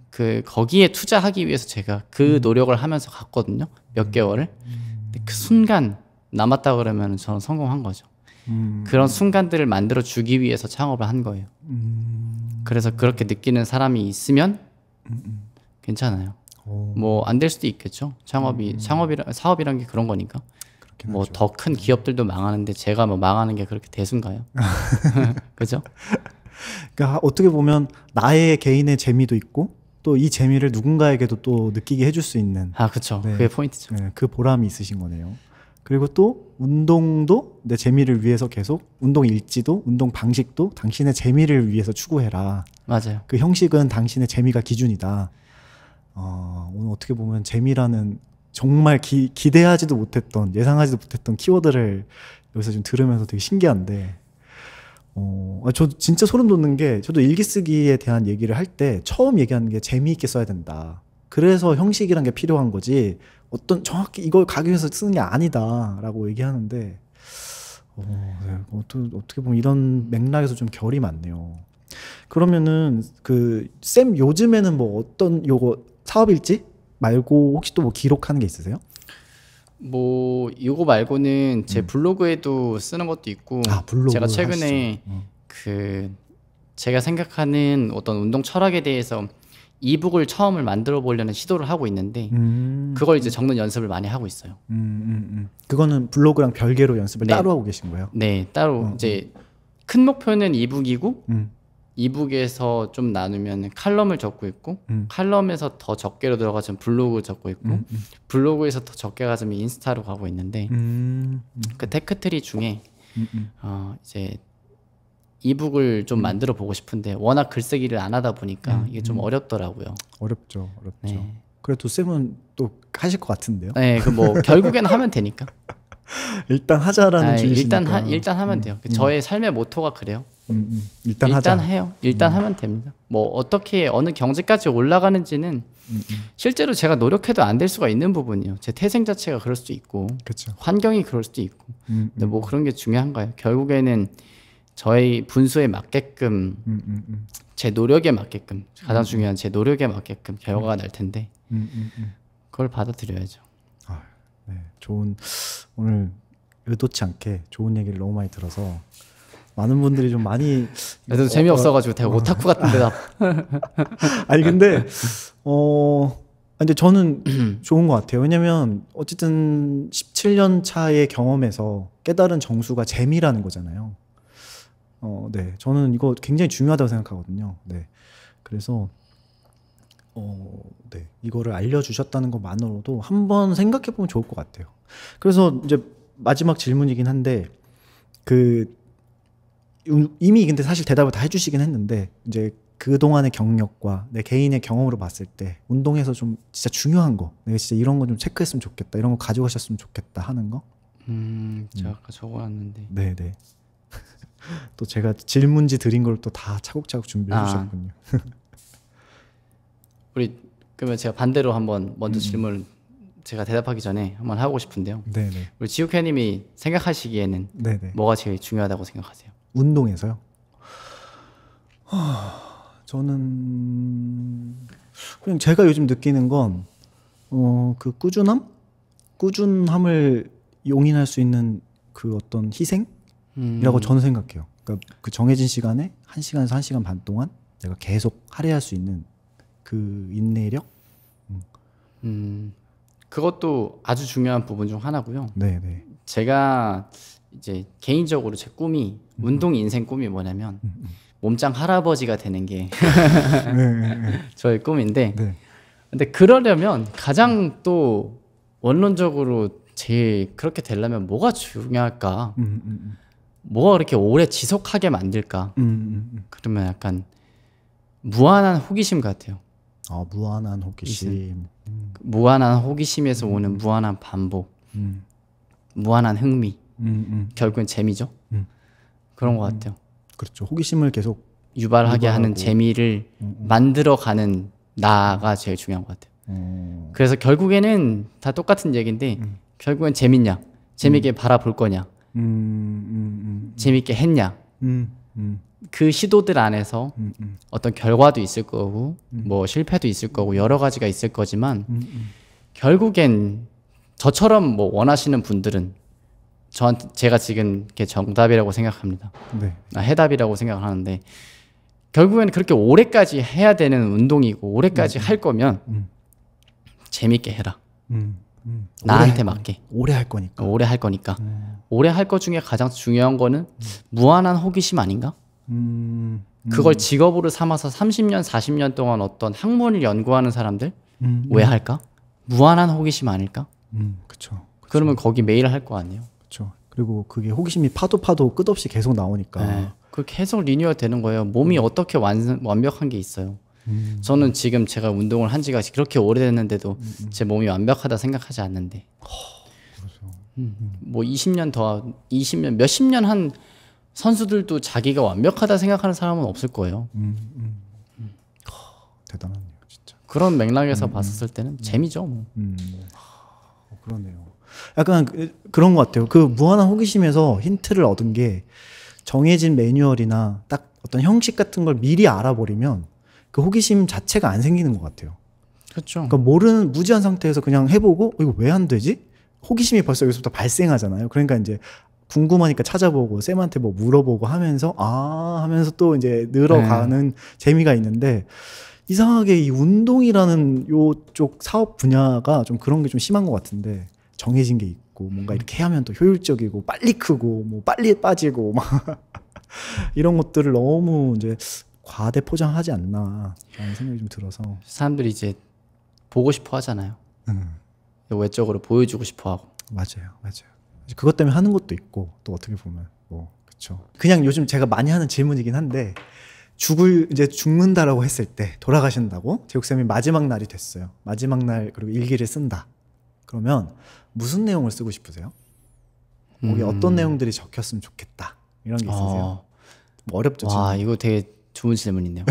그 거기에 투자하기 위해서 제가 그 노력을 하면서 갔거든요. 몇 개월을. 근데 그 순간 남았다 그러면 저는 성공한 거죠. 그런 순간들을 만들어 주기 위해서 창업을 한 거예요. 그래서 그렇게 느끼는 사람이 있으면 괜찮아요. 뭐 안 될 수도 있겠죠. 사업이란 게 그런 거니까. 뭐 더 큰 기업들도 망하는데 제가 뭐 망하는 게 그렇게 대수인가요? 그죠? 그러니까 어떻게 보면 나의 개인의 재미도 있고 또 이 재미를 누군가에게도 또 느끼게 해줄 수 있는. 그렇죠. 네. 그게 포인트죠. 네, 그 보람이 있으신 거네요. 그리고 또 운동도 내 재미를 위해서 계속 운동 일지도 운동 방식도 당신의 재미를 위해서 추구해라. 맞아요. 그 형식은 당신의 재미가 기준이다. 오늘 어떻게 보면 재미라는 정말 기대하지도 못했던 예상하지도 못했던 키워드를 여기서 좀 들으면서 되게 신기한데 저 진짜 소름 돋는 게 저도 일기 쓰기에 대한 얘기를 할 때 처음 얘기하는 게 재미있게 써야 된다. 그래서 형식이란 게 필요한 거지 정확히 이걸 가기 위해서 쓰는 게 아니다 라고 얘기하는데 네, 어떻게 보면 이런 맥락에서 좀 결이 많네요. 그러면은 쌤 요즘에는 뭐 어떤 요거 사업일지 말고 혹시 또 뭐 기록하는 게 있으세요? 뭐 이거 말고는 제 블로그에도 쓰는 것도 있고 블로그 제가 최근에 제가 생각하는 어떤 운동 철학에 대해서 이북을 처음을 만들어 보려는 시도를 하고 있는데 그걸 이제 적는 연습을 많이 하고 있어요. 그거는 블로그랑 별개로 연습을 따로 하고 계신 거예요? 네, 따로 이제 큰 목표는 이북이고 이북에서 좀 나누면 칼럼을 적고 있고 칼럼에서 더 적게로 들어가면 블로그 적고 있고 블로그에서 더 적게 가면 인스타로 가고 있는데 그 테크트리 중에 이제 이북을 좀 만들어 보고 싶은데 워낙 글쓰기를 안 하다 보니까 이게 좀 어렵더라고요. 어렵죠. 네. 그래도 쌤은 또 하실 것 같은데요? 네, 그 뭐 결국엔 하면 되니까. 일단 하자라는 주의시니까. 일단 하면 돼요. 저의 삶의 모토가 그래요. 일단 하자. 해요. 일단 하면 됩니다. 뭐 어떻게 어느 경지까지 올라가는지는 실제로 제가 노력해도 안 될 수가 있는 부분이에요. 제 태생 자체가 그럴 수도 있고 그쵸. 환경이 그럴 수도 있고 근데 뭐 그런 게 중요한가요? 결국에는 저의 분수에 맞게끔 제 노력에 맞게끔 가장 중요한 제 노력에 맞게끔 결과가 날 텐데 그걸 받아들여야죠. 네, 오늘 의도치 않게 좋은 얘기를 너무 많이 들어서 많은 분들이 좀 많이 그래도 재미없어가지고 되게 오타쿠 같은데 나. 아니 근데 근데 저는 좋은 것 같아요. 왜냐면 어쨌든 17년 차의 경험에서 깨달은 정수가 재미라는 거잖아요. 네, 저는 이거 굉장히 중요하다고 생각하거든요. 네, 그래서 네, 이거를 알려주셨다는 것만으로도 한번 생각해보면 좋을 것 같아요. 그래서 이제 마지막 질문이긴 한데 이미 근데 사실 대답을 다 해주시긴 했는데 이제 그동안의 경력과 내 개인의 경험으로 봤을 때 운동에서 좀 진짜 중요한 거 내가 진짜 이런 거 좀 체크했으면 좋겠다 이런 거 가져가셨으면 좋겠다 하는 거 제가 아까 적어놨는데 네네 또 제가 질문지 드린 걸 또 다 차곡차곡 준비해 주셨군요. 우리 그러면 제가 반대로 한번 먼저 질문을 제가 대답하기 전에 한번 하고 싶은데요. 네네. 우리 지욱회님이 생각하시기에는 네네. 뭐가 제일 중요하다고 생각하세요? 운동에서요? 저는 그냥 제가 요즘 느끼는 건 그 꾸준함을 용인할 수 있는 그 어떤 희생이라고 저는 생각해요. 그러니까 그 정해진 시간에 1시간에서 1시간 반 동안 내가 계속 할애할 수 있는 그 인내력? 그것도 아주 중요한 부분 중 하나고요. 네네. 제가 이제 개인적으로 제 꿈이 운동 인생 꿈이 뭐냐면 몸짱 할아버지가 되는 게 저의 꿈인데 네. 근데 그러려면 가장 또 원론적으로 제일 그렇게 되려면 뭐가 중요할까? 뭐가 그렇게 오래 지속하게 만들까? 그러면 약간 무한한 호기심 같아요. 무한한 호기심. 무한한 호기심에서 오는 무한한 반복, 무한한 흥미, 결국엔 재미죠. 그런 것 같아요. 그렇죠. 호기심을 계속 유발하게 하는 재미를 만들어가는 나가 제일 중요한 것 같아요. 그래서 결국에는 다 똑같은 얘기인데 결국엔 재밌냐, 재밌게 바라볼 거냐, 재밌게 했냐, 그 시도들 안에서 어떤 결과도 있을 거고 뭐 실패도 있을 거고 여러 가지가 있을 거지만 결국엔 저처럼 뭐 원하시는 분들은 저한테 제가 지금 그게 정답이라고 생각합니다. 네. 해답이라고 생각을 하는데 결국에는 그렇게 오래까지 해야 되는 운동이고 오래까지 할 거면 재밌게 해라. 나한테 맞게. 오래 할 거니까. 오래 할 거니까. 오래 할 것 중에 가장 중요한 거는 무한한 호기심 아닌가? 그걸 직업으로 삼아서 30년, 40년 동안 어떤 학문을 연구하는 사람들 왜 할까? 무한한 호기심 아닐까? 그렇죠. 그러면 거기 매일 할 거 아니에요? 그렇죠. 그리고 그게 호기심이 파도 끝없이 계속 나오니까. 네. 그 계속 리뉴얼 되는 거예요. 몸이 어떻게 완벽한 게 있어요? 저는 지금 제가 운동을 한 지가 그렇게 오래됐는데도 제 몸이 완벽하다 생각하지 않는데. 뭐 20년 더 20년 몇십 년 한 선수들도 자기가 완벽하다 생각하는 사람은 없을 거예요. 대단하네요, 진짜. 그런 맥락에서 봤었을 때는 재미죠. 뭐. 그러네요. 약간 그런 것 같아요. 그 무한한 호기심에서 힌트를 얻은 게 정해진 매뉴얼이나 딱 어떤 형식 같은 걸 미리 알아버리면 그 호기심 자체가 안 생기는 것 같아요. 그렇죠. 그러니까 모르는 무지한 상태에서 그냥 해보고 이거 왜 안 되지? 호기심이 벌써 여기서부터 발생하잖아요. 그러니까 이제 궁금하니까 찾아보고 쌤한테 뭐 물어보고 하면서 하면서 또 이제 늘어가는 재미가 있는데 이상하게 이 운동이라는 요쪽 사업 분야가 좀 그런 게 좀 심한 것 같은데 정해진 게 있고 뭔가 이렇게 하면 또 효율적이고 빨리 크고 뭐 빨리 빠지고 막 이런 것들을 너무 이제 과대 포장하지 않나라는 생각이 좀 들어서 사람들이 이제 보고 싶어 하잖아요. 외적으로 보여주고 싶어 하고. 맞아요. 그것 때문에 하는 것도 있고 또 어떻게 보면 뭐 그렇죠. 그냥 요즘 제가 많이 하는 질문이긴 한데 이제 죽는다라고 했을 때 돌아가신다고 제육쌤이 마지막 날이 됐어요. 마지막 날 그리고 일기를 쓴다. 그러면 무슨 내용을 쓰고 싶으세요? 거기 어떤 내용들이 적혔으면 좋겠다 이런 게 있으세요? 뭐 어렵죠. 와 질문. 이거 되게 좋은 질문이네요.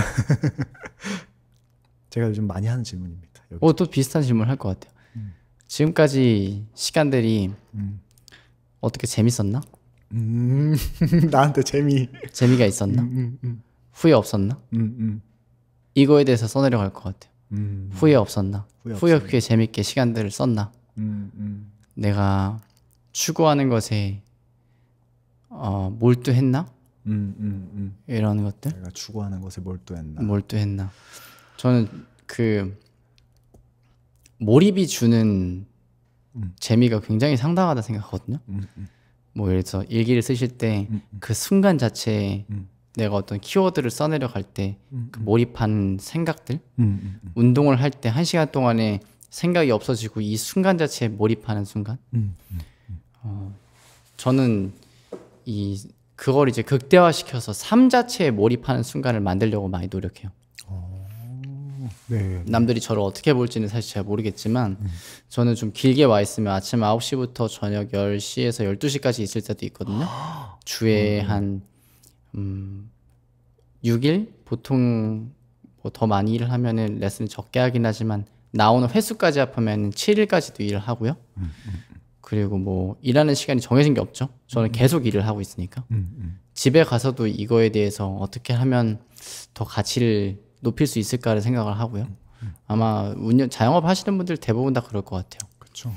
제가 요즘 많이 하는 질문입니다. 또 비슷한 질문 할 것 같아요. 지금까지 시간들이 어떻게 재밌었나? 나한테 재미가 있었나? 후회 없었나? 이거에 대해서 써내려갈 것 같아요. 후회 없었나? 후회 없게 재밌게 시간들을 썼나? 내가 추구하는 것에 몰두했나? 이런 것들? 내가 추구하는 것에 몰두했나? 저는 그 몰입이 주는 재미가 굉장히 상당하다 생각하거든요. 뭐 예를 들어서 일기를 쓰실 때 그 순간 자체에 내가 어떤 키워드를 써내려갈 때 그 몰입한 생각들 운동을 할 때 1시간 동안에 생각이 없어지고 이 순간 자체에 몰입하는 순간 저는 그걸 이제 극대화시켜서 삶 자체에 몰입하는 순간을 만들려고 많이 노력해요. 네. 남들이 저를 어떻게 볼지는 사실 잘 모르겠지만 저는 좀 길게 와 있으면 아침 9시부터 저녁 10시에서 12시까지 있을 때도 있거든요. 주에 한 6일? 보통 뭐 더 많이 일을 하면은 레슨을 적게 하긴 하지만 나오는 횟수까지 합하면 7일까지도 일을 하고요. 그리고 뭐 일하는 시간이 정해진 게 없죠. 저는 계속 일을 하고 있으니까. 집에 가서도 이거에 대해서 어떻게 하면 더 가치를 높일 수 있을까를 생각을 하고요. 아마 자영업 하시는 분들 대부분 다 그럴 것 같아요. 그렇죠.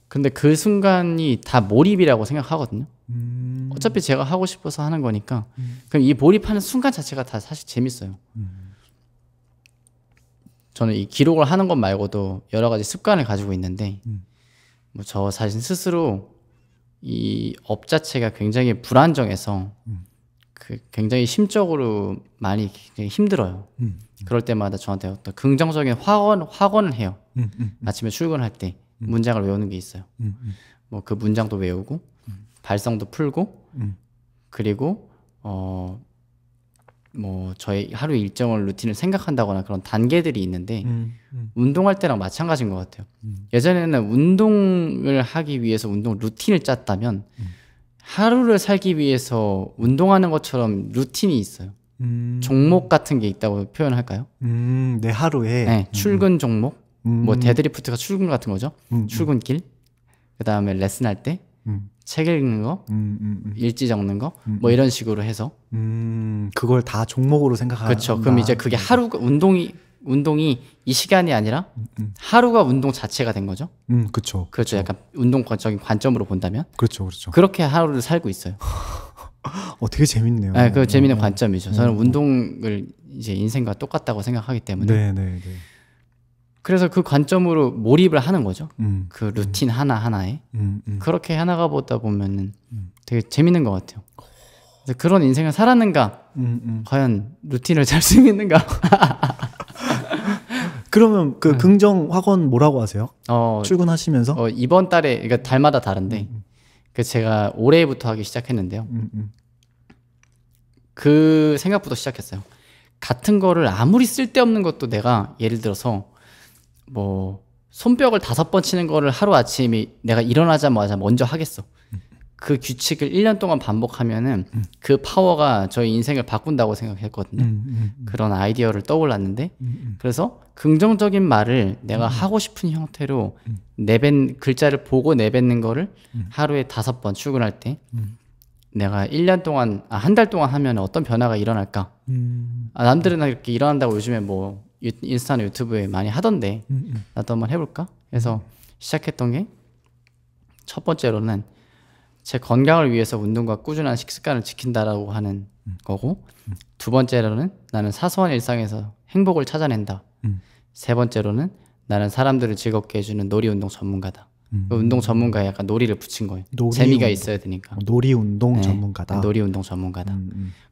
근데 그 순간이 다 몰입이라고 생각하거든요. 어차피 제가 하고 싶어서 하는 거니까. 그럼 이 몰입하는 순간 자체가 다 사실 재밌어요. 저는 이 기록을 하는 것 말고도 여러 가지 습관을 가지고 있는데 뭐 저 자신 스스로 이 업 자체가 굉장히 불안정해서 그 굉장히 심적으로 많이 굉장히 힘들어요. 그럴 때마다 저한테 어떤 긍정적인 확언을 해요. 아침에 출근할 때 문장을 외우는 게 있어요. 뭐 그 문장도 외우고 발성도 풀고 그리고 뭐 저의 하루 일정을 루틴을 생각한다거나 그런 단계들이 있는데 운동할 때랑 마찬가지인 것 같아요. 예전에는 운동을 하기 위해서 운동 루틴을 짰다면 하루를 살기 위해서 운동하는 것처럼 루틴이 있어요. 종목 같은 게 있다고 표현할까요? 내 하루에 네, 출근 종목, 뭐 데드리프트가 출근 같은 거죠. 출근길, 그 다음에 레슨할 때 책 읽는 거, 일지 적는 거, 뭐 이런 식으로 해서 그걸 다 종목으로 생각하는. 그렇죠. 그럼 이제 그게 하루가 운동이 이 시간이 아니라 하루가 운동 자체가 된 거죠. 그렇죠. 그렇죠. 약간 운동적인 관점으로 본다면. 그렇죠, 그렇죠. 그렇게 하루를 살고 있어요. 되게 재밌네요. 네, 그 재밌는 관점이죠. 저는 운동을 이제 인생과 똑같다고 생각하기 때문에. 네. 그래서 그 관점으로 몰입을 하는 거죠. 그 루틴 하나하나에. 그렇게 하나가 보다 보면은 되게 재밌는 것 같아요. 그래서 그런 인생을 살았는가? 과연 루틴을 잘 쓰겠는가? 그러면 그 긍정 확언 뭐라고 하세요? 출근하시면서? 이번 달에, 그러니까 달마다 다른데, 그 제가 올해부터 하기 시작했는데요. 그 생각부터 시작했어요. 같은 거를 아무리 쓸데없는 것도 내가 예를 들어서 뭐 손뼉을 5번 치는 거를 하루아침에 내가 일어나자마자 먼저 하겠어. 그 규칙을 1년 동안 반복하면은 그 파워가 저희 인생을 바꾼다고 생각했거든요. 그런 아이디어를 떠올랐는데 그래서 긍정적인 말을 내가 하고 싶은 형태로 글자를 보고 내뱉는 거를 하루에 5번 출근할 때 내가 1년 동안, 한 달 동안 하면 어떤 변화가 일어날까? 남들은 이렇게 일어난다고 요즘에 뭐 인스타나 유튜브에 많이 하던데 나도 한번 해볼까? 해서 시작했던 게 첫 번째로는 제 건강을 위해서 운동과 꾸준한 식습관을 지킨다라고 하는 거고 두 번째로는 나는 사소한 일상에서 행복을 찾아낸다. 세 번째로는 나는 사람들을 즐겁게 해주는 놀이운동 전문가다. 운동 전문가에 약간 놀이를 붙인 거예요. 재미가 있어야 되니까. 놀이운동 전문가다. 놀이운동 전문가다.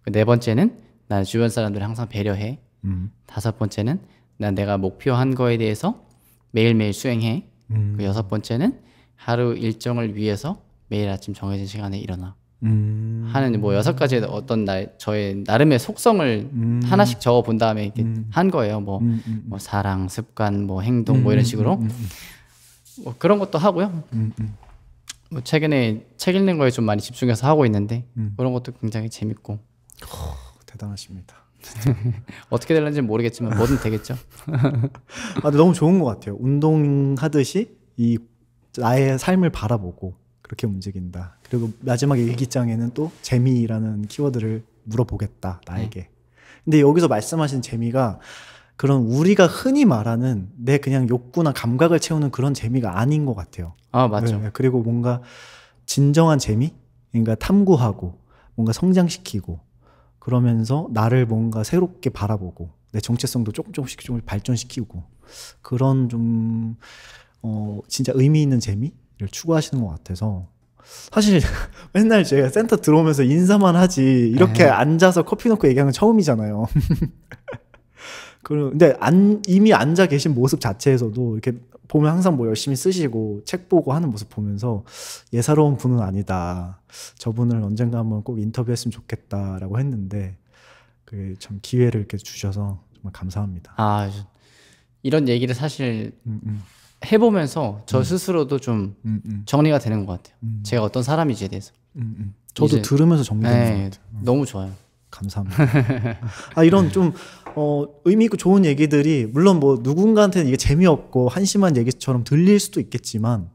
네 번째는 나는 주변 사람들을 항상 배려해. 다섯 번째는 난 내가 목표한 거에 대해서 매일매일 수행해. 그 여섯 번째는 하루 일정을 위해서 매일 아침 정해진 시간에 일어나. 하는 뭐 6가지의 어떤 저의 나름의 속성을 하나씩 적어 본 다음에 이렇게 한 거예요. 뭐 사랑, 습관, 뭐 행동, 뭐 이런 식으로. 뭐 그런 것도 하고요. 뭐 최근에 책 읽는 거에 좀 많이 집중해서 하고 있는데 그런 것도 굉장히 재밌고. 대단하십니다. 어떻게 될는지 모르겠지만 뭐든 되겠죠. 근데 너무 좋은 것 같아요. 운동하듯이 이 나의 삶을 바라보고 그렇게 움직인다. 그리고 마지막에 일기장에는 또 재미라는 키워드를 물어보겠다 나에게. 근데 여기서 말씀하신 재미가 그런 우리가 흔히 말하는 내 그냥 욕구나 감각을 채우는 그런 재미가 아닌 것 같아요. 맞죠. 네, 그리고 뭔가 진정한 재미? 그러니까 탐구하고 뭔가 성장시키고 그러면서 나를 뭔가 새롭게 바라보고 내 정체성도 조금씩 발전시키고 그런 좀 진짜 의미 있는 재미를 추구하시는 것 같아서 사실 맨날 제가 센터 들어오면서 인사만 하지 이렇게 앉아서 커피 놓고 얘기하는 건 처음이잖아요. 근데 이미 앉아 계신 모습 자체에서도 이렇게 보면 항상 뭐 열심히 쓰시고 책 보고 하는 모습 보면서 예사로운 분은 아니다. 저분을 언젠가 한번 꼭 인터뷰했으면 좋겠다라고 했는데 그게 참 기회를 이렇게 주셔서 정말 감사합니다. 이런 얘기를 사실 해보면서 저 스스로도 좀 정리가 되는 것 같아요. 제가 어떤 사람인지에 대해서. 저도 들으면서 정리되는 것 같아요. 너무 좋아요. 감사합니다. 이런 좀 의미 있고 좋은 얘기들이 물론 뭐 누군가한테는 이게 재미없고 한심한 얘기처럼 들릴 수도 있겠지만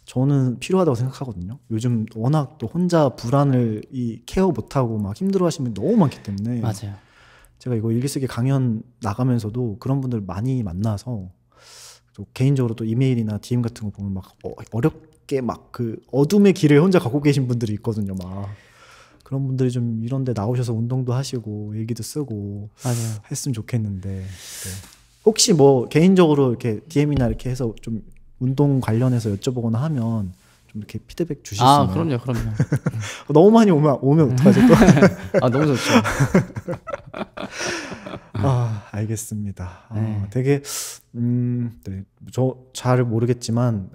저는 필요하다고 생각하거든요. 요즘 워낙 또 혼자 불안을 케어 못하고 막 힘들어하시는 분이 너무 많기 때문에 맞아요. 제가 이거 일기쓰기 강연 나가면서도 그런 분들 많이 만나서 또 개인적으로 또 이메일이나 DM 같은 거 보면 막 어렵게 막 그 어둠의 길을 혼자 가고 계신 분들이 있거든요. 막 그런 분들이 좀 이런 데 나오셔서 운동도 하시고 일기도 쓰고 맞아요. 했으면 좋겠는데 네. 혹시 뭐 개인적으로 이렇게 DM이나 이렇게 해서 좀 운동 관련해서 여쭤보거나 하면 좀 이렇게 피드백 주실 수 있나요? 그럼요. 너무 많이 오면 어떡하죠 또? 너무 좋죠. 알겠습니다. 되게 네, 저 잘 모르겠지만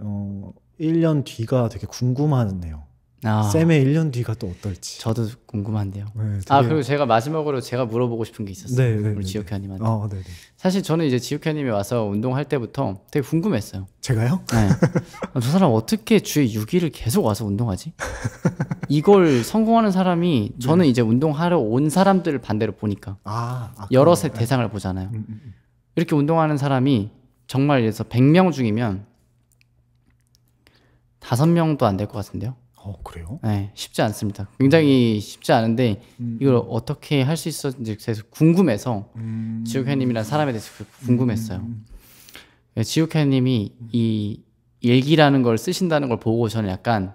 1년 뒤가 되게 궁금하네요. 쌤의 1년 뒤가 또 어떨지. 저도 궁금한데요. 네, 그리고 제가 마지막으로 제가 물어보고 싶은 게 있었어요. 우리 지옥현님한테. 네네. 사실 저는 이제 지옥현님이 와서 운동할 때부터 되게 궁금했어요. 제가요? 네. 저 사람 어떻게 주에 6일을 계속 와서 운동하지? 이걸 성공하는 사람이 저는 이제 운동하러 온 사람들을 반대로 보니까 여럿의 대상을 보잖아요. 이렇게 운동하는 사람이 정말 그래서 100명 중이면 5명도 안 될 것 같은데요. 그래요? 네, 쉽지 않습니다. 굉장히 쉽지 않은데 이걸 어떻게 할 수 있었는지 계속 궁금해서 지옥현님이라는 사람에 대해서 궁금했어요. 지옥현님이 이 일기라는 걸 쓰신다는 걸 보고 저는 약간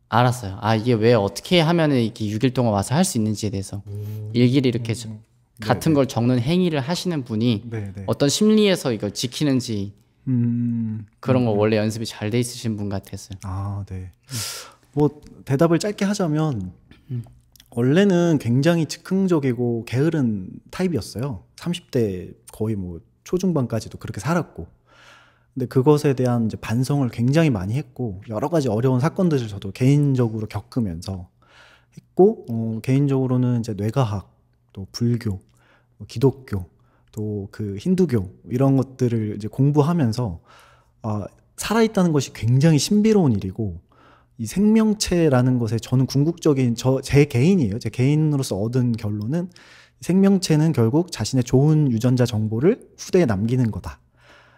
알았어요. 이게 왜 어떻게 하면 이렇게 6일 동안 와서 할 수 있는지에 대해서 일기를 이렇게 같은 걸 적는 행위를 하시는 분이 어떤 심리에서 이걸 지키는지 그런 거 원래 연습이 잘 돼 있으신 분 같았어요. 네. 뭐 대답을 짧게 하자면 원래는 굉장히 즉흥적이고 게으른 타입이었어요. 30대 거의 뭐 초중반까지도 그렇게 살았고, 근데 그것에 대한 이제 반성을 굉장히 많이 했고, 여러 가지 어려운 사건들을 저도 개인적으로 겪으면서 했고, 개인적으로는 이제 뇌과학, 또 불교, 기독교, 또 그 힌두교 이런 것들을 이제 공부하면서 살아있다는 것이 굉장히 신비로운 일이고, 이 생명체라는 것에 저는 궁극적인 제 개인이에요. 제 개인으로서 얻은 결론은 생명체는 결국 자신의 좋은 유전자 정보를 후대에 남기는 거다.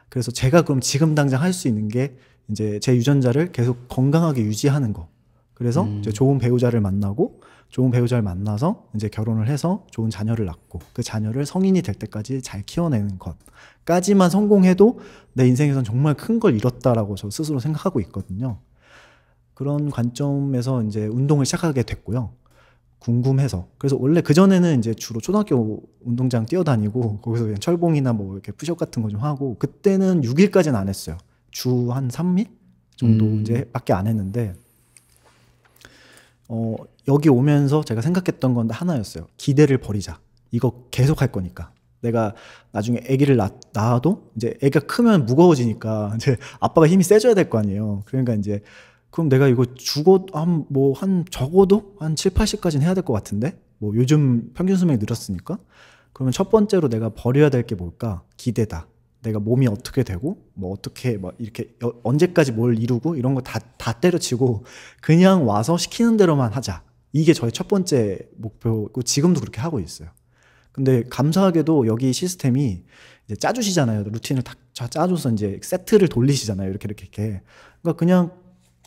그래서 제가 그럼 지금 당장 할 수 있는 게 이제 제 유전자를 계속 건강하게 유지하는 거. 그래서 이제 좋은 배우자를 만나고, 좋은 배우자를 만나서 이제 결혼을 해서 좋은 자녀를 낳고, 그 자녀를 성인이 될 때까지 잘 키워내는 것까지만 성공해도 내 인생에선 정말 큰 걸 이뤘다라고 저 스스로 생각하고 있거든요. 그런 관점에서 이제 운동을 시작하게 됐고요. 궁금해서. 그래서 원래 그전에는 이제 주로 초등학교 운동장 뛰어다니고, 거기서 그냥 철봉이나 뭐 이렇게 푸시업 같은 거 좀 하고, 그때는 6일까지는 안 했어요. 주 한 3일 정도 이제 밖에 안 했는데, 여기 오면서 제가 생각했던 건 하나였어요. 기대를 버리자. 이거 계속 할 거니까. 내가 나중에 아기를 낳아도 이제 아기가 크면 무거워지니까 이제 아빠가 힘이 세져야 될 거 아니에요. 그러니까 이제 그럼 내가 이거 한 적어도 한 7, 80까지는 해야 될 것 같은데? 뭐 요즘 평균 수명이 늘었으니까? 그러면 첫 번째로 내가 버려야 될 게 뭘까? 기대다. 내가 몸이 어떻게 되고, 뭐 어떻게, 막 이렇게 언제까지 뭘 이루고, 이런 거 다 때려치고, 그냥 와서 시키는 대로만 하자. 이게 저의 첫 번째 목표고, 지금도 그렇게 하고 있어요. 근데 감사하게도 여기 시스템이 이제 짜주시잖아요. 루틴을 다 짜줘서 이제 세트를 돌리시잖아요. 이렇게. 그러니까 그냥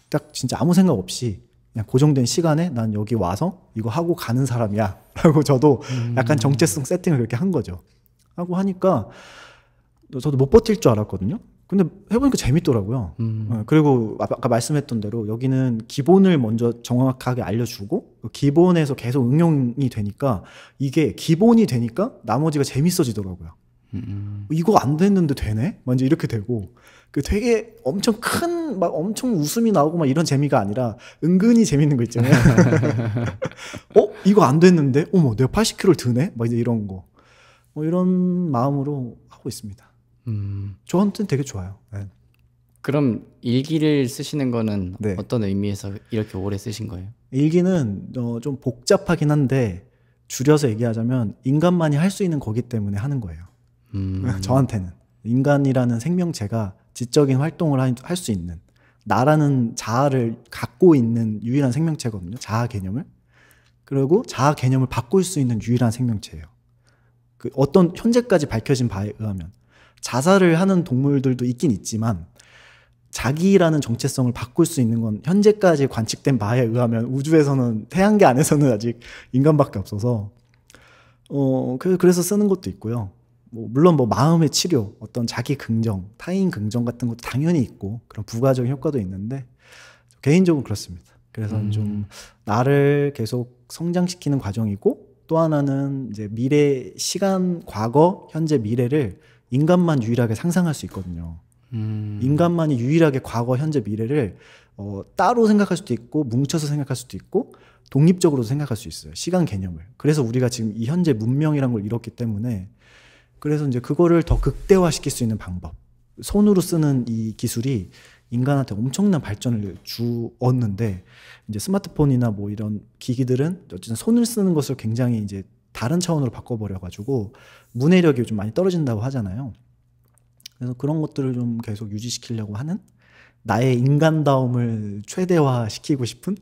딱 진짜 아무 생각 없이 그냥 고정된 시간에 난 여기 와서 이거 하고 가는 사람이야 라고 저도 약간 정체성 세팅을 그렇게 한 거죠. 하고 하니까 저도 못 버틸 줄 알았거든요. 근데 해보니까 재밌더라고요. 그리고 아까 말씀했던 대로 여기는 기본을 먼저 정확하게 알려주고, 기본에서 계속 응용이 되니까, 이게 기본이 되니까 나머지가 재밌어지더라고요. 이거 안 됐는데 되네? 먼저 이렇게 되고, 그 되게 엄청 큰, 막 엄청 웃음이 나오고 막 이런 재미가 아니라 은근히 재밌는 거 있잖아요. 이거 안 됐는데? 어머, 내가 80kg를 드네? 막 이제 이런 거. 뭐 이런 마음으로 하고 있습니다. 저한테는 되게 좋아요. 네. 그럼 일기를 쓰시는 거는 어떤 의미에서 이렇게 오래 쓰신 거예요? 일기는 좀 복잡하긴 한데, 줄여서 얘기하자면 인간만이 할 수 있는 거기 때문에 하는 거예요. 저한테는 인간이라는 생명체가 지적인 활동을 할 수 있는, 나라는 자아를 갖고 있는 유일한 생명체거든요. 자아 개념을. 그리고 자아 개념을 바꿀 수 있는 유일한 생명체예요. 그 어떤 현재까지 밝혀진 바에 의하면 자살을 하는 동물들도 있긴 있지만, 자기라는 정체성을 바꿀 수 있는 건 현재까지 관측된 바에 의하면 우주에서는, 태양계 안에서는 아직 인간밖에 없어서, 그래서 쓰는 것도 있고요. 물론 마음의 치료, 어떤 자기 긍정, 타인 긍정 같은 것도 당연히 있고, 그런 부가적인 효과도 있는데, 개인적으로 그렇습니다. 그래서 좀 나를 계속 성장시키는 과정이고, 또 하나는 이제 미래, 시간, 과거, 현재, 미래를 인간만 유일하게 상상할 수 있거든요. 인간만이 유일하게 과거, 현재, 미래를 따로 생각할 수도 있고 뭉쳐서 생각할 수도 있고 독립적으로도 생각할 수 있어요. 시간 개념을. 그래서 우리가 지금 이 현재 문명이란 걸 잃었기 때문에 그래서 이제 그거를 더 극대화시킬 수 있는 방법. 손으로 쓰는 이 기술이 인간한테 엄청난 발전을 주었는데 이제 스마트폰이나 뭐 이런 기기들은 어쨌든 손을 쓰는 것을 굉장히 이제 다른 차원으로 바꿔버려가지고 문해력이 좀 많이 떨어진다고 하잖아요. 그래서 그런 것들을 좀 계속 유지시키려고 하는 나의 인간다움을 최대화시키고 싶은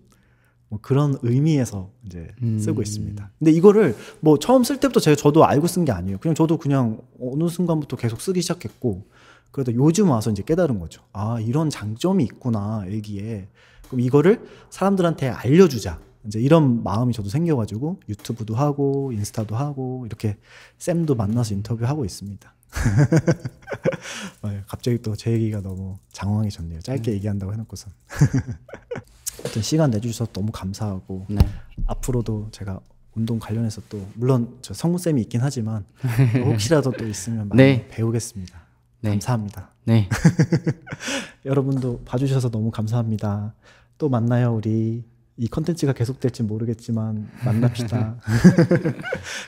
뭐 그런 의미에서 이제 쓰고 있습니다. 근데 이거를 뭐 처음 쓸 때부터 저도 알고 쓴 게 아니에요. 저도 그냥 어느 순간부터 계속 쓰기 시작했고 그러다 요즘 와서 이제 깨달은 거죠. 아, 이런 장점이 있구나, 일기에. 그럼 이거를 사람들한테 알려주자. 이제 이런 마음이 저도 생겨가지고 유튜브도 하고 인스타도 하고 이렇게 쌤도 만나서 인터뷰하고 있습니다. 갑자기 또 제 얘기가 너무 장황해졌네요. 짧게 얘기한다고 해놓고선. 하여튼 시간 내주셔서 너무 감사하고 네. 앞으로도 제가 운동 관련해서 또 물론 저 성우쌤이 있긴 하지만 혹시라도 또 있으면 많이 네. 배우겠습니다. 네. 감사합니다. 네. 여러분도 봐주셔서 너무 감사합니다. 또 만나요. 우리 이 컨텐츠가 계속될지 모르겠지만 만납시다.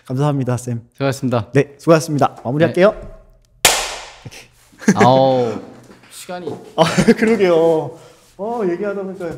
감사합니다, 쌤. 수고하셨습니다. 네, 수고하셨습니다. 마무리할게요. 네. 아우 시간이. 그러게요. 얘기하다 보니까.